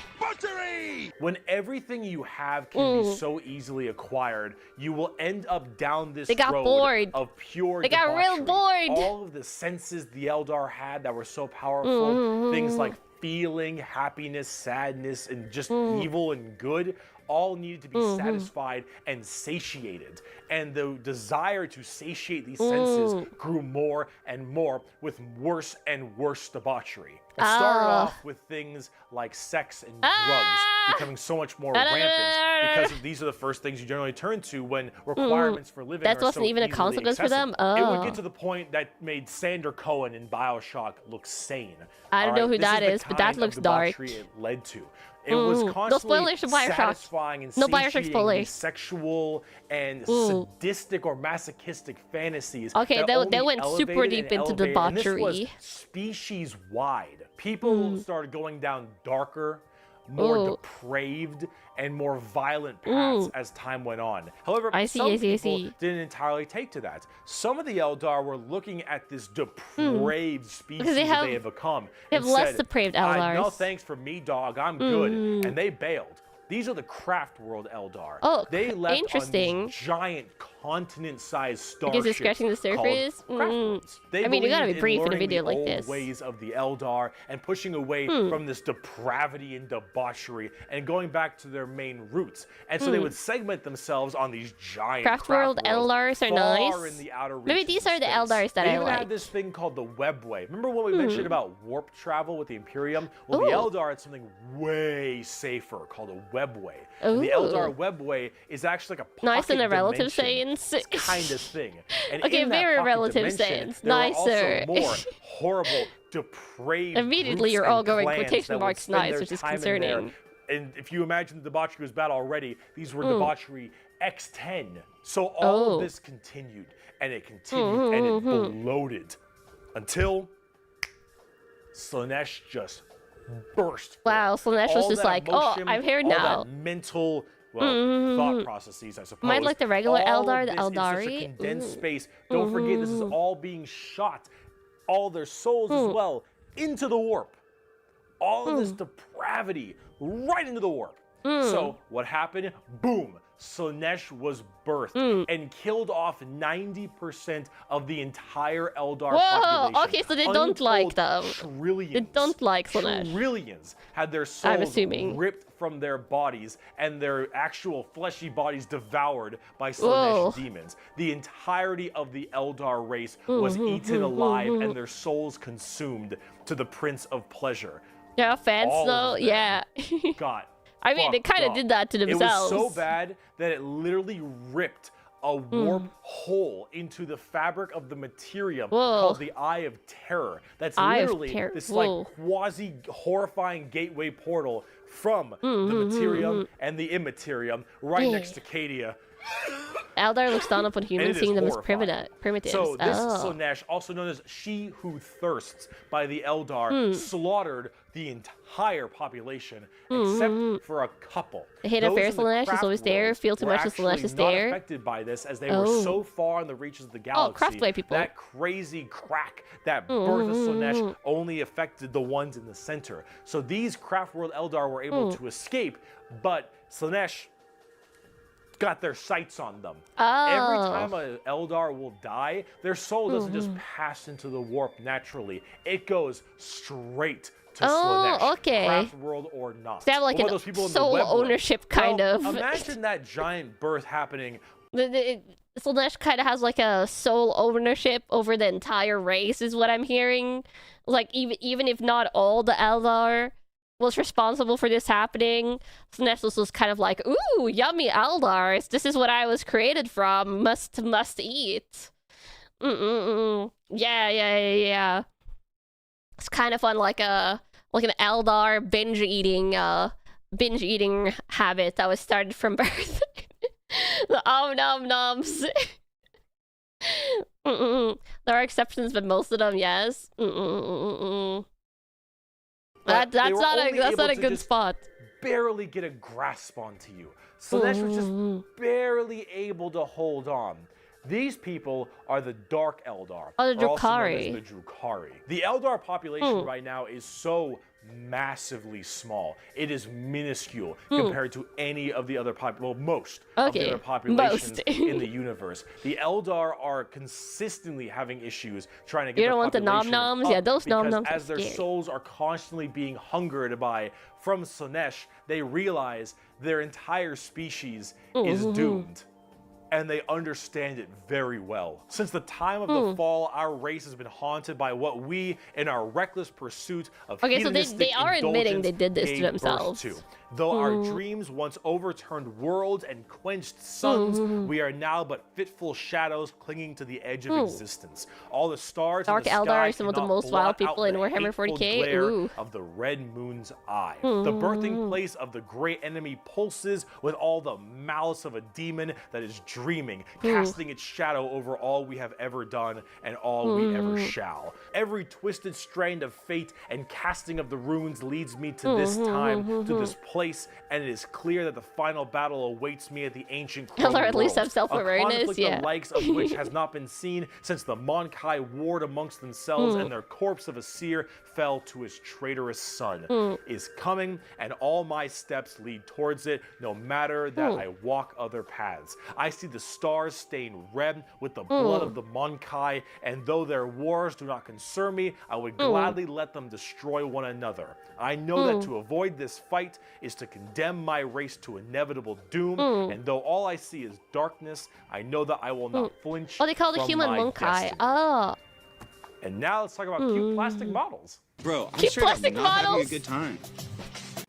When everything you have can be so easily acquired, you will end up down this road of pure They got debauchery. real bored. All of the senses the Eldar had that were so powerful, things like feeling, happiness, sadness, and just evil and good, all needed to be satisfied and satiated. And the desire to satiate these senses grew more and more with worse and worse debauchery. It started off with things like sex and drugs becoming so much more rampant because these are the first things you generally turn to when requirements for living that are wasn't so even a easily consequence for them? accessible. It would get to the point that made Sander Cohen in BioShock look sane. I don't know who that is, the but that kind of looks dark. debauchery it led to. It was constantly satisfying and satiating these sexual and sadistic or masochistic fantasies. Okay, that they only went super elevated deep and into elevated, and this was debauchery. species-wide. People started going down darker, more depraved, and more violent paths as time went on. However, some people didn't entirely take to that. Some of the Eldar were looking at this depraved species that they have become. They have less depraved Eldars. No thanks for me, dog. I'm good. And they bailed. These are the Craft World Eldar. Oh, they left interesting. on these giant continent-sized starships. Because it's scratching the surface? They I mean, you gotta be brief in a learning video the like old this. ways of the Eldar and pushing away from this depravity and debauchery and going back to their main roots. And so they would segment themselves on these giant Craft World Eldars are nice. In the outer Maybe these are the Eldars that they I even like. had this thing called the Webway. Remember what we mentioned about warp travel with the Imperium? Well, the Eldar had something way safer called a Webway. The Eldar Webway is actually like a pocket nice in a relative dimension sense. kind of thing. And Okay, in that very pocket relative dimension, sense. there were Nicer. also more horrible, depraved Immediately groups you're and all going clans quotation that would marks spend nice, their which is time in there concerning. And if you imagine the debauchery was bad already, these were debauchery X10. So all of this continued, and it continued, and it bloated until Slaanesh just burst. Wow, Slaanesh was just like, oh, I'm here now. All that mental thought processes, I suppose. Might like the regular all Eldar, of the this Eldari. in such a condensed space. Don't forget, this is all being shot, all their souls as well, into the warp. All of this depravity right into the warp. So what happened? Boom. Slaanesh was birthed and killed off 90% of the entire Eldar population. Okay, so they don't like them. Trillions. They don't like Slaanesh. Trillions had their souls I'm assuming. ripped from their bodies and their actual fleshy bodies devoured by Slaanesh demons. The entirety of the Eldar race was eaten alive and their souls consumed to the Prince of Pleasure. Yeah, fans All though, of them yeah. got I mean, they kind of did that to themselves. It was so bad that it literally ripped a warp hole into the fabric of the materium called the Eye of Terror. That's literally this like quasi-horrifying gateway portal from the materium and the immaterium right next to Cadia. Eldar looks down upon humans, seeing them as primitives. So this Slaanesh, also known as She Who Thirsts by the Eldar, slaughtered the entire population except for a couple. The hate of fair Slaanesh is always there. Feel too much of Slaanesh is there. Not affected by this, as they were so far in the reaches of the galaxy. Craftway people. That crazy crack that birth of Slaanesh only affected the ones in the center. So these Craftworld Eldar were able to escape, but Slaanesh got their sights on them. Every time an Eldar will die, their soul doesn't just pass into the warp naturally. It goes straight to Slaanesh, Craftworld or not. They have like those a soul ownership kind of. Imagine that giant birth happening. Slaanesh kind of has like a soul ownership over the entire race, is what I'm hearing. Like even if not all the Eldar was responsible for this happening, Slaanesh was kind of like, ooh, yummy Eldars. This is what I was created from. Must eat. Yeah. It's kind of on like an Eldar binge eating habit that was started from birth. The nom noms. There are exceptions, but most of them, yes. That's not a good spot. Barely get a grasp onto you. Slaanesh was just barely able to hold on. These people are the Dark Eldar. Oh, the also known Drukhari. as the Drukhari. The Eldar population right now is so massively small. It is minuscule compared to any of the other most of the other populations in the universe. The Eldar are consistently having issues trying to get you don't want the nom population noms? up Yeah, those nom because noms as their souls are constantly being hungered by from Slaanesh, they realize their entire species is doomed. And they understand it very well. Since the time of the fall, our race has been haunted by what we, in our reckless pursuit of hedonistic they are admitting they did this to themselves. Though our dreams once overturned worlds and quenched suns, we are now but fitful shadows clinging to the edge of existence. All the stars Dark in the Eldar sky are some of the cannot most wild blot people out in the Warhammer hateful 40k. glare of the red moon's eye. The birthing place of the great enemy pulses with all the malice of a demon that is dreaming, casting its shadow over all we have ever done and all we ever shall. Every twisted strand of fate and casting of the runes leads me to this time, to this place, and it is clear that the final battle awaits me at the ancient Chrome Or at least World, have self-awareness, a conflict the likes of which has not been seen since the Monkai warred amongst themselves and their corpse of a seer fell to his traitorous son, is coming, and all my steps lead towards it, no matter that I walk other paths. I see the stars stained red with the blood of the Monkai, and though their wars do not concern me, I would gladly let them destroy one another. I know that to avoid this fight is to condemn my race to inevitable doom, and though all I see is darkness, I know that I will not flinch. Oh, they call the from human my Monkai. destiny. Oh. And now let's talk about cute plastic models. Bro, I'm Cute straight up plastic not having a models. good time.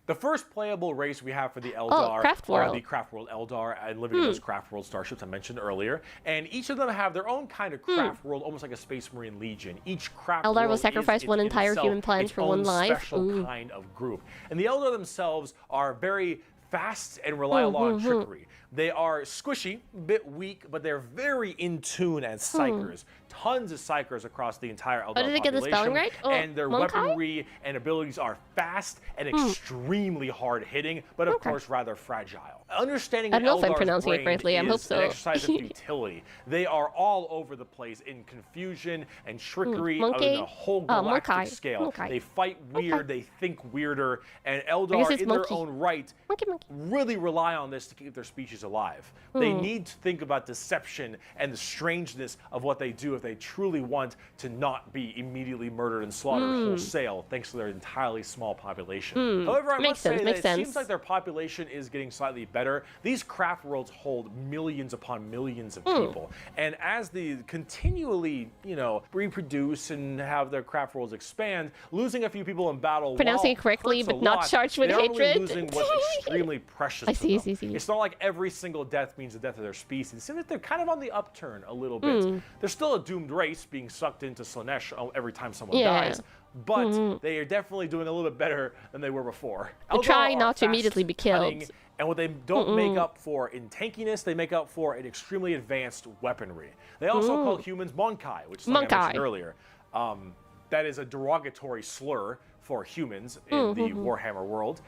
The first playable race we have for the Eldar Craft are World. the Craft World Eldar and living in those Craft World starships I mentioned earlier. And each of them have their own kind of Craft World, almost like a Space Marine Legion. Each Craft Eldar World will sacrifice one entire itself human planet its for one own life. special kind of group. And the Eldar themselves are very fast and rely a lot on trickery. They are squishy, a bit weak, but they're very in tune as psychers. Tons of psychers across the entire Eldar did I get the spelling right? And their Monkai? weaponry and abilities are fast and extremely hard hitting, but of course rather fragile. Understanding I don't know if I'm Eldar's pronouncing it brain correctly. I hope is so. an exercise in futility. They are all over the place in confusion and trickery on Monkey? a whole galactic Monkey. scale. Monkey. They fight weird, they think weirder, and guess Eldar it's in monkey. their own right Monkey. really rely on this to keep their species alive. They need to think about deception and the strangeness of what they do if they truly want to not be immediately murdered and slaughtered wholesale thanks to their entirely small population. However, I must say that it seems like their population is getting slightly better. These craft worlds hold millions upon millions of people. And as they continually, you know, reproduce and have their craft worlds expand, losing a few people in battle Pronouncing it correctly, but not charged with hatred. Losing what's extremely precious to them. It's not like every single death means the death of their species. It seems like they're kind of on the upturn a little bit. They're still a doomed race being sucked into Slanesh every time someone dies, but they are definitely doing a little bit better than they were before. They Eldar try are not to fast, immediately be killed. cunning, and what they don't make up for in tankiness, they make up for in extremely advanced weaponry. They also call humans Monkai, which is something I mentioned earlier. That is a derogatory slur for humans in the Warhammer world.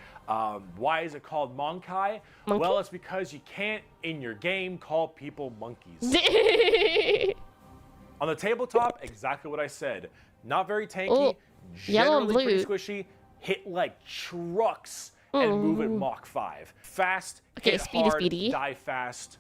Why is it called Monkai? Well, it's because you can't, in your game, call people monkeys. On the tabletop, exactly what I said. Not very tanky, yellow and generally blue. pretty squishy, hit like trucks, and move at Mach 5. Fast, hit hard, die fast.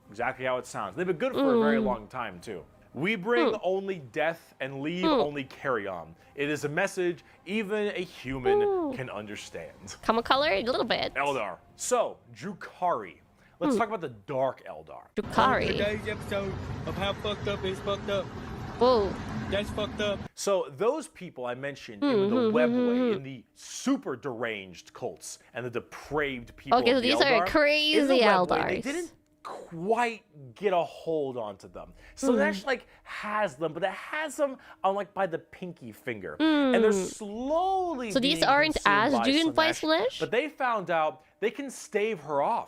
Exactly how it sounds. They've been good for a very long time, too. We bring only death and leave only carry on. It is a message even a human can understand. Come color a little bit. Eldar. So, Drukhari. Let's talk about the Dark Eldar. Drukhari. Today's episode of How Fucked Up is Fucked Up. Whoa. That's fucked up. So those people I mentioned in the webway, in the super deranged cults and the depraved people. Okay, so of the these are Eldar, crazy in the webway, Eldars. They didn't quite get a hold onto them. So Slanesh like has them, but it has them on like by the pinky finger, and they're slowly. So these being aren't as consumed doomed by Slanesh? But they found out they can stave her off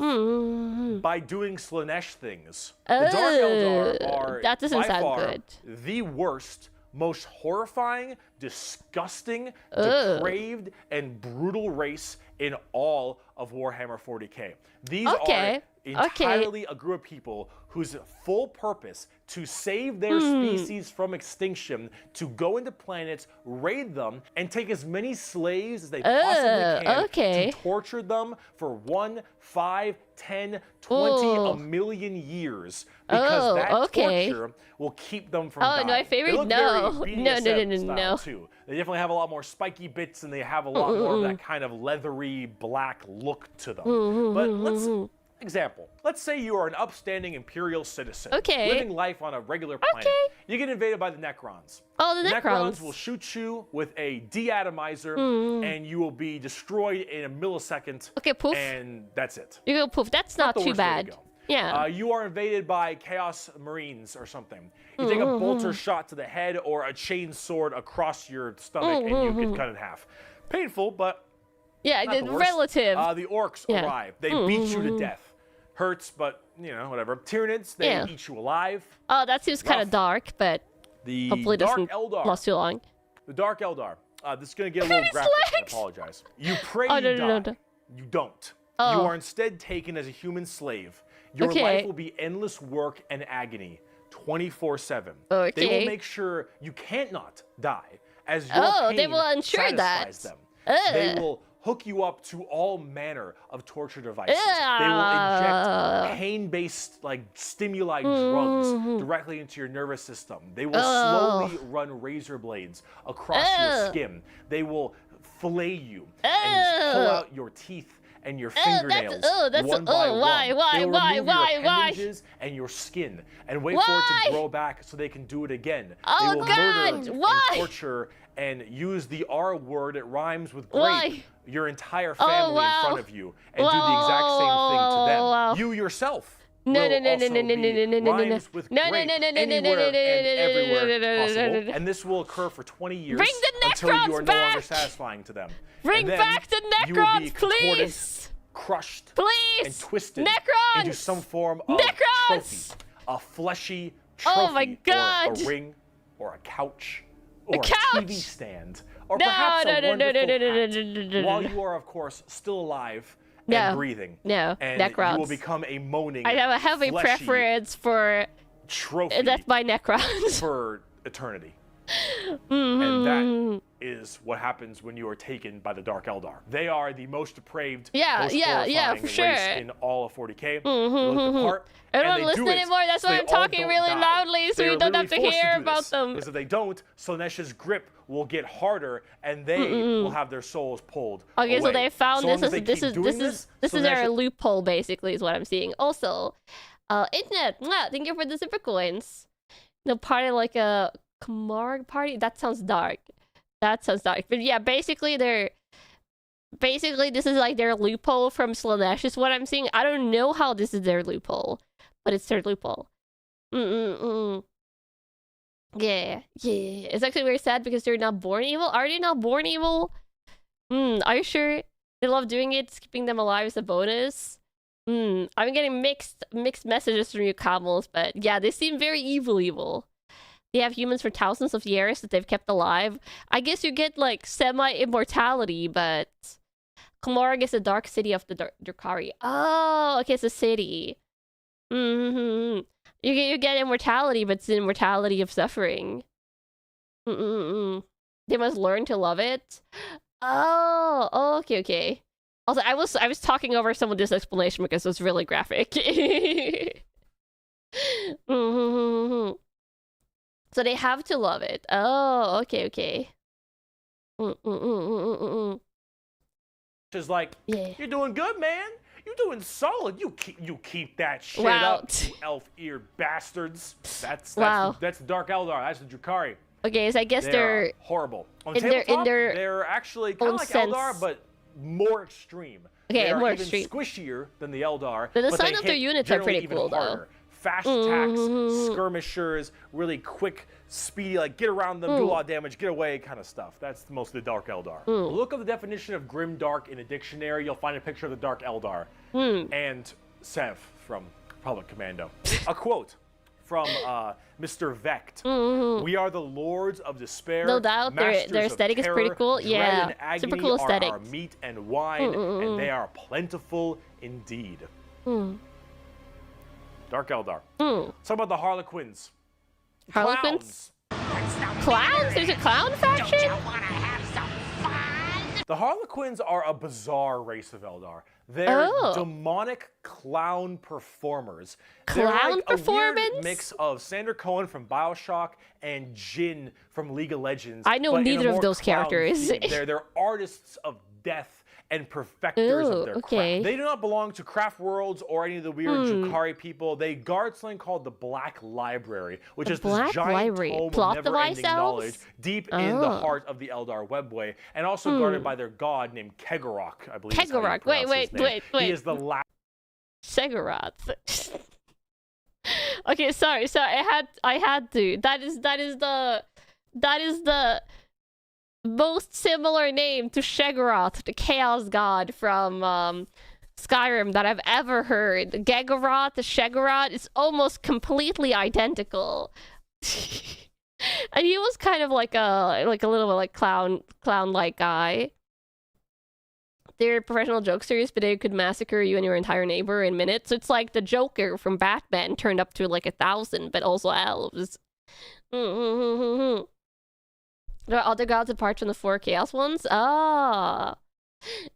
by doing Slanesh things. The Dark Eldar are that doesn't by sound far good. the worst, most horrifying, disgusting, depraved, and brutal race in all of Warhammer 40k. These are entirely a group of people whose full purpose to save their species from extinction, to go into planets, raid them, and take as many slaves as they possibly can to torture them for 1, 5, 10, 20, a million years. Because that torture will keep them from dying. No, my favorite, they look no. very No. BDSM style too. They definitely have a lot more spiky bits and they have a lot more of that kind of leathery black look to them. But let's say you are an upstanding Imperial citizen, living life on a regular planet. You get invaded by the Necrons. Oh, the Necrons will shoot you with a deatomizer, and you will be destroyed in a millisecond. Okay, poof. And that's it. You go poof. That's not too bad. Yeah. You are invaded by Chaos Marines or something. You take a bolter shot to the head or a chain sword across your stomach, and you get cut in half. Painful, but yeah, not the worst. relative. The orcs arrive. They beat you to death. Hurts, but you know, whatever. Tyranids, they eat you alive. Oh, that seems kind of dark, but the hopefully it doesn't Eldar, last too long. The Dark Eldar. This is gonna get a little graphic. I apologize. You pray you die. You don't. You are instead taken as a human slave. Your life will be endless work and agony, 24/7. They will make sure you can't not die, as your pain they will ensure that. satisfies them. They will hook you up to all manner of torture devices. They will inject pain-based like stimuli drugs directly into your nervous system. They will slowly run razor blades across your skin. They will fillet you and pull out your teeth and your fingernails. That's one by one. why, They'll remove your appendages and your skin and wait for it to grow back so they can do it again. Oh, they will God, murder why? and torture and use the R word. It rhymes with grape. Your entire family in front of you and do the exact same thing to them. You yourself. No. And this will occur for 20 years Bring the until you are Necrons no longer back! satisfying to them. Bring back the you will be Necrons, contorted, please! crushed, Please! and twisted Necrons! into some form of Necrons! trophy. A fleshy trophy, Oh my God! or a ring, or a couch, or a couch! TV stand, or perhaps a wonderful hat, while you are, of course, still alive and breathing. No, and Necrons. you will become a moaning, I have a heavy preference for trophy. That's my Necrons. For eternity. And that is what happens when you are taken by the Dark Eldar. They are the most depraved, most horrifying for sure. race in all of 40k. Look the part, I don't listen anymore. That's why I'm talking really loudly, so you don't have to hear about them. Because if they don't, Slaaneish's grip will get harder, and they will have their souls pulled. Okay, away. so they found this is their loophole, basically, is what I'm seeing. Also, internet, thank you for the super coins. The party like a Camargue party. That sounds dark. But yeah, basically this is like their loophole from Slaanesh is what I'm seeing. I don't know how this is their loophole, but it's their loophole. Yeah. It's actually very sad because they're not born evil. Are they not born evil? Are you sure? They love doing it. Keeping them alive is a bonus. I'm getting mixed messages from you, Camels, but yeah, they seem very evil. They have humans for thousands of years that they've kept alive. I guess you get like semi-immortality, but Camargue is the dark city of the Drukhari. Oh, okay, it's a city. You get immortality, but it's the immortality of suffering. They must learn to love it. Oh, okay. Also, I was talking over some of this explanation because it was really graphic. So they have to love it. Oh, okay. Just like, you're doing good, man. You're doing solid. You keep that shit up, you elf-eared bastards. That's the Dark Eldar. That's the Drukhari. Okay, so I guess they're horrible. On in tabletop, their they're actually kind of like Eldar, but more extreme. Okay, they are more even extreme. Squishier than the Eldar. But the design of their units are pretty cool, though. Fast attacks, skirmishers, really quick, speedy, like get around them, do a lot of damage, get away kind of stuff. That's most of the Dark Eldar. Look up the definition of grim dark in a dictionary. You'll find a picture of the Dark Eldar. And Sev from Public Commando. A quote from Mr. Vecht. We are the lords of despair. No doubt, their aesthetic is pretty cool. Yeah, super cool aesthetic. Our meat and wine, and they are plentiful indeed. Dark Eldar. Talk about the Harlequins. Harlequins? Clowns? There's a clown faction? The Harlequins are a bizarre race of Eldar. They're demonic clown performers. They're like a weird mix of Sander Cohen from BioShock and Jin from League of Legends. I know neither of those characters. They're artists of death and perfecters of their craft. They do not belong to Craft Worlds or any of the weird Drukhari people. They guard something called the Black Library, which is this giant tome of never-ending knowledge deep in the heart of the Eldar webway, and also guarded by their god named Kegorok, I believe. Kegorok. Wait. He is the last. Segarath. Okay, sorry. I had to. That is the most similar name to Shegaroth, the Chaos God from Skyrim that I've ever heard. Gegoroth, the Shegaroth is almost completely identical. And he was kind of like a little like clown-like guy. They're professional jokesters, but they could massacre you and your entire neighbor in minutes. So it's like the Joker from Batman turned up to like 1,000, but also elves. There are other gods apart from the 4 Chaos ones? Ah.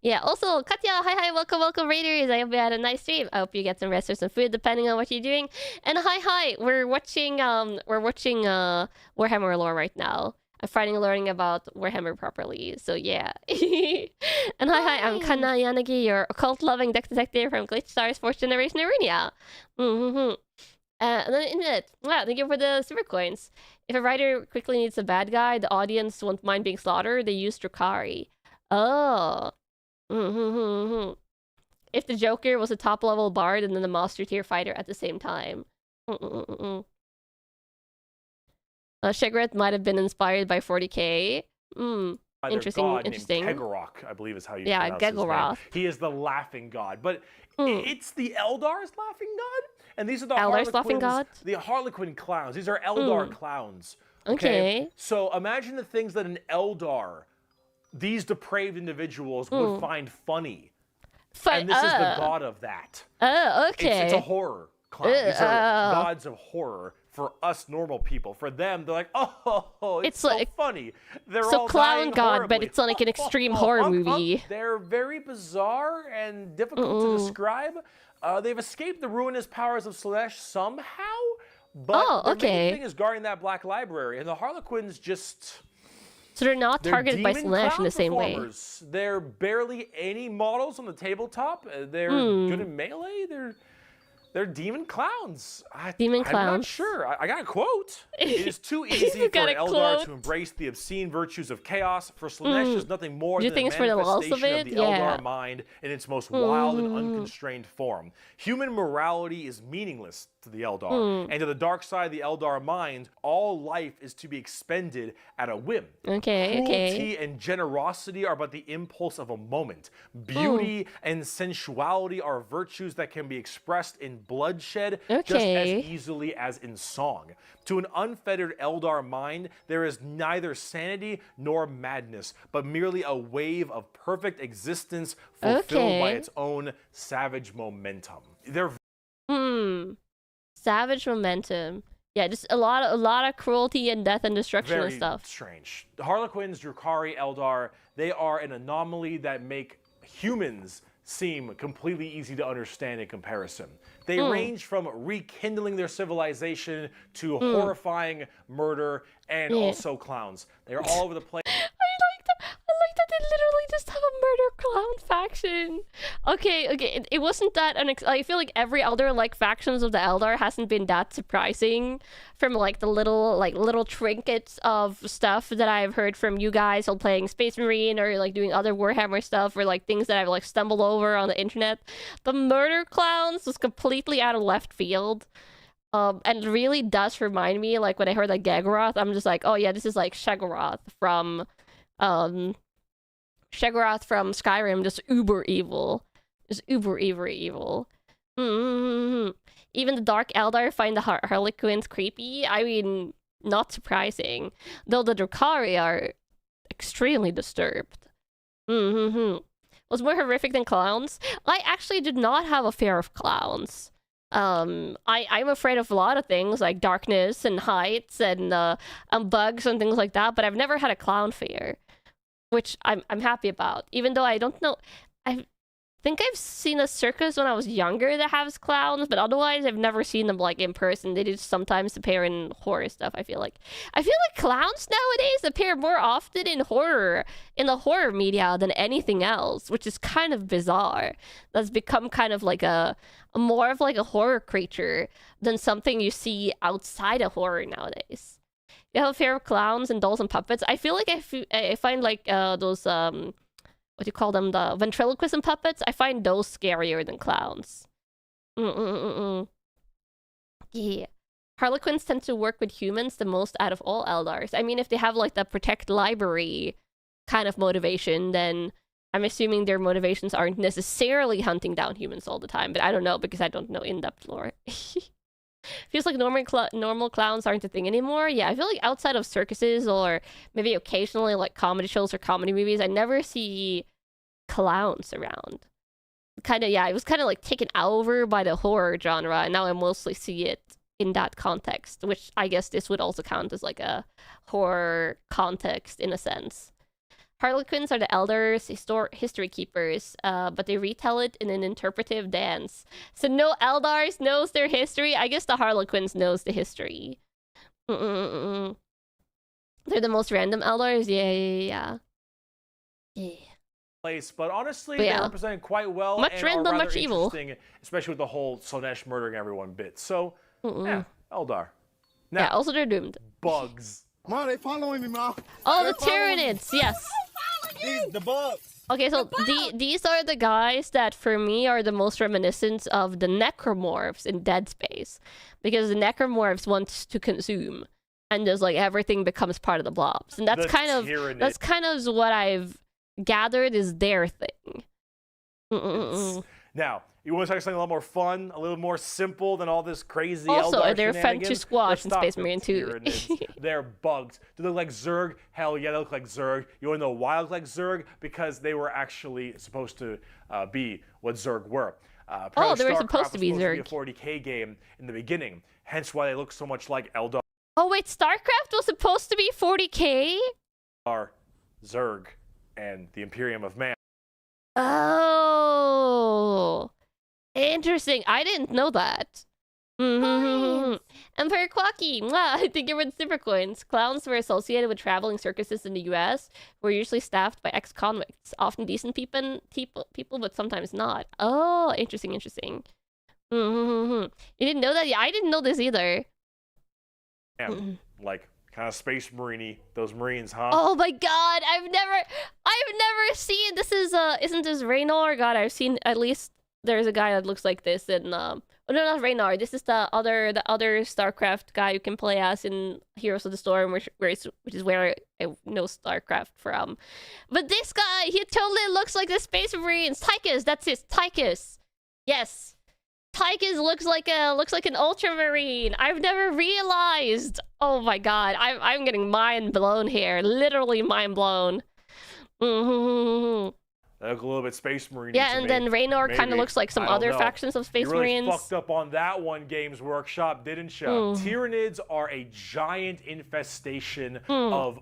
Yeah, also, Katya, hi, welcome, Raiders. I hope you had a nice stream. I hope you get some rest or some food, depending on what you're doing. And hi, we're watching Warhammer lore right now. I'm finally learning about Warhammer properly, so yeah. And hi, I'm Kanna Yanagi, your occult-loving deck detective from Glitch Stars 4th Generation Arena. And then Internet. Wow, thank you for the super coins. If a writer quickly needs a bad guy, the audience won't mind being slaughtered, they use Drukhari. Oh. If the Joker was a top-level bard and then a Master Tier fighter at the same time. Shegret might have been inspired by 40k. Interesting. God interesting. named Kegorok, I believe is how you pronounce his name. He is the laughing god, but it's the Eldar's laughing god, and these are the Eldar's laughing god. The Harlequin clowns. These are Eldar clowns. Okay. So imagine the things that an Eldar, these depraved individuals, would find funny. And this is the god of that. Oh, okay. It's a horror clown. These are gods of horror for us normal people. For them, they're like, oh, it's so like, funny. They're so all clown god, horribly. but it's like an extreme horror movie. They're very bizarre and difficult to describe. They've escaped the ruinous powers of Slaanesh somehow, but the main thing is guarding that black library, and the Harlequins just... So they're not targeted by Slaanesh in the same way. They're barely any models on the tabletop. They're good in melee. They're demon clowns. I'm not sure. I got a quote. It is too easy for an Eldar to embrace the obscene virtues of chaos. For Slaanesh is nothing more than a manifestation of the Eldar mind in its most wild and unconstrained form. Human morality is meaningless to the Eldar. And to the dark side of the Eldar mind, all life is to be expended at a whim. Cruelty and generosity are but the impulse of a moment. Beauty and sensuality are virtues that can be expressed in bloodshed just as easily as in song. To an unfettered Eldar mind, there is neither sanity nor madness, but merely a wave of perfect existence fulfilled by its own savage momentum. They're savage momentum. Yeah, just a lot of cruelty and death and destruction and stuff. Very strange. The Harlequins, Drukhari, Eldar, they are an anomaly that make humans seem completely easy to understand in comparison. They range from rekindling their civilization to horrifying murder and also clowns. They're all over the place. I like that they literally just have a murder clown faction. Okay, it wasn't that I feel like every Elder factions of the Eldar hasn't been that surprising from like the little trinkets of stuff that I've heard from you guys while playing Space Marine or like doing other Warhammer stuff or like things that I've like stumbled over on the internet. The murder clowns was completely out of left field. And really does remind me, like when I heard like Gagoroth, I'm just like, oh yeah, this is like Shegoroth from Skyrim, just uber evil. Just uber evil. Even the Dark Eldar find the Harlequins creepy. I mean, not surprising. Though the Drukhari are extremely disturbed. Was more horrific than clowns? I actually did not have a fear of clowns. I'm afraid of a lot of things like darkness and heights and bugs and things like that, but I've never had a clown fear, which I'm happy about. Even though I don't know, I think I've seen a circus when I was younger that has clowns, but otherwise I've never seen them like in person. They just sometimes appear in horror stuff. I feel like clowns nowadays appear more often in the horror media than anything else, which is kind of bizarre. That's become kind of like a more of like a horror creature than something you see outside of horror nowadays. You have a fear of clowns and dolls and puppets. I feel like I find like those what do you call them, the ventriloquism puppets, I find those scarier than clowns. Yeah. Harlequins tend to work with humans the most out of all Eldars. I mean, if they have like the protect library kind of motivation, then I'm assuming their motivations aren't necessarily hunting down humans all the time, but I don't know because I don't know in-depth lore. Feels like normal clowns aren't a thing anymore. Yeah, I feel like outside of circuses or maybe occasionally like comedy shows or comedy movies, I never see clowns around. It was kind of like taken over by the horror genre, and now I mostly see it in that context, which I guess this would also count as like a horror context in a sense. Harlequins are the Eldars' history keepers, but they retell it in an interpretive dance. So no Eldars knows their history. I guess the Harlequins knows the history. They're the most random elders. Yeah. Place, but honestly, But yeah. they represent quite well. Much and random, are rather much evil. interesting, especially with the whole Slanesh murdering everyone bit. So, yeah, Eldar. Now, Yeah. Also, they're doomed. bugs. Mom, they following me, Mom. Oh, the Tyranids. Yes. These the bugs. Okay, so these are the guys that, for me, are the most reminiscent of the necromorphs in Dead Space, because the necromorphs want to consume, and just like everything becomes part of the blobs, and that's kind of what I've gathered is their thing. Now, you want to talk something a lot more fun, a little more simple than all this crazy Also, Eldar they're fun to shenanigans? squash Let's in stop Space with Marine 2. Tyranids. They're bugs. Do they look like Zerg? Hell yeah, they look like Zerg. You want to know why they look like Zerg? Because they were actually supposed to be what Zerg were. Oh, they were supposed to be Zerg. Zerg. It was supposed to be a 40k game in the beginning, hence why they look so much like Eldar, Oh wait, StarCraft was supposed to be 40k? Zerg, and the Imperium of Man. Oh, interesting. I didn't know that. Emperor Quacky, I think you were the super coins. Clowns were associated with traveling circuses in the US, who were usually staffed by ex-convicts, often decent people, but sometimes not. Oh, interesting. You didn't know that? Yeah, I didn't know this either. And like kind of space marine-y, those Marines, huh? Oh my god, I've never seen this. Isn't this Raynor? God, I've seen at least there's a guy that looks like this in oh no, not Raynor. This is the other StarCraft guy you can play as in Heroes of the Storm, which is where I know StarCraft from. But this guy, he totally looks like the Space Marines. Tychus, that's it. Tychus. Yes. Tychus looks like an Ultramarine. I've never realized. Oh my god, I'm getting mind blown here. Literally mind blown. They look a little bit Space Marine. Yeah, and then Raynor kind of looks like some other factions of Space you really Marines. Fucked up on that one, Games Workshop, didn't you? Tyranids are a giant infestation of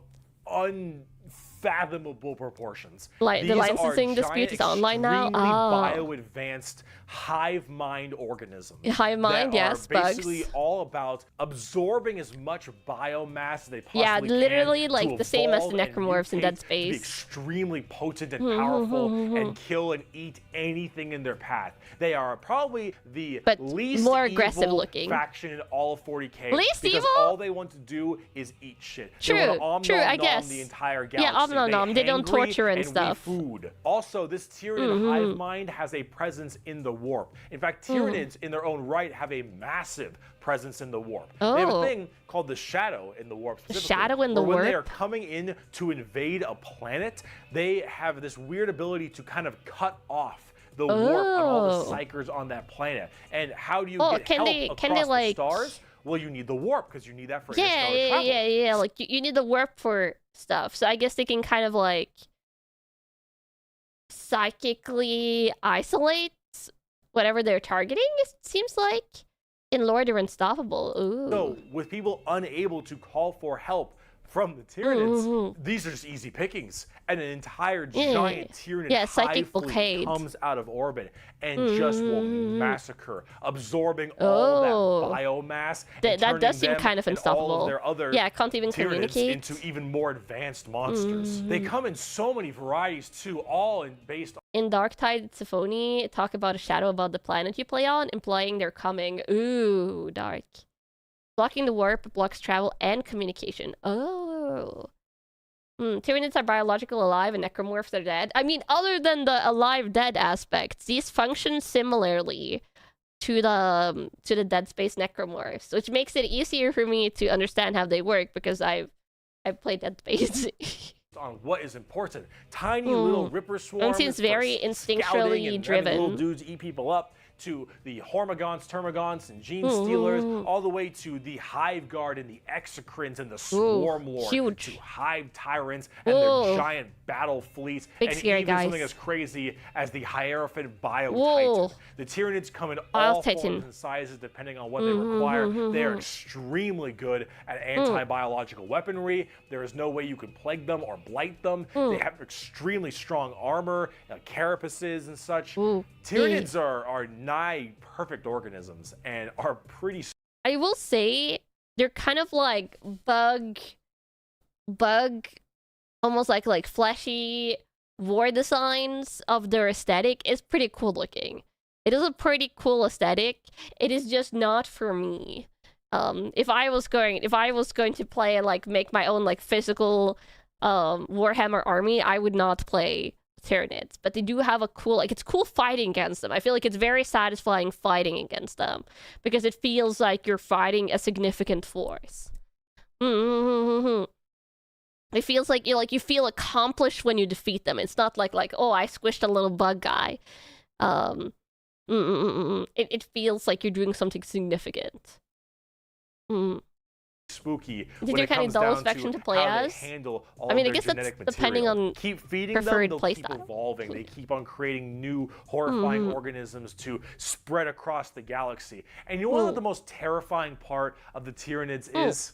unfathomable proportions. Like the licensing dispute is online now. Bio-advanced hive mind organisms. Hive mind, yes, are basically all about absorbing as much biomass as they possibly can. Yeah, literally like to the same as the evolve and necromorphs in Dead mutate, to Space. be extremely potent and powerful and kill and eat anything in their path. They are probably the least more aggressive evil looking faction in all of 40k. Least because evil? all they want to do is eat shit. True, they want to I guess. the entire galaxy. Yeah, om they don't torture and stuff. Food. Also, this Tyranid hive mind has a presence in the warp. In fact, Tyranids in their own right have a massive presence in the warp. They have a thing called the shadow in the warp. The shadow in the warp? When they are coming in to invade a planet, they have this weird ability to kind of cut off the warp on all the psychers on that planet. And how do you get help across the stars? Well, you need the warp because you need that for interstellar travel. Yeah. Like you need the warp for stuff. So I guess they can kind of like psychically isolate whatever they're targeting. It seems like in lore they're unstoppable. Ooh. So with people unable to call for help from the Tyranids, these are just easy pickings. And an entire giant Tyranid hive fleet comes out of orbit and just will massacre, absorbing all that biomass. That does seem kind of unstoppable. All of their other can't even communicate. Into even more advanced monsters. They come in so many varieties too, all based on. In Darktide Symphony, talk about a shadow above the planet you play on, implying they're coming. Ooh, dark. Blocking the warp blocks travel and communication. Oh. Tyranids are biological alive and necromorphs are dead. I mean, other than the alive-dead aspects, these function similarly to the Dead Space necromorphs, which makes it easier for me to understand how they work because I've played Dead Space. On what is important. Tiny little ripper swarms. And seems very instinctually driven. Little dudes eat people up, to the Hormagons, Termagants, and Gene Stealers, all the way to the Hive Guard and the Exocrines and the Swarm Lord, to Hive Tyrants and their giant battle fleets, and scary even something as crazy as the Hierophant Bio-Titan. The Tyranids come in all forms and sizes depending on what they require. They are extremely good at anti-biological weaponry. There is no way you can plague them or blight them. They have extremely strong armor, carapaces and such. Tyranids are nigh perfect organisms and are pretty. I will say they're kind of like bug bug, almost like fleshy war designs of their aesthetic is pretty cool looking. It is a pretty cool aesthetic. It is just not for me. If I was going to play and like make my own like physical Warhammer army, I would not play Tyranids. But they do have a cool, like, it's cool fighting against them. I feel like it's very satisfying fighting against them because it feels like you're fighting a significant force. It feels like you feel accomplished when you defeat them. It's not like oh, I squished a little bug guy. It feels like you're doing something significant. Spooky. Did you kind of dullest faction to play as? I mean, I guess that's depending on keep feeding preferred them, playstyle. keep evolving. They keep on creating new horrifying organisms to spread across the galaxy. And you know what the most terrifying part of the Tyranids is?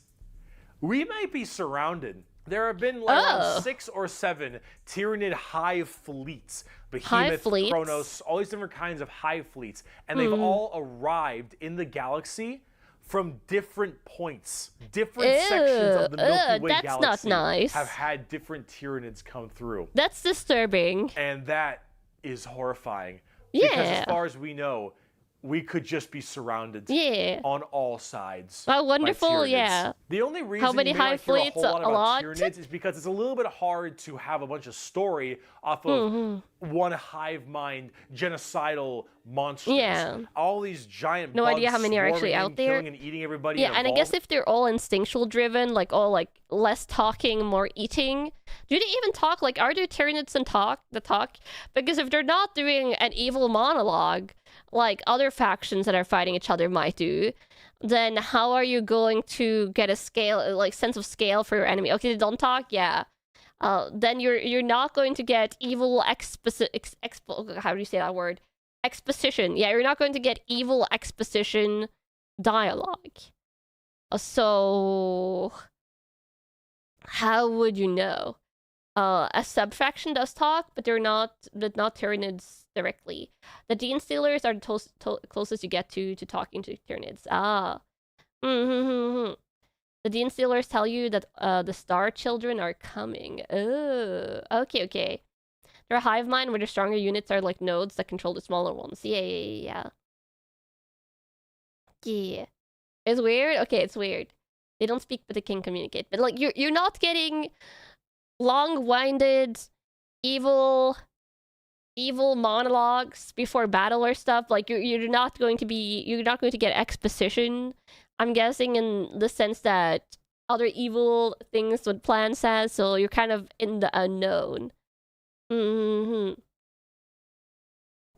We might be surrounded. There have been around 6 or 7 Tyranid hive fleets. Behemoth, Kronos, all these different kinds of hive fleets. And they've all arrived in the galaxy from different points. Different sections of the Milky Way galaxy not nice. have had different Tyranids come through. That's disturbing. And that is horrifying. Yeah. Because as far as we know, we could just be surrounded on all sides. Oh, wonderful, by Tyranids. yeah. The only reason How many you may not hive hear a fleets? whole lot A about lot? Tyranids is because it's a little bit hard to have a bunch of story off of one hive mind genocidal monsters. Yeah. All these giant No bugs idea how many are actually swarming out there. killing and eating everybody. Yeah, and I guess if they're all instinctual driven, like all like less talking, more eating, do they even talk? Like, are there Tyranids that talk? Because if they're not doing an evil monologue, like other factions that are fighting each other might do, then how are you going to get a scale, like sense of scale for your enemy? Okay, they don't talk, yeah. Then you're not going to get evil how do you say that word? Exposition. Yeah, you're not going to get evil exposition dialogue. So how would you know? A sub-faction does talk, but they're not Tyranids directly. The Gene Stealers are the closest you get to talking to Tyranids. The Gene Stealers tell you that the Star Children are coming. Oh, okay. Their hive mind where the stronger units are like nodes that control the smaller ones. Yeah. It's weird? Okay, it's weird. They don't speak, but they can communicate. But like you're not getting long-winded evil monologues before battle or stuff. Like you're not going to get exposition, I'm guessing, in the sense that other evil things would plan says, so you're kind of in the unknown.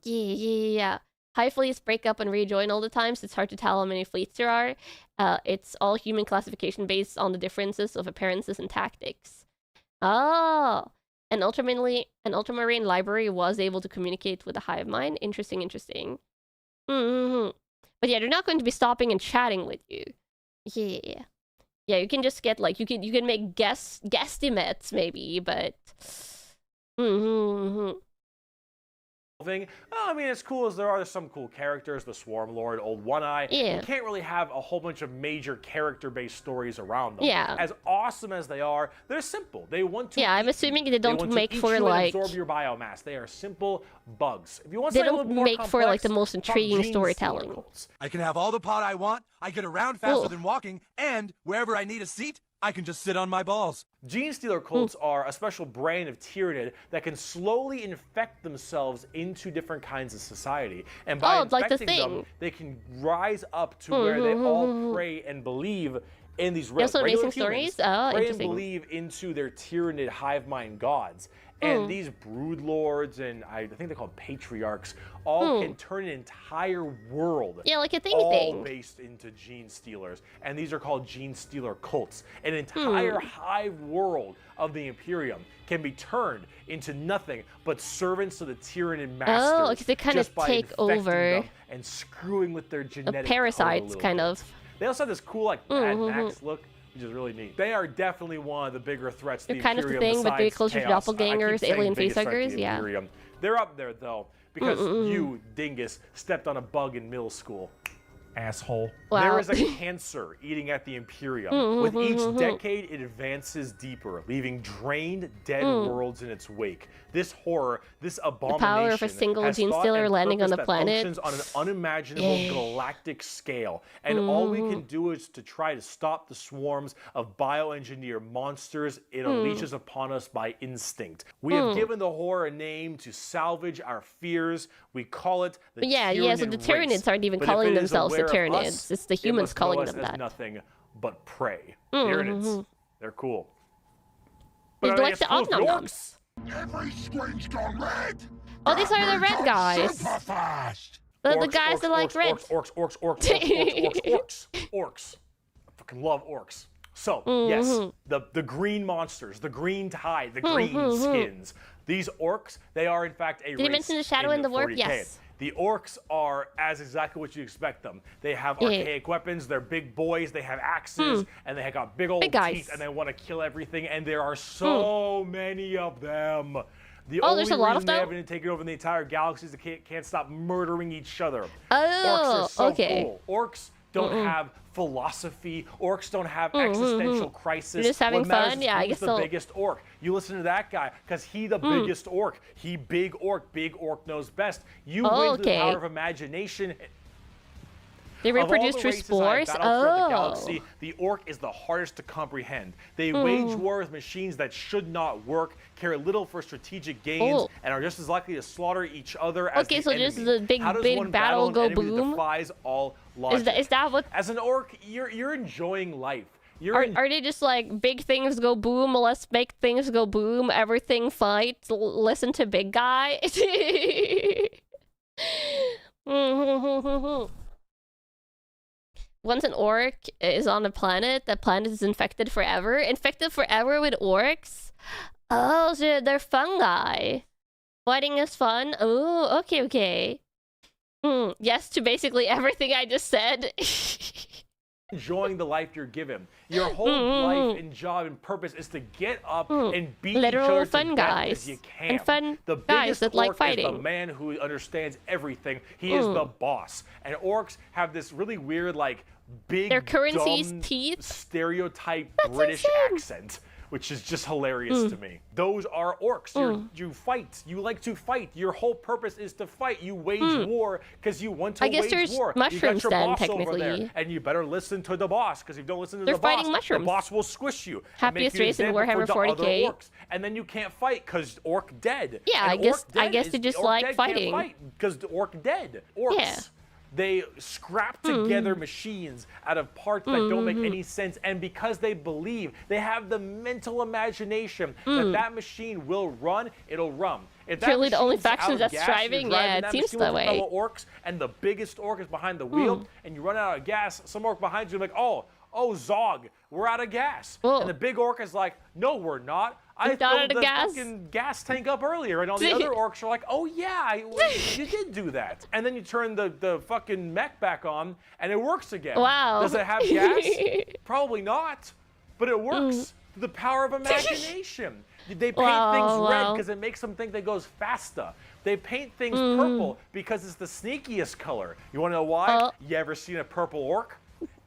Yeah. Hive fleets break up and rejoin all the time, so it's hard to tell how many fleets there are. It's all human classification based on the differences of appearances and tactics. Oh, an ultramarine library was able to communicate with the hive mind. Interesting. But yeah, they're not going to be stopping and chatting with you. Yeah, you can just get like you can make guesstimates maybe, but. I mean, as cool as there are some cool characters, the Swarm Lord, Old One Eye, you can't really have a whole bunch of major character-based stories around them. Yeah. As awesome as they are, they're simple. They want to. Yeah, I'm assuming they don't make for like. Absorb your biomass. They are simple bugs. If you want they something a don't little more make complex, for like the most intriguing Gene storytelling. I can have all the pot I want, I get around faster than walking, and wherever I need a seat, I can just sit on my balls. Gene Stealer cults are a special brand of Tyranid that can slowly infect themselves into different kinds of society. And by infecting them, they can rise up to where they all pray and believe in these regular humans. Stories? Pray and believe into their Tyranid hive mind gods. And these brood lords and I think they're called patriarchs all can turn an entire world like a all based into Gene Stealers. And these are called Gene Stealer cults. An entire hive world of the Imperium can be turned into nothing but servants to the Tyranid masters. Oh, because they kind of take over and screwing with their genetic parasites, kind of. They also have this cool like Mad Max look, which is really neat. They are definitely one of the bigger threats to the kind Imperium. of the thing, but they're closer to chaos. doppelgangers, alien facehuggers, yeah. They're up there though, because you, dingus, stepped on a bug in middle school. asshole. Wow. There is a cancer eating at the Imperium. With each decade, it advances deeper, leaving drained, dead worlds in its wake. This horror, this abomination, power of a single has gene thought stealer and landing on purpose a that planet. functions on an unimaginable galactic scale. And all we can do is to try to stop the swarms of bioengineered monsters it unleashes upon us by instinct. We have given the horror a name to salvage our fears. We call it the Yeah, so the Tyranids aren't even calling themselves the Tyranids. It's the humans calling them that. Nothing but prey. Tyranids. They're cool. But They like the Omnumnums. Every screen's gone red. Oh, these are the red guys. Super fast. The guys that like red. Orcs. I fucking love orcs. So, yes, the green monsters, the green tide, the green skins. These orcs, they are in fact a race. Did you mention the Shadow and the Warp? 40K. Yes. The orcs are as exactly what you expect them. They have archaic weapons, they're big boys, they have axes, and they have got big old teeth, and they want to kill everything, and there are so many of them. The only there's a lot of reason they them? haven't taken over the entire galaxy is they can't stop murdering each other. Oh, Orcs are so okay. cool. Orcs don't have philosophy. Orcs don't have existential crisis. They're just having What matters fun? is Yeah, I who's guess the so. biggest orc. You listen to that guy because he the biggest orc. He big orc. Big orc knows best. You win through the power of imagination. They reproduce through spores? The galaxy, the orc is the hardest to comprehend. They wage war with machines that should not work, care little for strategic gains, and are just as likely to slaughter each other as the so enemy. just the big How does one battle an go enemy that boom? defies all logic? Is that what? As an orc, you're enjoying life. Are they just like big things go boom? Let's make things go boom. Everything fights. Listen to big guy. Once an orc is on a planet, that planet is infected forever. Infected forever with orcs? Oh, so they're fungi. Fighting is fun? Oh, okay. Yes to basically everything I just said. Enjoying the life you're given. Your whole life and job and purpose is to get up and beat Literal each other fun to death guys. as you can. And fun the guys biggest that like orc fighting. is the man who understands everything. He is the boss. And orcs have this really weird, like, big, Their currency's dumb, teeth. stereotype That's British insane. accent, which is just hilarious to me. Those are orcs. You fight. You like to fight. Your whole purpose is to fight. You wage war because you want to I guess wage there's war. mushrooms you got your then, boss over there, technically. and you better listen to the boss, because if you don't listen to They're the boss, fighting mushrooms. the boss will squish you. Happiest and make you race in an Warhammer example for the 40K. other orcs. And then you can't fight because orc dead. Yeah, and I guess they just like fighting. Because the orc dead. Orcs. Yeah. They scrap together machines out of parts that don't make any sense, and because they believe, they have the mental imagination that machine will run, it'll run. If that Surely the only machine's out faction of that's gas, thriving? you're driving Yeah, it that seems machine that with way. fellow orcs, and the biggest orc is behind the wheel, and you run out of gas, some orc behind you like, oh, Zog, we're out of gas. And the big orc is like, no, we're not. I filled the fucking gas tank up earlier. And all the other orcs are like, oh yeah, you did do that. And then you turn the fucking mech back on and it works again. Wow. Does it have gas? Probably not. But it works. The power of imagination. They paint things red because it makes them think they goes faster. They paint things purple because it's the sneakiest color. You want to know why? You ever seen a purple orc?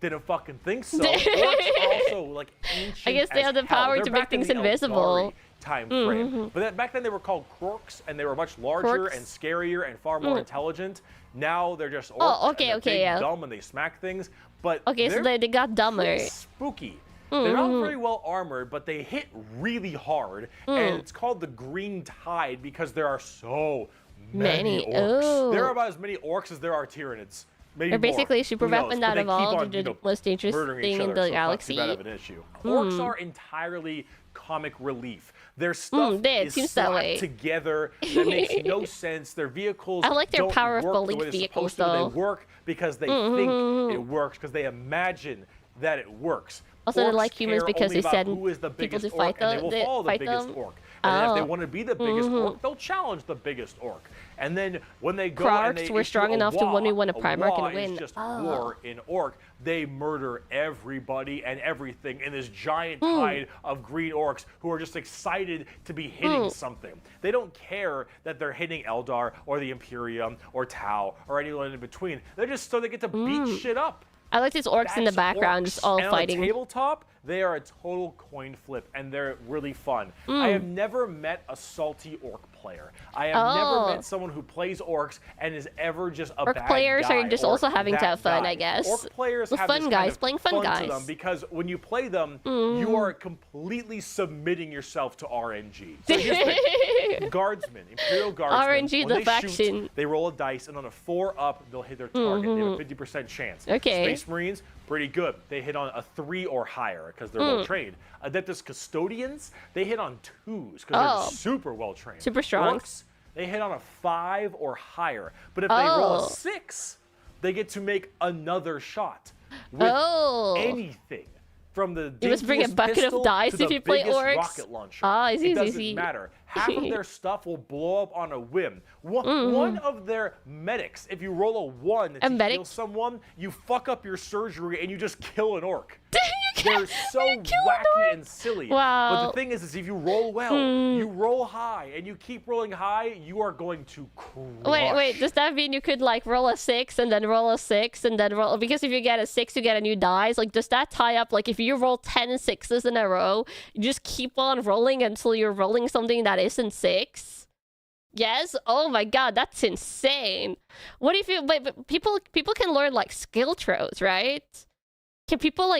Didn't fucking think so. Orcs are also like ancient. I guess they have the power to make things invisible. Time frame. But back then they were called Krorks, and they were much larger and scarier and far more intelligent. Now they're just orcs. And they're big, dumb, and they smack things. But so they got dumber. Spooky. They're not very well armored, but they hit really hard. And it's called the Green Tide because there are so many orcs. There are about as many orcs as there are Tyranids. Maybe They're basically a super weapon that evolved into the most dangerous murdering thing each in other, the so galaxy. Not too bad of an issue. Orcs are entirely comic relief. Their stuff is slapped together. That makes no sense. Their vehicles I like their don't power of work the belief way they're vehicles, supposed to. though. They work because they think it works, because they imagine that it works. Also, they Orcs like humans care because only they about send who is the people biggest to fight orc, and they will them. follow the biggest orc. And then if they want to be the biggest orc, they'll challenge the biggest orc. And then when they go and they were strong enough to when we win a Primarch and win. It's just war in orc. They murder everybody and everything in this giant tide of green orcs who are just excited to be hitting something. They don't care that they're hitting Eldar or the Imperium or Tau or anyone in between. They're just so they get to beat shit up. I like these orcs in the background, just all fighting. On the tabletop, they are a total coin flip, and they're really fun. I have never met a salty orc player. I have never met someone who plays orcs and is ever just a orc bad players guy are just also having to have fun, I guess. Orc players have fun this guys kind of playing fun guys to them because when you play them, you are completely submitting yourself to RNG. So here's the thing. Guardsmen, Imperial Guardsmen, RNG, when the they faction. shoot, they roll a dice, and on a 4 up, they'll hit their target. They have a 50% chance. Okay. Space Marines, pretty good. They hit on a 3 or higher because they're well trained. Adeptus Custodians, they hit on 2s because they're super well trained. Super strong. Orcs, they hit on a 5 or higher. But if they roll a 6, they get to make another shot with anything. From the you must bring a bucket of dice if you play orcs. Rocket launcher. It doesn't matter. Half of their stuff will blow up on a whim. One of their medics, if you roll a 1 to heal someone, you fuck up your surgery and you just kill an orc. They're so wacky and silly. Wow. But the thing is if you roll well, you roll high, and you keep rolling high, you are going to crush. Wait, does that mean you could like roll a 6 and then roll a 6 and then roll, because if you get a 6 you get a new dice? Like, does that tie up, like if you roll 10 6s in a row, you just keep on rolling until you're rolling something that isn't 6? Yes? Oh my god, that's insane. What if you, but people can learn like skill throws, right? Can people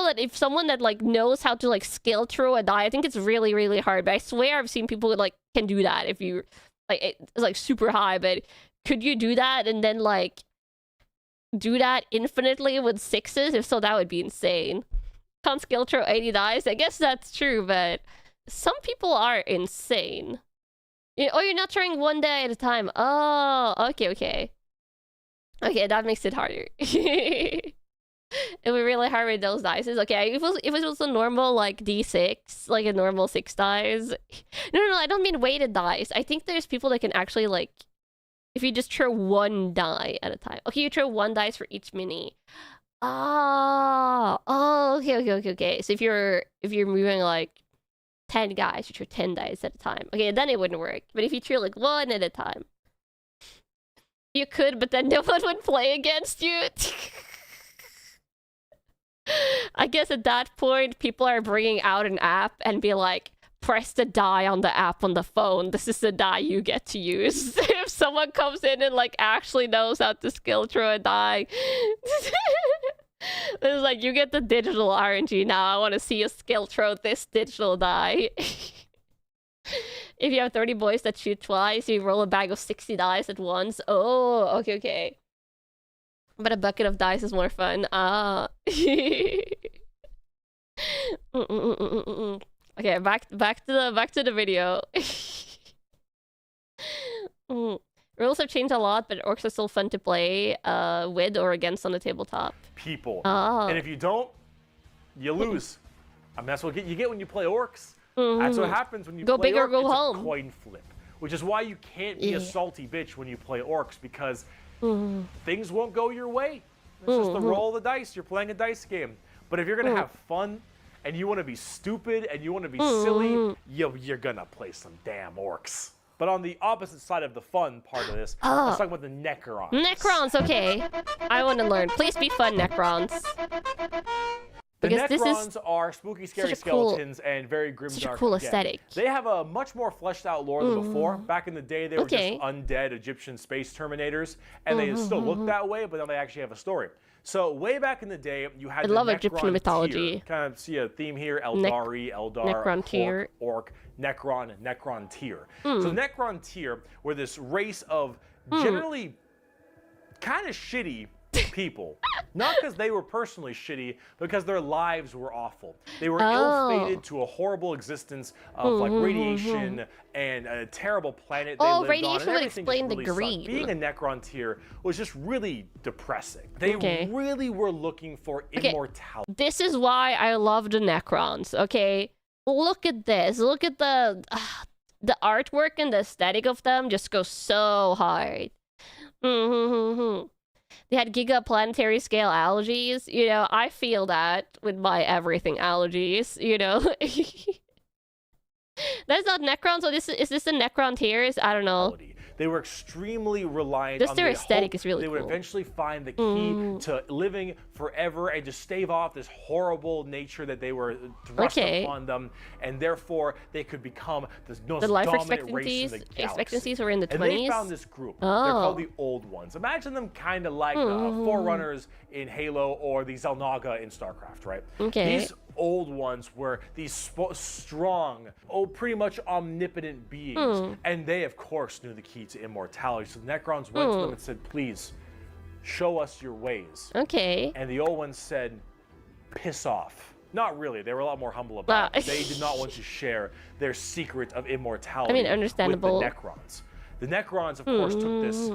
that, if someone that like knows how to like skill throw a die, I think it's really, really hard, but I swear I've seen people who like can do that if you, like, it's like super high, but could you do that and then like do that infinitely with 6s? If so, that would be insane. Can't skill throw 80 dice? I guess that's true, but some people are insane. You're not throwing 1 die at a time. Oh, okay, that makes it harder. It would be really hard with those dice. Okay, if it was a normal like D6, like a normal 6 dice. No, I don't mean weighted dice. I think there's people that can actually like, if you just throw 1 die at a time. Okay, you throw 1 dice for each mini. Okay. So if you're moving like 10 guys, you throw 10 dice at a time. Okay, then it wouldn't work. But if you throw like 1 at a time, you could, but then no one would play against you. I guess at that point, people are bringing out an app and be like, press the die on the app on the phone. This is the die you get to use. If someone comes in and like actually knows how to skill throw a die. It's like, you get the digital RNG now. I want to see you skill throw this digital die. If you have 30 boys that shoot twice, you roll a bag of 60 dice at once. Oh, okay. But a bucket of dice is more fun. Okay, back to the video. Rules have changed a lot, but orcs are still fun to play with or against on the tabletop. People. And if you don't, you lose. I mean, that's what you get when you play orcs. That's what happens when you go play big or orcs. go It's home. A coin flip. Which is why you can't be a salty bitch when you play orcs, because things won't go your way. It's just the roll of the dice. You're playing a dice game. But if you're going to have fun and you want to be stupid and you want to be silly, you're going to play some damn orcs. But on the opposite side of the fun part of this, let's talk about the Necrons. Necrons, okay. I want to learn. Please be fun, Necrons. The Because Necrons are spooky, scary skeletons and very grim, such dark. a cool again. aesthetic. They have a much more fleshed out lore than before. Back in the day, they were just undead Egyptian space terminators, and they still look that way, but now they actually have a story. So way back in the day, you had the love Necron Egyptian mythology. Tier. Kind of see a theme here: Eldari, Eldar, Necron tier. Orc, Necron tier. So Necron tier were this race of generally kind of shitty people. Not because they were personally shitty, because their lives were awful. They were ill-fated to a horrible existence of like radiation and a terrible planet they lived radiation on. And would everything explain just really the greed. sucked. Being a Necron tier was just really depressing. They really were looking for immortality. This is why I love the Necrons, okay? Look at this. Look at the artwork and the aesthetic of them just go so hard. They had gigaplanetary scale allergies. You know, I feel that with my everything allergies, you know. That's not Necron, so is this the Necron tears? I don't know. They were extremely reliant Just on their the aesthetic hope is really they would cool. eventually find the key to living forever and to stave off this horrible nature that they were thrust upon them, and therefore they could become the most life dominant race in the expectancies were in the 20s. And they found this group. They're called the Old Ones. Imagine them kind of like Forerunners in Halo or the Xel'Naga in StarCraft, right? Okay. These Old Ones were these strong, pretty much omnipotent beings, and they of course knew the key to immortality. So the Necrons went to them and said, please show us your ways. Okay. And the Old Ones said, piss off. Not really. They were a lot more humble about it. They did not want to share their secret of immortality understandable. with the Necrons. The Necrons of course took this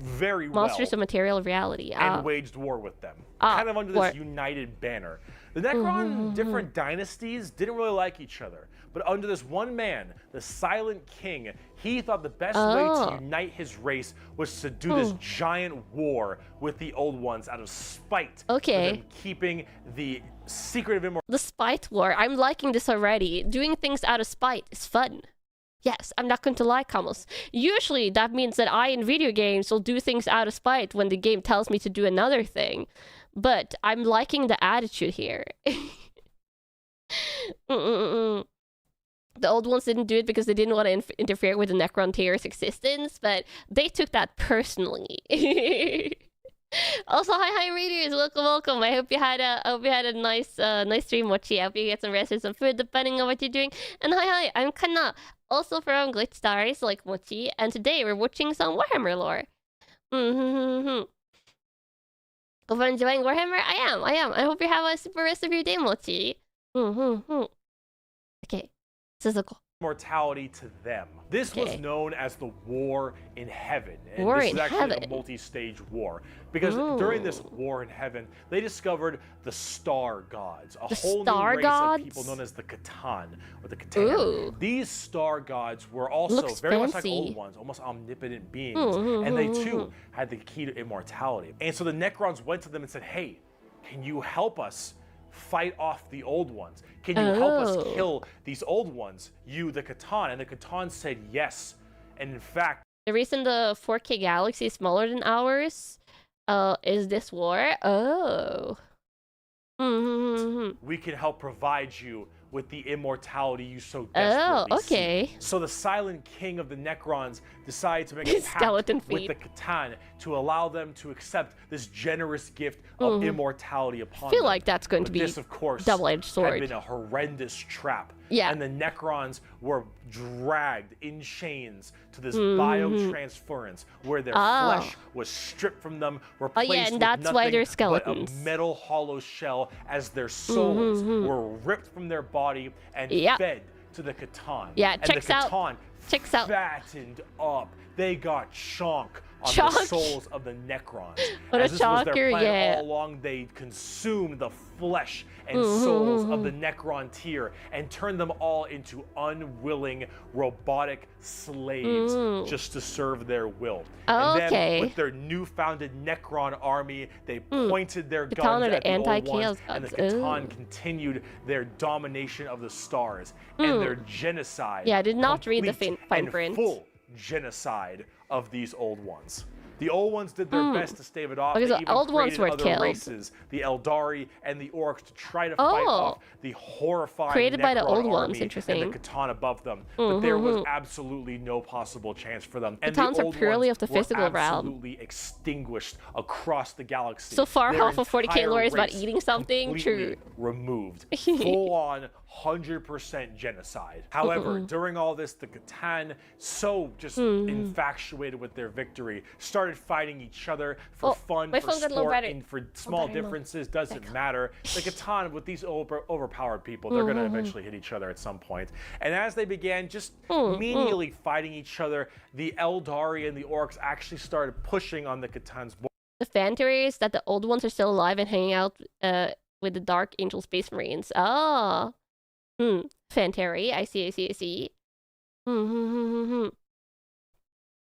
very Monsters of Material Reality. And waged war with them. Kind of under this united banner. The Necron different dynasties didn't really like each other. But under this one man, the Silent King, he thought the best way to unite his race was to do this giant war with the Old Ones out of spite. Okay. For them keeping the secret of immortality. The spite war. I'm liking this already. Doing things out of spite is fun. Yes, I'm not going to lie, Camus. Usually that means that I in video games will do things out of spite when the game tells me to do another thing. But I'm liking the attitude here. The Old Ones didn't do it because they didn't want to interfere with the Necron Tear's existence, but they took that personally. Also, hi readers, welcome. I hope you had a nice stream, Mochi. I hope you get some rest or some food depending on what you're doing. And hi, I'm Kanna, also from Glitch Stars like Mochi, and today we're watching some Warhammer lore. Hope you're enjoying Warhammer. I am. I hope you have a super rest of your day, Mochi. Okay, Suzuko. Mortality to them. This was known as the War in Heaven. And War this in is actually Heaven. a multi-stage war. Because during this War in Heaven, they discovered the Star Gods. A whole new race of people known as the Catan, or the Katana. These Star Gods were also very much like Old Ones, almost omnipotent beings. And they too had the key to immortality. And so the Necrons went to them and said, hey, can you help us fight off the Old Ones? Can you help us kill these Old Ones, you, the Catan? And the Catan said yes. And in fact, the reason the 4K galaxy is smaller than ours is this war. We can help provide you with the immortality you so desperately seek. So the Silent King of the Necrons decided to make a pact with the Catan to allow them to accept this generous gift of immortality upon them. I feel like that's going to be this, of course, double-edged sword. Had been a horrendous trap. Yeah. And the Necrons were dragged in chains to this biotransference where their flesh was stripped from them, replaced with that's why they're skeletons. but a metal hollow shell, as their souls were ripped from their body and fed to the Catan. Yeah, and checks the out. Catan Checks out. fattened up. They got chonk on Chonk. the souls of the Necrons. What As a this was their chonker, plan all along, they consumed the flesh and souls of the Necron tier and turned them all into unwilling robotic slaves just to serve their will. And then with their new-founded Necron army, they pointed their guns at the Old Ones, and the Catan continued their domination of the stars and their genocide. Yeah, I did not read the fine print. Full genocide of these Old Ones. The Old Ones did their best to stave it off. Because They the even Old Ones created were other killed. races, the Eldari and the Orcs, to try to fight off the horrifying created by the Necron Old Ones, army interesting. and the Catan above them. But there was absolutely no possible chance for them. And the Catans are Old purely Ones of the physical were realm. absolutely extinguished across the galaxy. So far, Their half of 40K entire lore is about race eating something. completely True. removed. Full-on 100% genocide. However, during all this, the Catan, so just infatuated with their victory, started fighting each other for fun, my for phone got a little sport, better. and for small differences. Doesn't matter. The Catan, with these overpowered people, they're going to eventually hit each other at some point. And as they began just menially fighting each other, the Eldari and the Orcs actually started pushing on the Catan's border. The fan theory is that the Old Ones are still alive and hanging out with the Dark Angel Space Marines. Oh. Fantary. I see.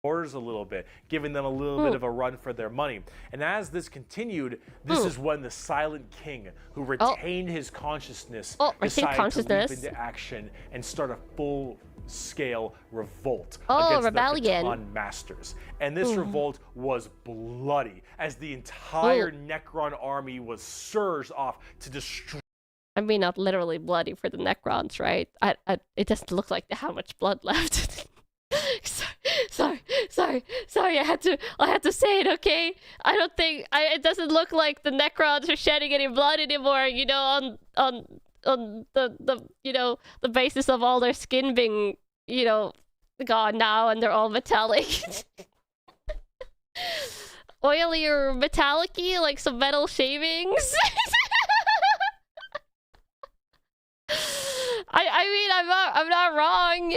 Orders a little bit, giving them a little bit of a run for their money. And as this continued, this is when the Silent King, who retained his consciousness, decided to leap into action and start a full-scale revolt against the Catan masters. And this revolt was bloody, as the entire Necron army was surged off to destroy. I mean, not literally bloody for the Necrons, right? It doesn't look like they have much blood left. Sorry. I had to say it. Okay. I don't think it doesn't look like the Necrons are shedding any blood anymore. You know, on the the basis of all their skin being gone now, and they're all metallic. Oily or metallic-y, like some metal shavings. I mean, I'm not wrong.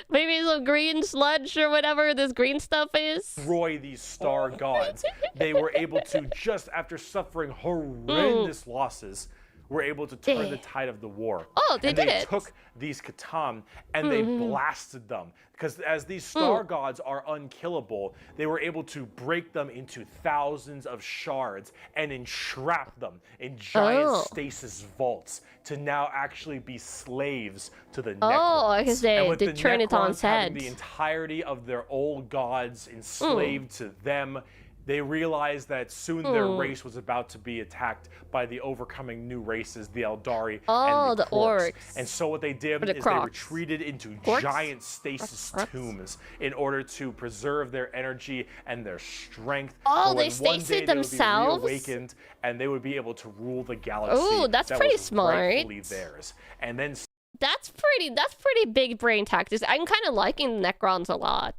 Maybe some green sludge or whatever this green stuff is. Destroy these star gods. They were able to, just after suffering horrendous losses, were able to turn the tide of the war. Oh, they did it. They took these Catan and they blasted them. Because as these star gods are unkillable, they were able to break them into thousands of shards and entrap them in giant stasis vaults to now actually be slaves to the Necrons. Oh, because they turn it on its head. The entirety of their old gods enslaved to them, they realized that soon their race was about to be attacked by the overcoming new races, the Eldari and the Orcs. And so what they did is they retreated into giant stasis tombs in order to preserve their energy and their strength. Oh, they stasis themselves? They would be reawakened and they would be able to rule the galaxy. Oh, that's pretty smart. Rightfully theirs. And then that's pretty big brain tactics. I'm kind of liking the Necrons a lot.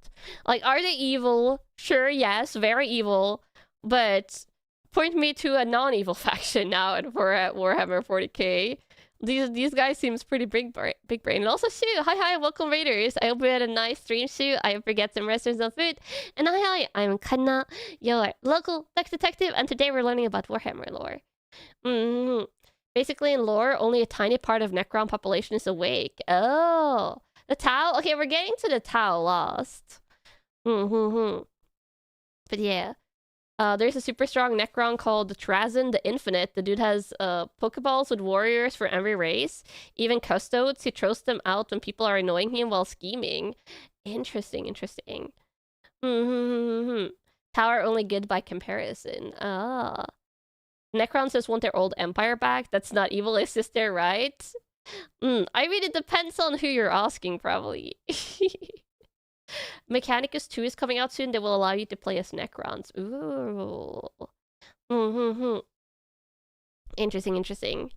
Like, are they evil? Sure, yes, very evil. But point me to a non-evil faction now at Warhammer 40k. These guys seems pretty big brain. And also, Sue, hi, welcome Raiders. I hope you had a nice stream, Sue. I hope you get some rest and some food. And hi, I'm Kanna, your local tech detective, and today we're learning about Warhammer lore. Basically, in lore, only a tiny part of Necron population is awake. Oh, the Tau. Okay, we're getting to the Tau last. But yeah, there's a super strong Necron called the Trazyn the Infinite. The dude has Pokeballs with warriors for every race, even custodes. He throws them out when people are annoying him while scheming. Interesting. Tau are only good by comparison. Necrons just want their old empire back. That's not evil, it's just their right. I mean, it depends on who you're asking, probably. Mechanicus 2 is coming out soon. They will allow you to play as Necrons. Ooh. Interesting.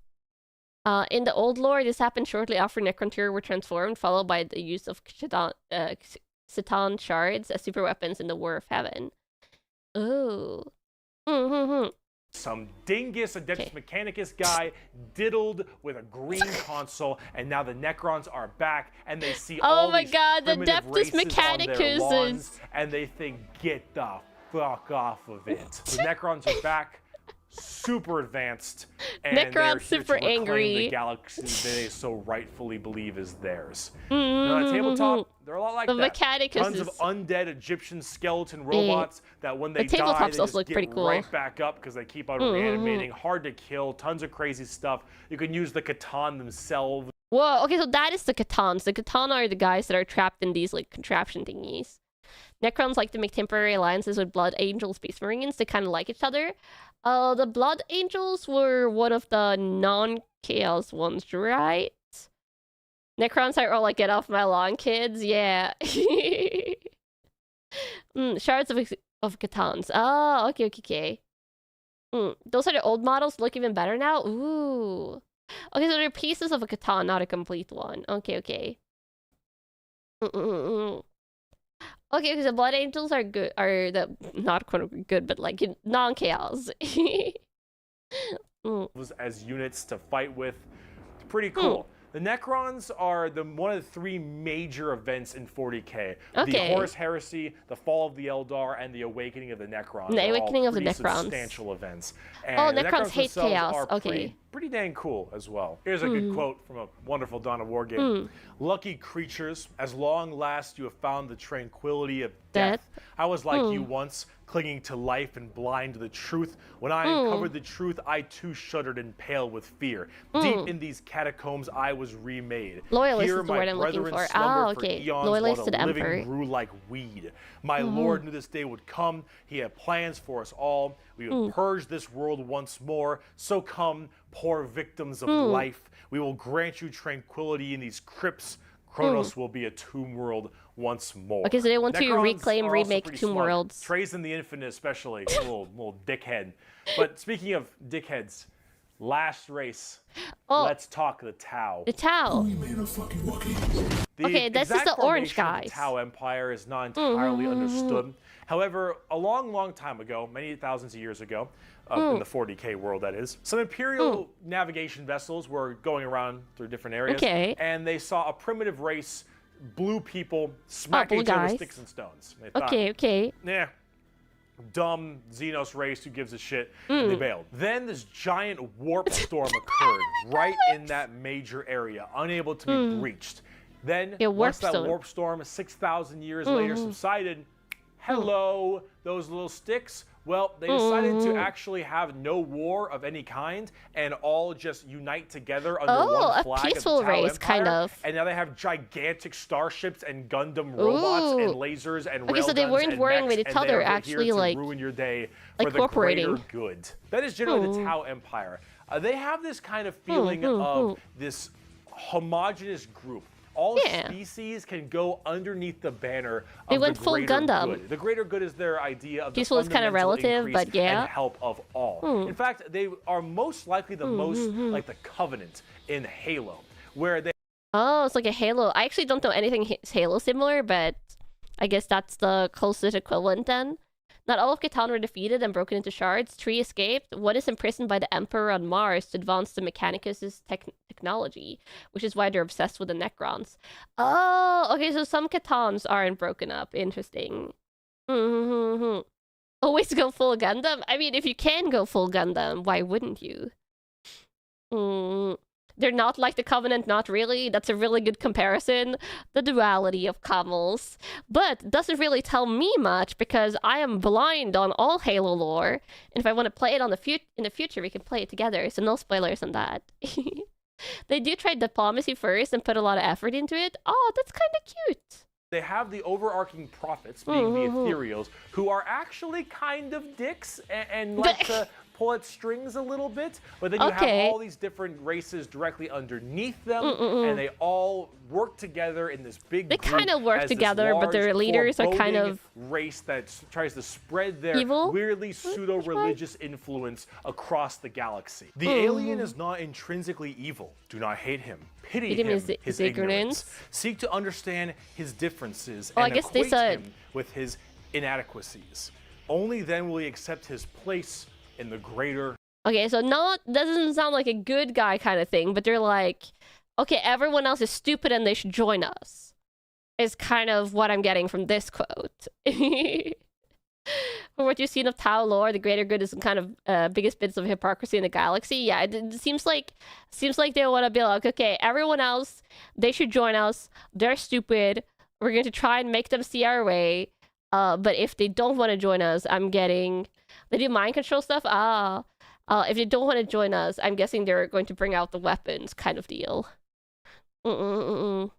In the old lore, this happened shortly after Necrontyr were transformed, followed by the use of Catan shards as super weapons in the War of Heaven. Ooh. Some dingus Adeptus Mechanicus guy diddled with a green console, and now the Necrons are back, and they see all these primitive races on their lawns, and they think, get the fuck off of it. The Necrons are back, super advanced, and Necron's super angry. The galaxy they so rightfully believe is theirs. Now, on tabletop, they're a lot like that. Tons of undead Egyptian skeleton robots that when they die, they just get right back up because they keep on reanimating. Hard to kill, tons of crazy stuff. You can use the Catan themselves. Whoa, okay, so that is the Catans. The Catan are the guys that are trapped in these, like, contraption thingies. Necrons like to make temporary alliances with Blood Angel Space Marines to kind of like each other. The Blood Angels were one of the non-chaos ones, right? Necrons are all like, get off my lawn, kids. Yeah. Shards of Catans. Oh, okay. Those are the old models. Look even better now. Ooh. Okay, so they're pieces of a Catan, not a complete one. Okay. Okay, because the Blood Angels are good. Are the not quote unquote good, but like non-chaos. As units to fight with. It's pretty cool. The Necrons are one of the three major events in 40k. The Horus Heresy, the Fall of the Eldar, and the Awakening of the Necrons. The Awakening of the Necrons. Substantial events. And Necrons hate chaos. Okay. pretty dang cool as well. Here's a good quote from a wonderful Dawn of War game. Lucky creatures, as long last you have found the tranquility of death. I was like you once, clinging to life and blind to the truth. When I uncovered the truth, I too shuddered and paled with fear. Deep in these catacombs, I was remade. Loyalist Here, is the word I'm looking for. Okay. Loyalist to the Emperor. Grew like weed. My Lord knew this day would come. He had plans for us all. We would purge this world once more. So come, poor victims of life. We will grant you tranquility in these crypts. Kronos will be a tomb world once more. Okay, so they want to Necrons reclaim, are also remake pretty Tomb smart. Worlds. Trace in the Infinite especially, little dickhead. But speaking of dickheads, last race. Let's talk the Tau. The Tau. Okay, this is the orange guys. The Tau Empire is not entirely understood. However, a long time ago, many thousands of years ago, in the 40K world that is, some Imperial navigation vessels were going around through different areas, and they saw a primitive race, blue people, smack each other with sticks and stones. They thought, nah, dumb Xenos race, who gives a shit, and they bailed. Then this giant warp storm occurred right in that major area, unable to be breached. Then, once that warp storm 6,000 years later subsided, hello, those little sticks. Well, they decided to actually have no war of any kind and all just unite together under one flag. A peaceful race, kind of. And now they have gigantic starships and Gundam robots and lasers and railguns. So they weren't warring with each other, actually, like ruin your day like for the greater good. That is generally the Tau Empire. They have this kind of feeling of this homogenous group. All species can go underneath the banner of the greater good. The greater good is their idea of peaceful the is kind of relative, but and help of all. In fact, they are most likely the most like the Covenant in Halo, where they. Oh, it's like a Halo. I actually don't know anything Halo similar, but I guess that's the closest equivalent then. Not all of Catan were defeated and broken into shards. 3 escaped. 1 is imprisoned by the Emperor on Mars to advance the Mechanicus' technology, which is why they're obsessed with the Necrons. Oh, okay, so some Catans aren't broken up. Interesting. Always go full Gundam? I mean, if you can go full Gundam, why wouldn't you? They're not like the Covenant, not really. That's a really good comparison. The duality of camels. But doesn't really tell me much because I am blind on all Halo lore. And if I want to play it in the future, we can play it together. So no spoilers on that. They do try diplomacy first and put a lot of effort into it. Oh, that's kind of cute. They have the overarching prophets, being the ethereals, who are actually kind of dicks and like to pull at strings a little bit, but then you have all these different races directly underneath them, and they all work together in this big group. They kind of work together, but their leaders are kind of race that tries to spread their weirdly pseudo-religious influence across the galaxy. The alien is not intrinsically evil. Do not hate him. Pity him, his ignorance. Seek to understand his differences and equate him with his inadequacies. Only then will he accept his place in the greater. Okay, so doesn't sound like a good guy kind of thing, but they're like, okay, everyone else is stupid and they should join us. Is kind of what I'm getting from this quote. From what you've seen of Tau lore, the greater good is kind of biggest bits of hypocrisy in the galaxy. Yeah, it seems like they want to be like, okay, everyone else, they should join us. They're stupid. We're going to try and make them see our way. But if they don't want to join us, they do mind control stuff. If they don't want to join us, I'm guessing they're going to bring out the weapons kind of deal. Good.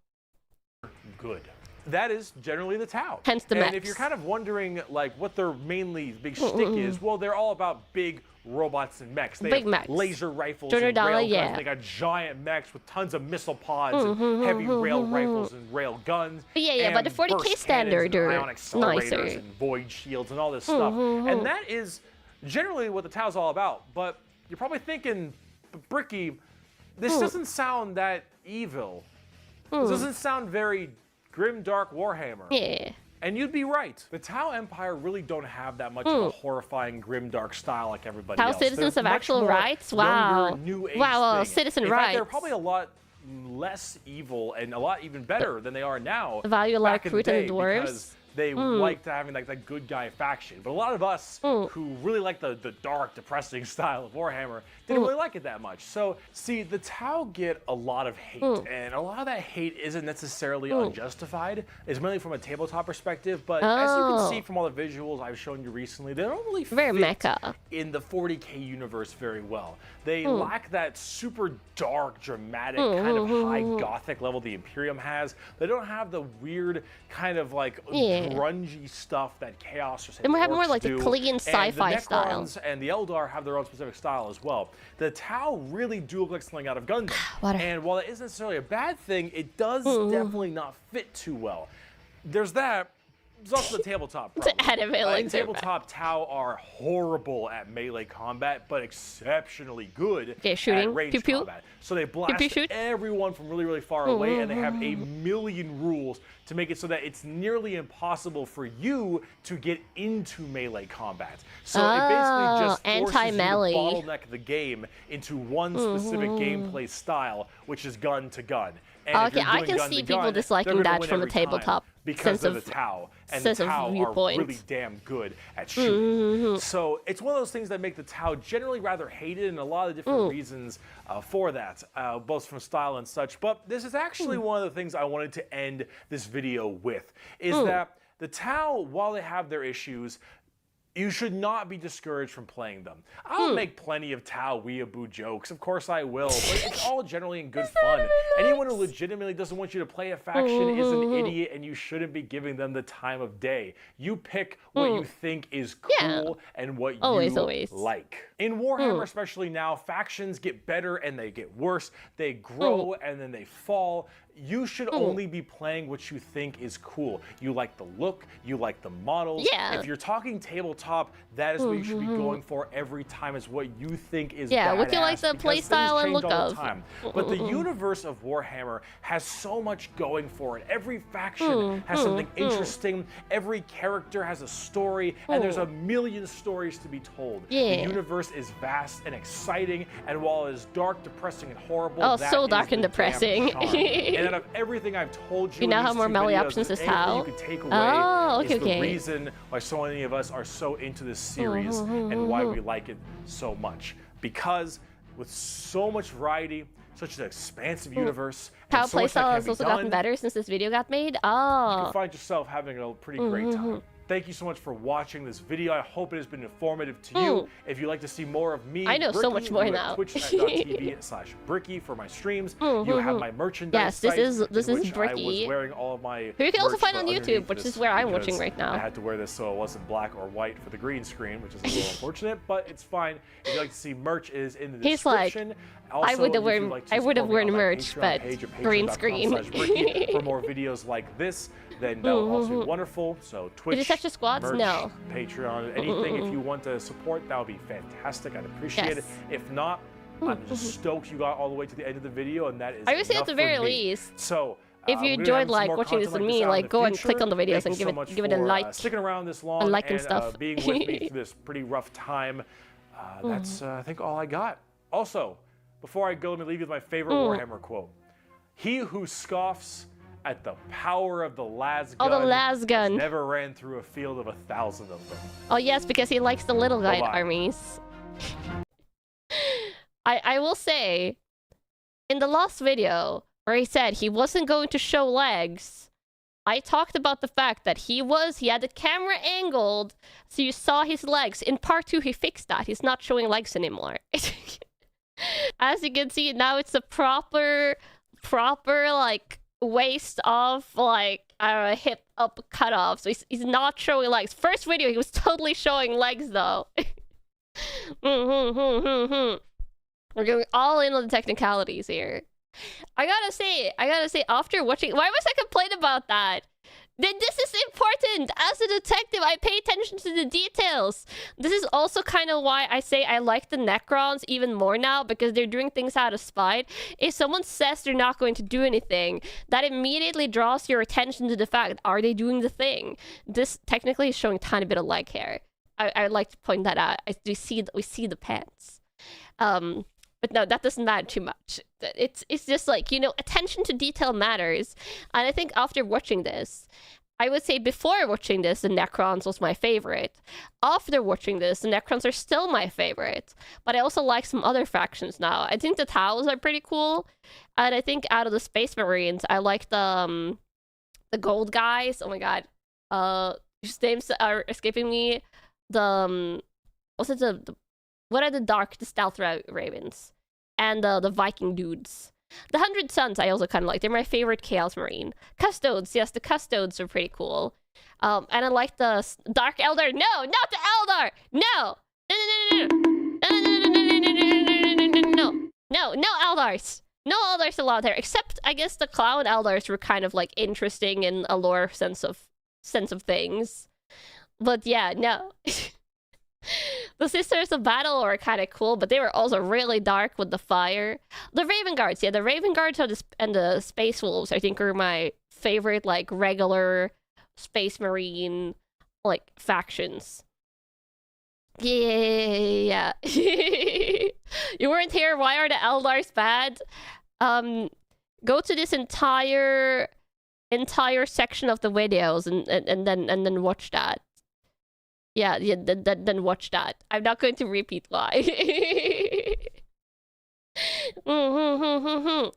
That is generally the Tau. Hence the mechs. And if you're kind of wondering like what their mainly big shtick is, well, they're all about big robots and mechs. They have mechs. Laser rifles and rail guns. They got giant mechs with tons of missile pods and heavy rail rifles and rail guns. But the 40K standard are nicer. And void shields and all this stuff. And that is generally what the Tau's all about. But you're probably thinking, Bricky, this doesn't sound that evil. This doesn't sound very grim, dark Warhammer. Yeah. And you'd be right. The Tau Empire really don't have that much of a horrifying, grim, dark style like everybody else. Tau citizens have actual rights? Wow. Wow, citizen rights. They're probably a lot less evil and a lot even better than they are now. Value a lot of recruit and dwarves. Because they liked having like that good guy faction. But a lot of us who really like the dark, depressing style of Warhammer didn't really like it that much. So, see, the Tau get a lot of hate, and a lot of that hate isn't necessarily unjustified. It's mainly from a tabletop perspective, but as you can see from all the visuals I've shown you recently, they don't really fit mecha in the 40K universe very well. They lack that super dark, dramatic, kind of high gothic level the Imperium has. They don't have the weird kind of like grungy stuff that Chaos or Then we have more like a clean sci-fi style. And the Eldar have their own specific style as well. The Tau really do look like something out of Gundam. And while it isn't necessarily a bad thing, it does definitely not fit too well. There's that. There's also the tabletop problem. Tabletop Tau are horrible at melee combat, but exceptionally good at range combat. So they blast everyone from really, really far away, and they have a million rules to make it so that it's nearly impossible for you to get into melee combat. So it basically just forces you to bottleneck the game into one specific gameplay style, which is gun to gun. And I can see people disliking that from a tabletop because of the Tau, and the Tau are really damn good at shooting. So it's one of those things that make the Tau generally rather hated, and a lot of different reasons for that, both from style and such. But this is actually one of the things I wanted to end this video with, is that the Tau, while they have their issues, you should not be discouraged from playing them. I'll make plenty of Tau weeaboo jokes, of course I will, but it's all generally in good fun. Anyone who legitimately doesn't want you to play a faction is an idiot, and you shouldn't be giving them the time of day. You pick what you think is cool and what you like. In Warhammer, especially now, factions get better and they get worse. They grow and then they fall. You should only be playing what you think is cool. You like the look, you like the models. If you're talking tabletop, that is what you should be going for every time, is what you think is badass. What you like the playstyle and look of. But the universe of Warhammer has so much going for it. Every faction has something interesting. Every character has a story, and there's a million stories to be told. The universe is vast and exciting, and while it is dark, depressing, and horrible, so dark and depressing. And out of everything I've told you, you now have more melee options as Tau. You can take away is the reason why so many of us are so into this series and why we like it so much. Because with so much variety, such an expansive universe, Tau so playstyle has also gotten better since this video got made. You can find yourself having a pretty great time. Thank you so much for watching this video. I hope it has been informative to you. If you'd like to see more of me, I know so much more now. Twitch.tv/Bricky for my streams. You have my merchandise. This is Bricky. I was wearing all of my who you can also find on YouTube, which is where I'm watching right now. I had to wear this so it wasn't black or white for the green screen, which is a little unfortunate, but it's fine. If you'd like to see merch, it is in the description. He's like, also, I would have worn merch, but green screen. For more videos like this, then that would also be wonderful. So Twitch, did you touch the squads? merch, No. Patreon, anything. If you want to support, that would be fantastic. I'd appreciate it. If not, I'm just stoked you got all the way to the end of the video, and that is I would say at the very least. So if you enjoyed watching this with me, go and click on the videos and give it a like. Sticking around this long and stuff. Being with me through this pretty rough time. That's I think all I got. Also, before I go, let me leave you with my favorite Warhammer quote. He who scoffs at the power of the lasgun never ran through a field of 1,000 of them. Oh yes, because he likes the little guy armies. I will say, in the last video where he said he wasn't going to show legs, I talked about the fact that he had the camera angled so you saw his legs. In part 2 he fixed that. He's not showing legs anymore. As you can see, now it's a proper like waist off, like I don't know, hip up cut off. So he's not showing legs. First video he was totally showing legs though. We're going all in on the technicalities here. I gotta say, after watching, why must I complain about that? Then this is important. As a detective, I pay attention to the details. This is also kind of why I say I like the Necrons even more now, because they're doing things out of spite. If someone says they're not going to do anything, that immediately draws your attention to the fact, are they doing the thing? This technically is showing a tiny bit of leg hair. I would like to point that out. We see the pants. But no, that doesn't matter too much. It's just like, attention to detail matters. And I think after watching this, I would say before watching this, the Necrons was my favorite. After watching this, the Necrons are still my favorite. But I also like some other factions now. I think the Taos are pretty cool. And I think out of the Space Marines, I like the gold guys. Oh my god. Whose names are escaping me. What's it, what are the stealth ravens? And the Viking dudes. The 100 Suns I also kind of like. They're my favorite Chaos Marine. Custodes, yes, the Custodes are pretty cool. And I like the Dark Eldar. No, not the Eldar! No! No Eldars! No Eldars allowed there. Except, I guess the Clown Eldars were kind of like interesting in a lore sense of things. But yeah, no. The Sisters of Battle are kind of cool, but they were also really dark with the fire. The Raven Guards, yeah, the Raven Guards and the Space Wolves, I think, are my favorite, like, regular Space Marine, like, factions. Yeah. You weren't here, why are the Eldars bad? Go to this entire section of the videos and then watch that. Yeah, then watch that. I'm not going to repeat why. But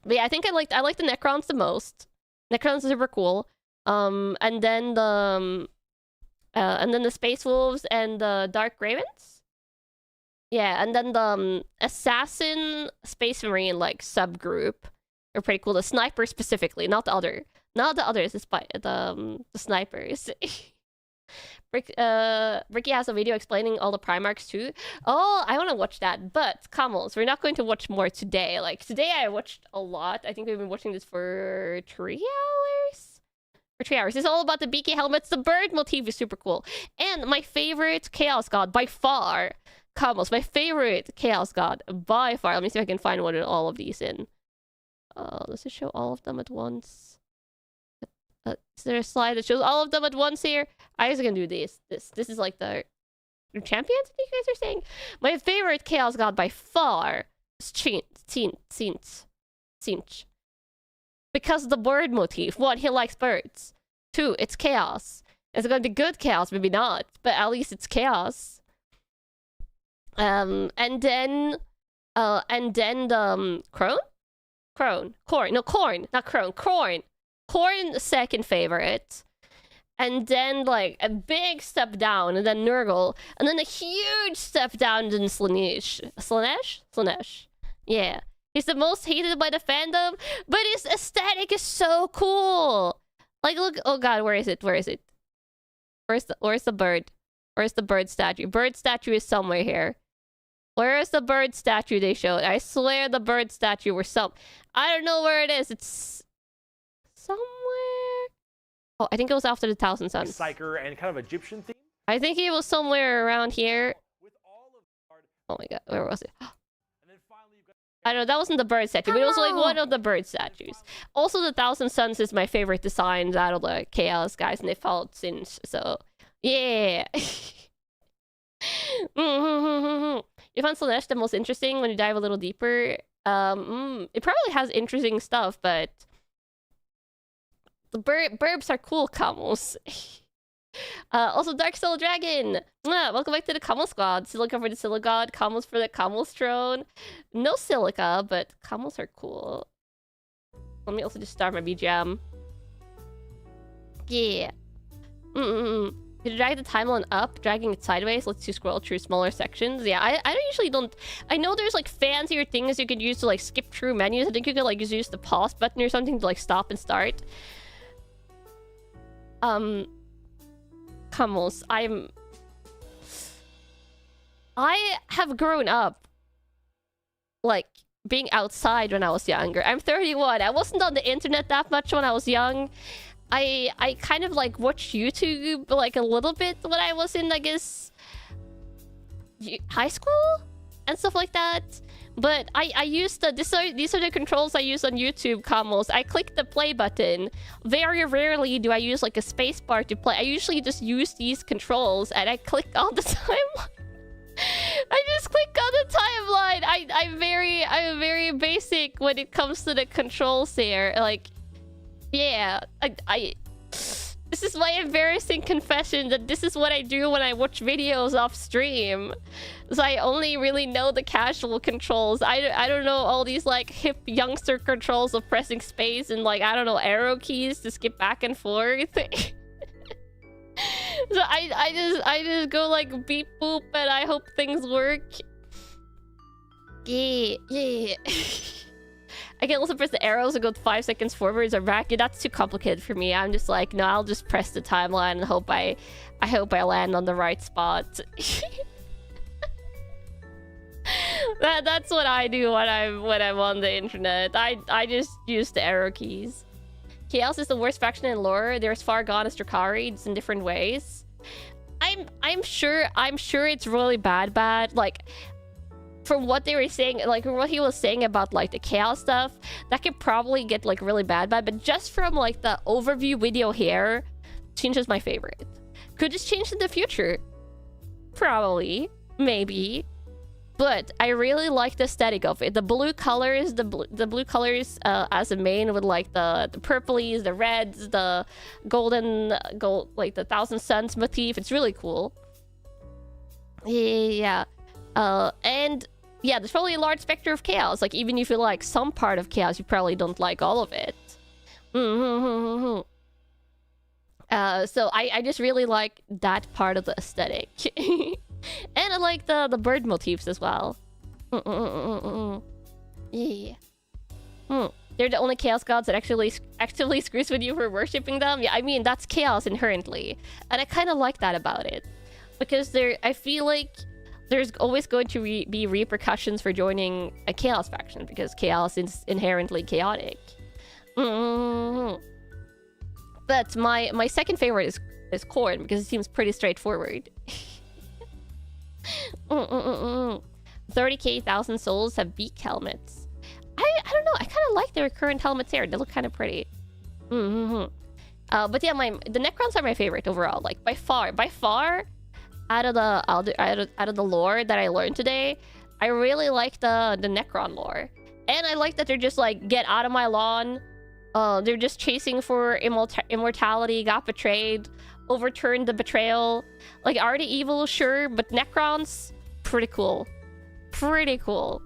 yeah, I think I like the Necrons the most. Necrons are super cool. And then the Space Wolves and the Dark Ravens. Yeah, and then the Assassin Space Marine like subgroup are pretty cool. The Sniper specifically, not the other. Not the others, the snipers. Bricky has a video explaining all the Primarchs too. Oh, I want to watch that. But, Camels, we're not going to watch more today. Like, today I watched a lot. I think we've been watching this for 3 hours? For 3 hours. It's all about the beaky helmets. The bird motif is super cool. And my favorite Chaos God by far. Camels, my favorite Chaos God by far. Let me see if I can find one of all of these in. Let's just show all of them at once. Is there a slide that shows all of them at once here? I was gonna do this. This is like the champions, you guys are saying? My favorite Chaos God by far is Tzeentch. Because of the bird motif. 1, he likes birds. 2, it's chaos. It's gonna be good chaos, maybe not, but at least it's chaos. And then the Corn, second favorite. And then, like, a big step down, and then Nurgle. And then a huge step down, and then Slaanesh. Slaanesh? Yeah. He's the most hated by the fandom, but his aesthetic is so cool! Like, look, oh god, where is it? Where's the bird? Where's the bird statue? Bird statue is somewhere here. Where is the bird statue they showed? I swear the bird statue were I don't know where it is. It's somewhere. Oh, I think it was after the 1,000 Suns. Psyker and kind of Egyptian theme. I think it was somewhere around here. Oh my god, where was it? I don't know, that wasn't the bird statue, but it was like one of the bird statues. Also, the 1,000 Suns is my favorite designs out of the Chaos guys, and they followed since, so yeah. You found Slaanesh the most interesting when you dive a little deeper. It probably has interesting stuff, but the burbs are cool, Camels. Also, Dark Soul Dragon. Welcome back to the Camel Squad. Silica for the Siligod, Camels for the Camel's Throne. No Silica, but Camels are cool. Let me also just start my BGM. Yeah. Did you drag the timeline up, dragging it sideways lets you scroll through smaller sections? Yeah, I usually don't. I know there's like fancier things you could use to like skip through menus. I think you could like just use the pause button or something to like stop and start. Camels, I have grown up like being outside when I was younger. I'm 31. I wasn't on the internet that much when I was young. I kind of like watched YouTube like a little bit when I was in, I guess, high school and stuff like that. But I used these are the controls I use on YouTube, Camels. I click the play button. Very rarely do I use like a space bar to play. I usually just use these controls and I click on the timeline. I just click on the timeline. I'm very basic when it comes to the controls here. Like, Yeah, this is my embarrassing confession that this is what I do when I watch videos off stream. So I only really know the casual controls. I don't know all these like hip youngster controls of pressing space and like, I don't know, arrow keys to skip back and forth. So I just go like beep boop and I hope things work. Yeah. I can also press the arrows and go 5 seconds forwards or back. Yeah, that's too complicated for me. I'm just like, no, I'll just press the timeline and hope I land on the right spot. That's what I do when I'm on the internet. I just use the arrow keys. Chaos is the worst faction in lore. There's far gone as Drakari. It's in different ways. I'm sure it's really bad. Like, from what they were saying, like what he was saying about like the chaos stuff, that could probably get like really bad. But just from like the overview video here, Change is my favorite. Could just change in the future, probably, maybe. But I really like the aesthetic of it. The blue colors, the blue colors as a main with like the purplies, the reds, the gold, like the Thousand Suns motif. It's really cool. Yeah. And yeah, there's probably a large spectrum of chaos. Like, even if you like some part of chaos, you probably don't like all of it. So I just really like that part of the aesthetic. And I like the bird motifs as well. Yeah. They're the only chaos gods that actually actively screws with you for worshipping them. Yeah, I mean, that's chaos inherently. And I kind of like that about it. Because I feel like there's always going to be repercussions for joining a chaos faction, because chaos is inherently chaotic. But my second favorite is Korn, because it seems pretty straightforward. 30k 1,000 souls have beak helmets. I don't know, I kind of like their current helmets here. They look kind of pretty. But yeah, the Necrons are my favorite overall. Like, by far. Out of the lore that I learned today, I really like the Necron lore. And I like that they're just like, get out of my lawn. They're just chasing for immortality, got betrayed, overturned the betrayal. Like, are they evil? Sure, but Necrons, pretty cool. Pretty cool.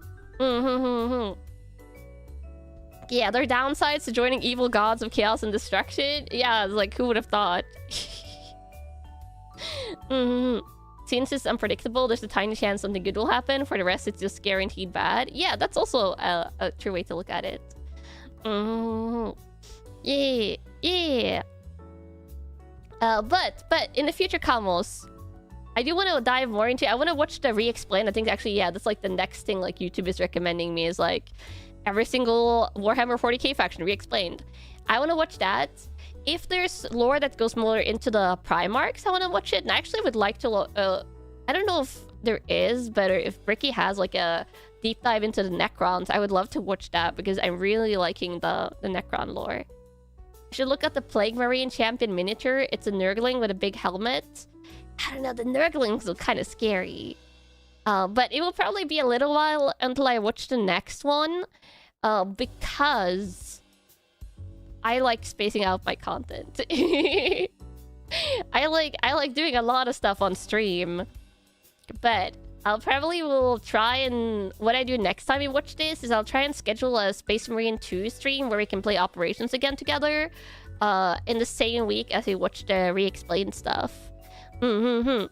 Yeah, their downsides to joining evil gods of chaos and destruction. Yeah, it's like, who would have thought? Since it's unpredictable, there's a tiny chance something good will happen. For the rest, it's just guaranteed bad. Yeah, that's also a true way to look at it. Yeah. But in the future, Kamos, I do want to dive more into it. I want to watch the re-explain. I think actually, yeah, that's like the next thing like YouTube is recommending me, is like every single Warhammer 40k faction re-explained. I want to watch that. If there's lore that goes more into the Primarchs, I want to watch it. And I actually would like to... I don't know if there is, but if Bricky has like a deep dive into the Necrons, I would love to watch that, because I'm really liking the Necron lore. You should look at the Plague Marine Champion miniature. It's a Nurgling with a big helmet. I don't know, the Nurglings look kind of scary. But it will probably be a little while until I watch the next one. Because I like spacing out my content. I like doing a lot of stuff on stream. But I'll probably will try, and what I do next time we watch this is I'll try and schedule a Space Marine 2 stream where we can play Operations again together. In the same week as we watch the re-explained stuff. And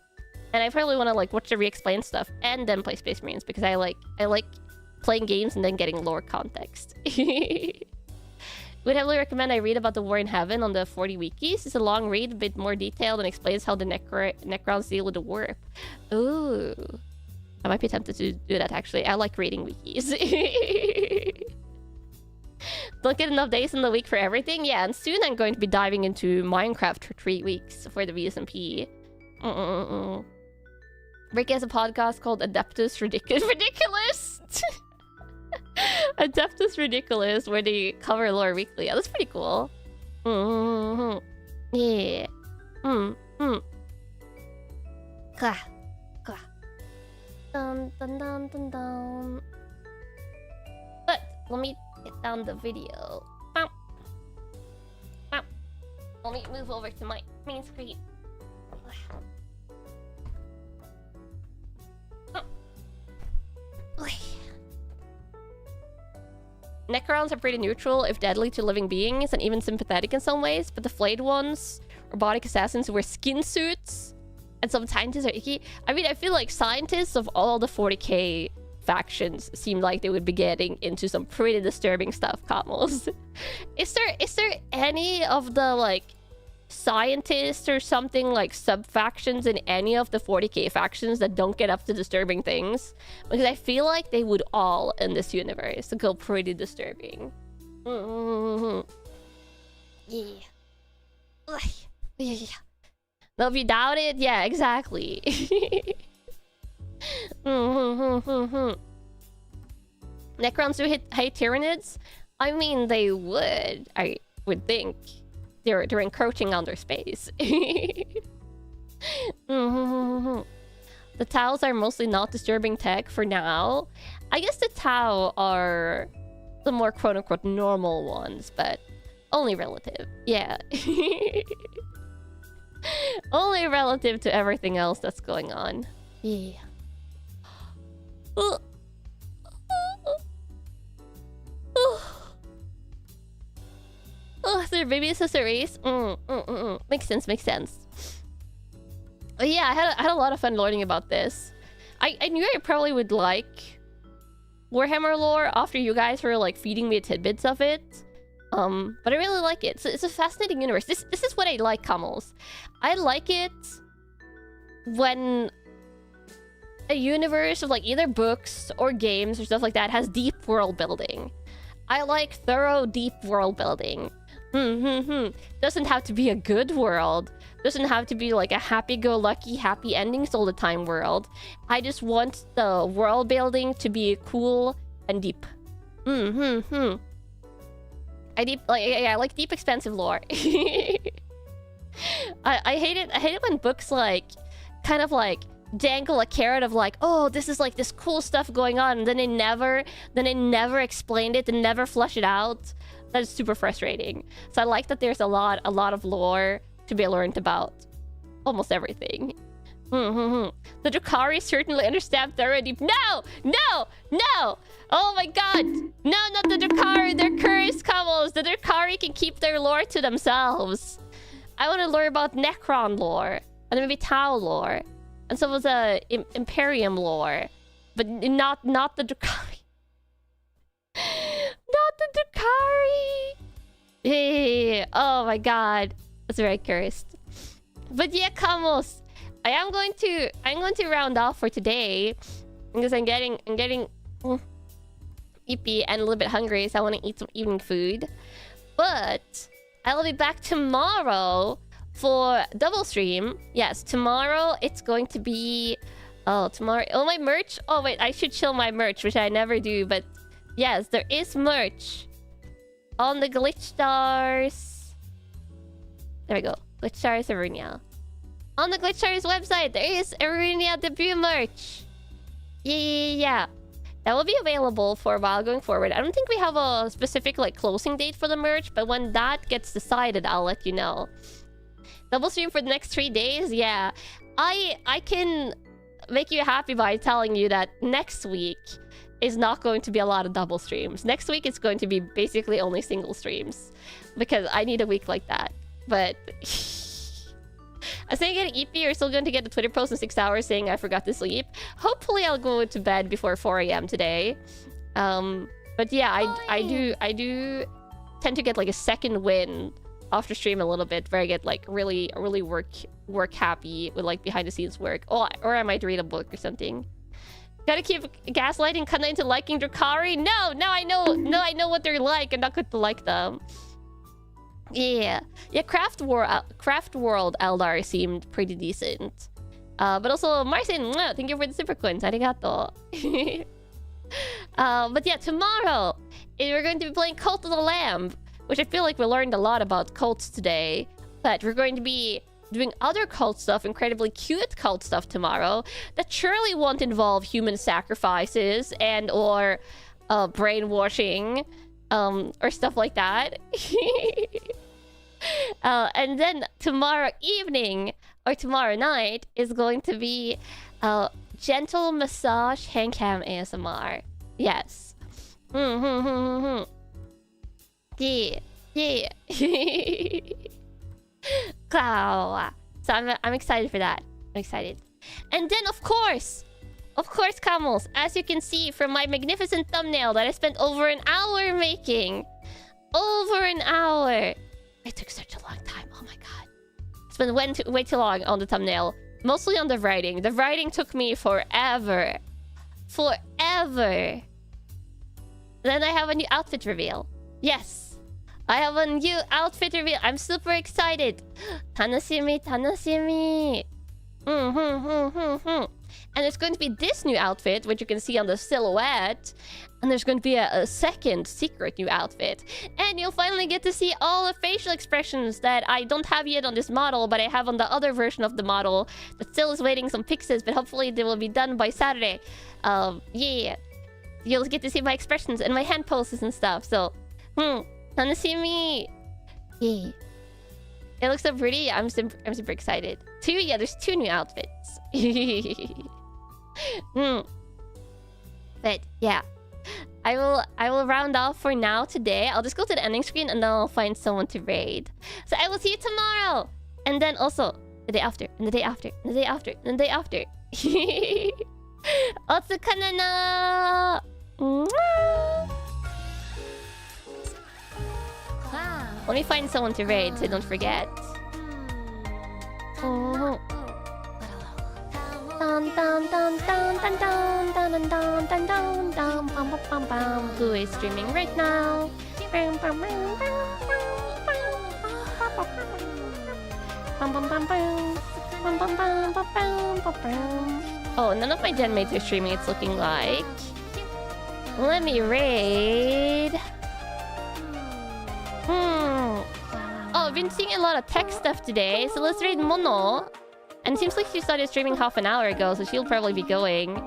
I probably want to like watch the re-explained stuff and then play Space Marines, because I like playing games and then getting lore context. Would heavily recommend I read about the War in Heaven on the 40 wikis. It's a long read, a bit more detailed, and explains how the Necrons deal with the warp. Ooh. I might be tempted to do that, actually. I like reading wikis. Don't get enough days in the week for everything? Yeah, and soon I'm going to be diving into Minecraft for 3 weeks for the VSMP. Bricky has a podcast called Adeptus Ridiculous. Adeptus Ridiculous, where they cover lore weekly. Yeah, that's pretty cool. Yeah. Dun, dun, dun, dun, dun. But let me get down the video. Let me move over to my main screen. Necrons are pretty neutral, if deadly to living beings, and even sympathetic in some ways, but the flayed ones, robotic assassins who wear skin suits, and some scientists are icky. I mean, I feel like scientists of all the 40k factions seem like they would be getting into some pretty disturbing stuff, Kamos. Is there any of the, like, scientists or something like sub-factions in any of the 40k factions that don't get up to disturbing things? Because I feel like they would all in this universe go pretty disturbing. Yeah. Yeah. No, if you doubt it, yeah, exactly. Necrons do hate Tyranids? I mean, they would, I would think. They're encroaching on their space. The Taos are mostly not disturbing tech for now. I guess the Tau are the more quote-unquote normal ones, but only relative. Yeah. Only relative to everything else that's going on. Yeah. Oh, their baby sister race. Makes sense. Yeah, I had a lot of fun learning about this. I knew I probably would like Warhammer lore after you guys were like feeding me tidbits of it. But I really like it. It's a fascinating universe. This is what I like, Kamals. I like it when a universe of like either books or games or stuff like that has deep world building. I like thorough deep world building. Doesn't have to be a good world. Doesn't have to be like a happy-go-lucky, happy endings all the time world. I just want the world building to be cool and deep. I like deep, expensive lore. I hate it when books like kind of like dangle a carrot of like, oh, this is like this cool stuff going on, and then they never explained it and never flush it out. That is super frustrating. So I like that there's a lot of lore to be learned about almost everything. The Drukhari certainly understand Thera deep. No! Oh my god! No, not the Drukhari! They're cursed Kamals! The Drukhari can keep their lore to themselves. I want to learn about Necron lore, and maybe Tau lore, and some of the Imperium lore, but not the Drukhari. Not the Drukhari! Yeah. Oh my god. That's very cursed. But yeah, Kamos, I'm going to round off for today because I'm getting eepy and a little bit hungry, so I want to eat some evening food. But I'll be back tomorrow for double stream. Yes, tomorrow it's going to be tomorrow. Oh, my merch. Oh wait, I should chill my merch, which I never do, but yes, there is merch on the Glitch Stars. There we go. Glitch Stars Arunia. On the Glitch Stars website, there is Arunia debut merch. Yeah. That will be available for a while going forward. I don't think we have a specific like closing date for the merch, but when that gets decided, I'll let you know. Double stream for the next 3 days? Yeah. I can make you happy by telling you that next week is not going to be a lot of double streams. Next week it's going to be basically only single streams because I need a week like that. But I was saying getting EP, you're still going to get a Twitter post in 6 hours saying I forgot to sleep. Hopefully I'll go to bed before 4 AM today. But yeah, I do tend to get like a second win after stream a little bit where I get like really work happy with like behind the scenes work. Or I might read a book or something. Gotta keep gaslighting Kanna into liking Drukhari? No, I know what they're like. I'm not going to like them. Yeah, Craft World Eldar seemed pretty decent. But also, Marcin, thank you for the super coins. Arigato. But yeah, tomorrow we're going to be playing Cult of the Lamb, which I feel like we learned a lot about cults today. But we're going to be doing other cult stuff, incredibly cute cult stuff tomorrow that surely won't involve human sacrifices and or brainwashing or stuff like that. And then tomorrow evening or tomorrow night is going to be gentle massage hand cam ASMR. Yes. Yeah. Wow. So I'm excited for that. I'm excited. And then of course, camels, as you can see from my magnificent thumbnail that I spent over an hour making. Over an hour. It took such a long time. Oh my god. It's been way too long on the thumbnail. Mostly on the writing. The writing took me forever. Forever. Then I have a new outfit reveal. Yes. I have a new outfit reveal. I'm super excited. Tanashimi, tanashimi. And there's going to be this new outfit, which you can see on the silhouette. And there's going to be a second secret new outfit. And you'll finally get to see all the facial expressions that I don't have yet on this model, but I have on the other version of the model that still is waiting some fixes, but hopefully they will be done by Saturday. Yeah. You'll get to see my expressions and my hand poses and stuff. So, tanashimi. Yeah. It looks so pretty. I'm super excited. There's 2 new outfits. But yeah. I will round off for now today. I'll just go to the ending screen and then I'll find someone to raid. So I will see you tomorrow. And then also the day after, and the day after, and the day after, and the day after. Otsukanana! Let me find someone to raid so I don't forget. Dun dun dun dun dun dun dun dun dun dun dun dun bum bum bum bum. Who is streaming right now? Bum bum bum bum bum bum bum bum bum bum. Oh, none of my gen mates are streaming. It's looking like. Let me raid. Oh, I've been seeing a lot of tech stuff today, so let's raid Mono. And it seems like she started streaming half an hour ago, so she'll probably be going.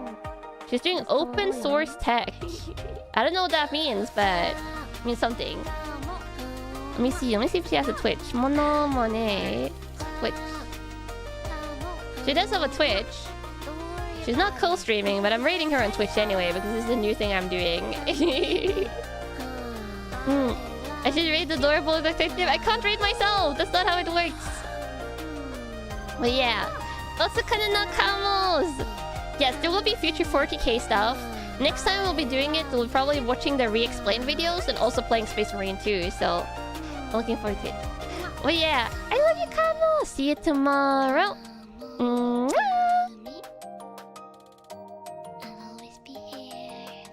She's doing open source tech. I don't know what that means, but it means something. Let me see if she has a Twitch. Mono Monet Twitch. She does have a Twitch. She's not co-streaming, but I'm raiding her on Twitch anyway, because this is a new thing I'm doing. I should raid the adorable detective. I can't raid myself! That's not how it works! But yeah. Otsukanana Kamos! Yes, there will be future 40k stuff. Next time we'll be doing it, we'll probably be watching the re-explained videos and also playing Space Marine 2, so I'm looking forward to it. But yeah, I love you, Kamo! See you tomorrow! Mwah! I'll always be here.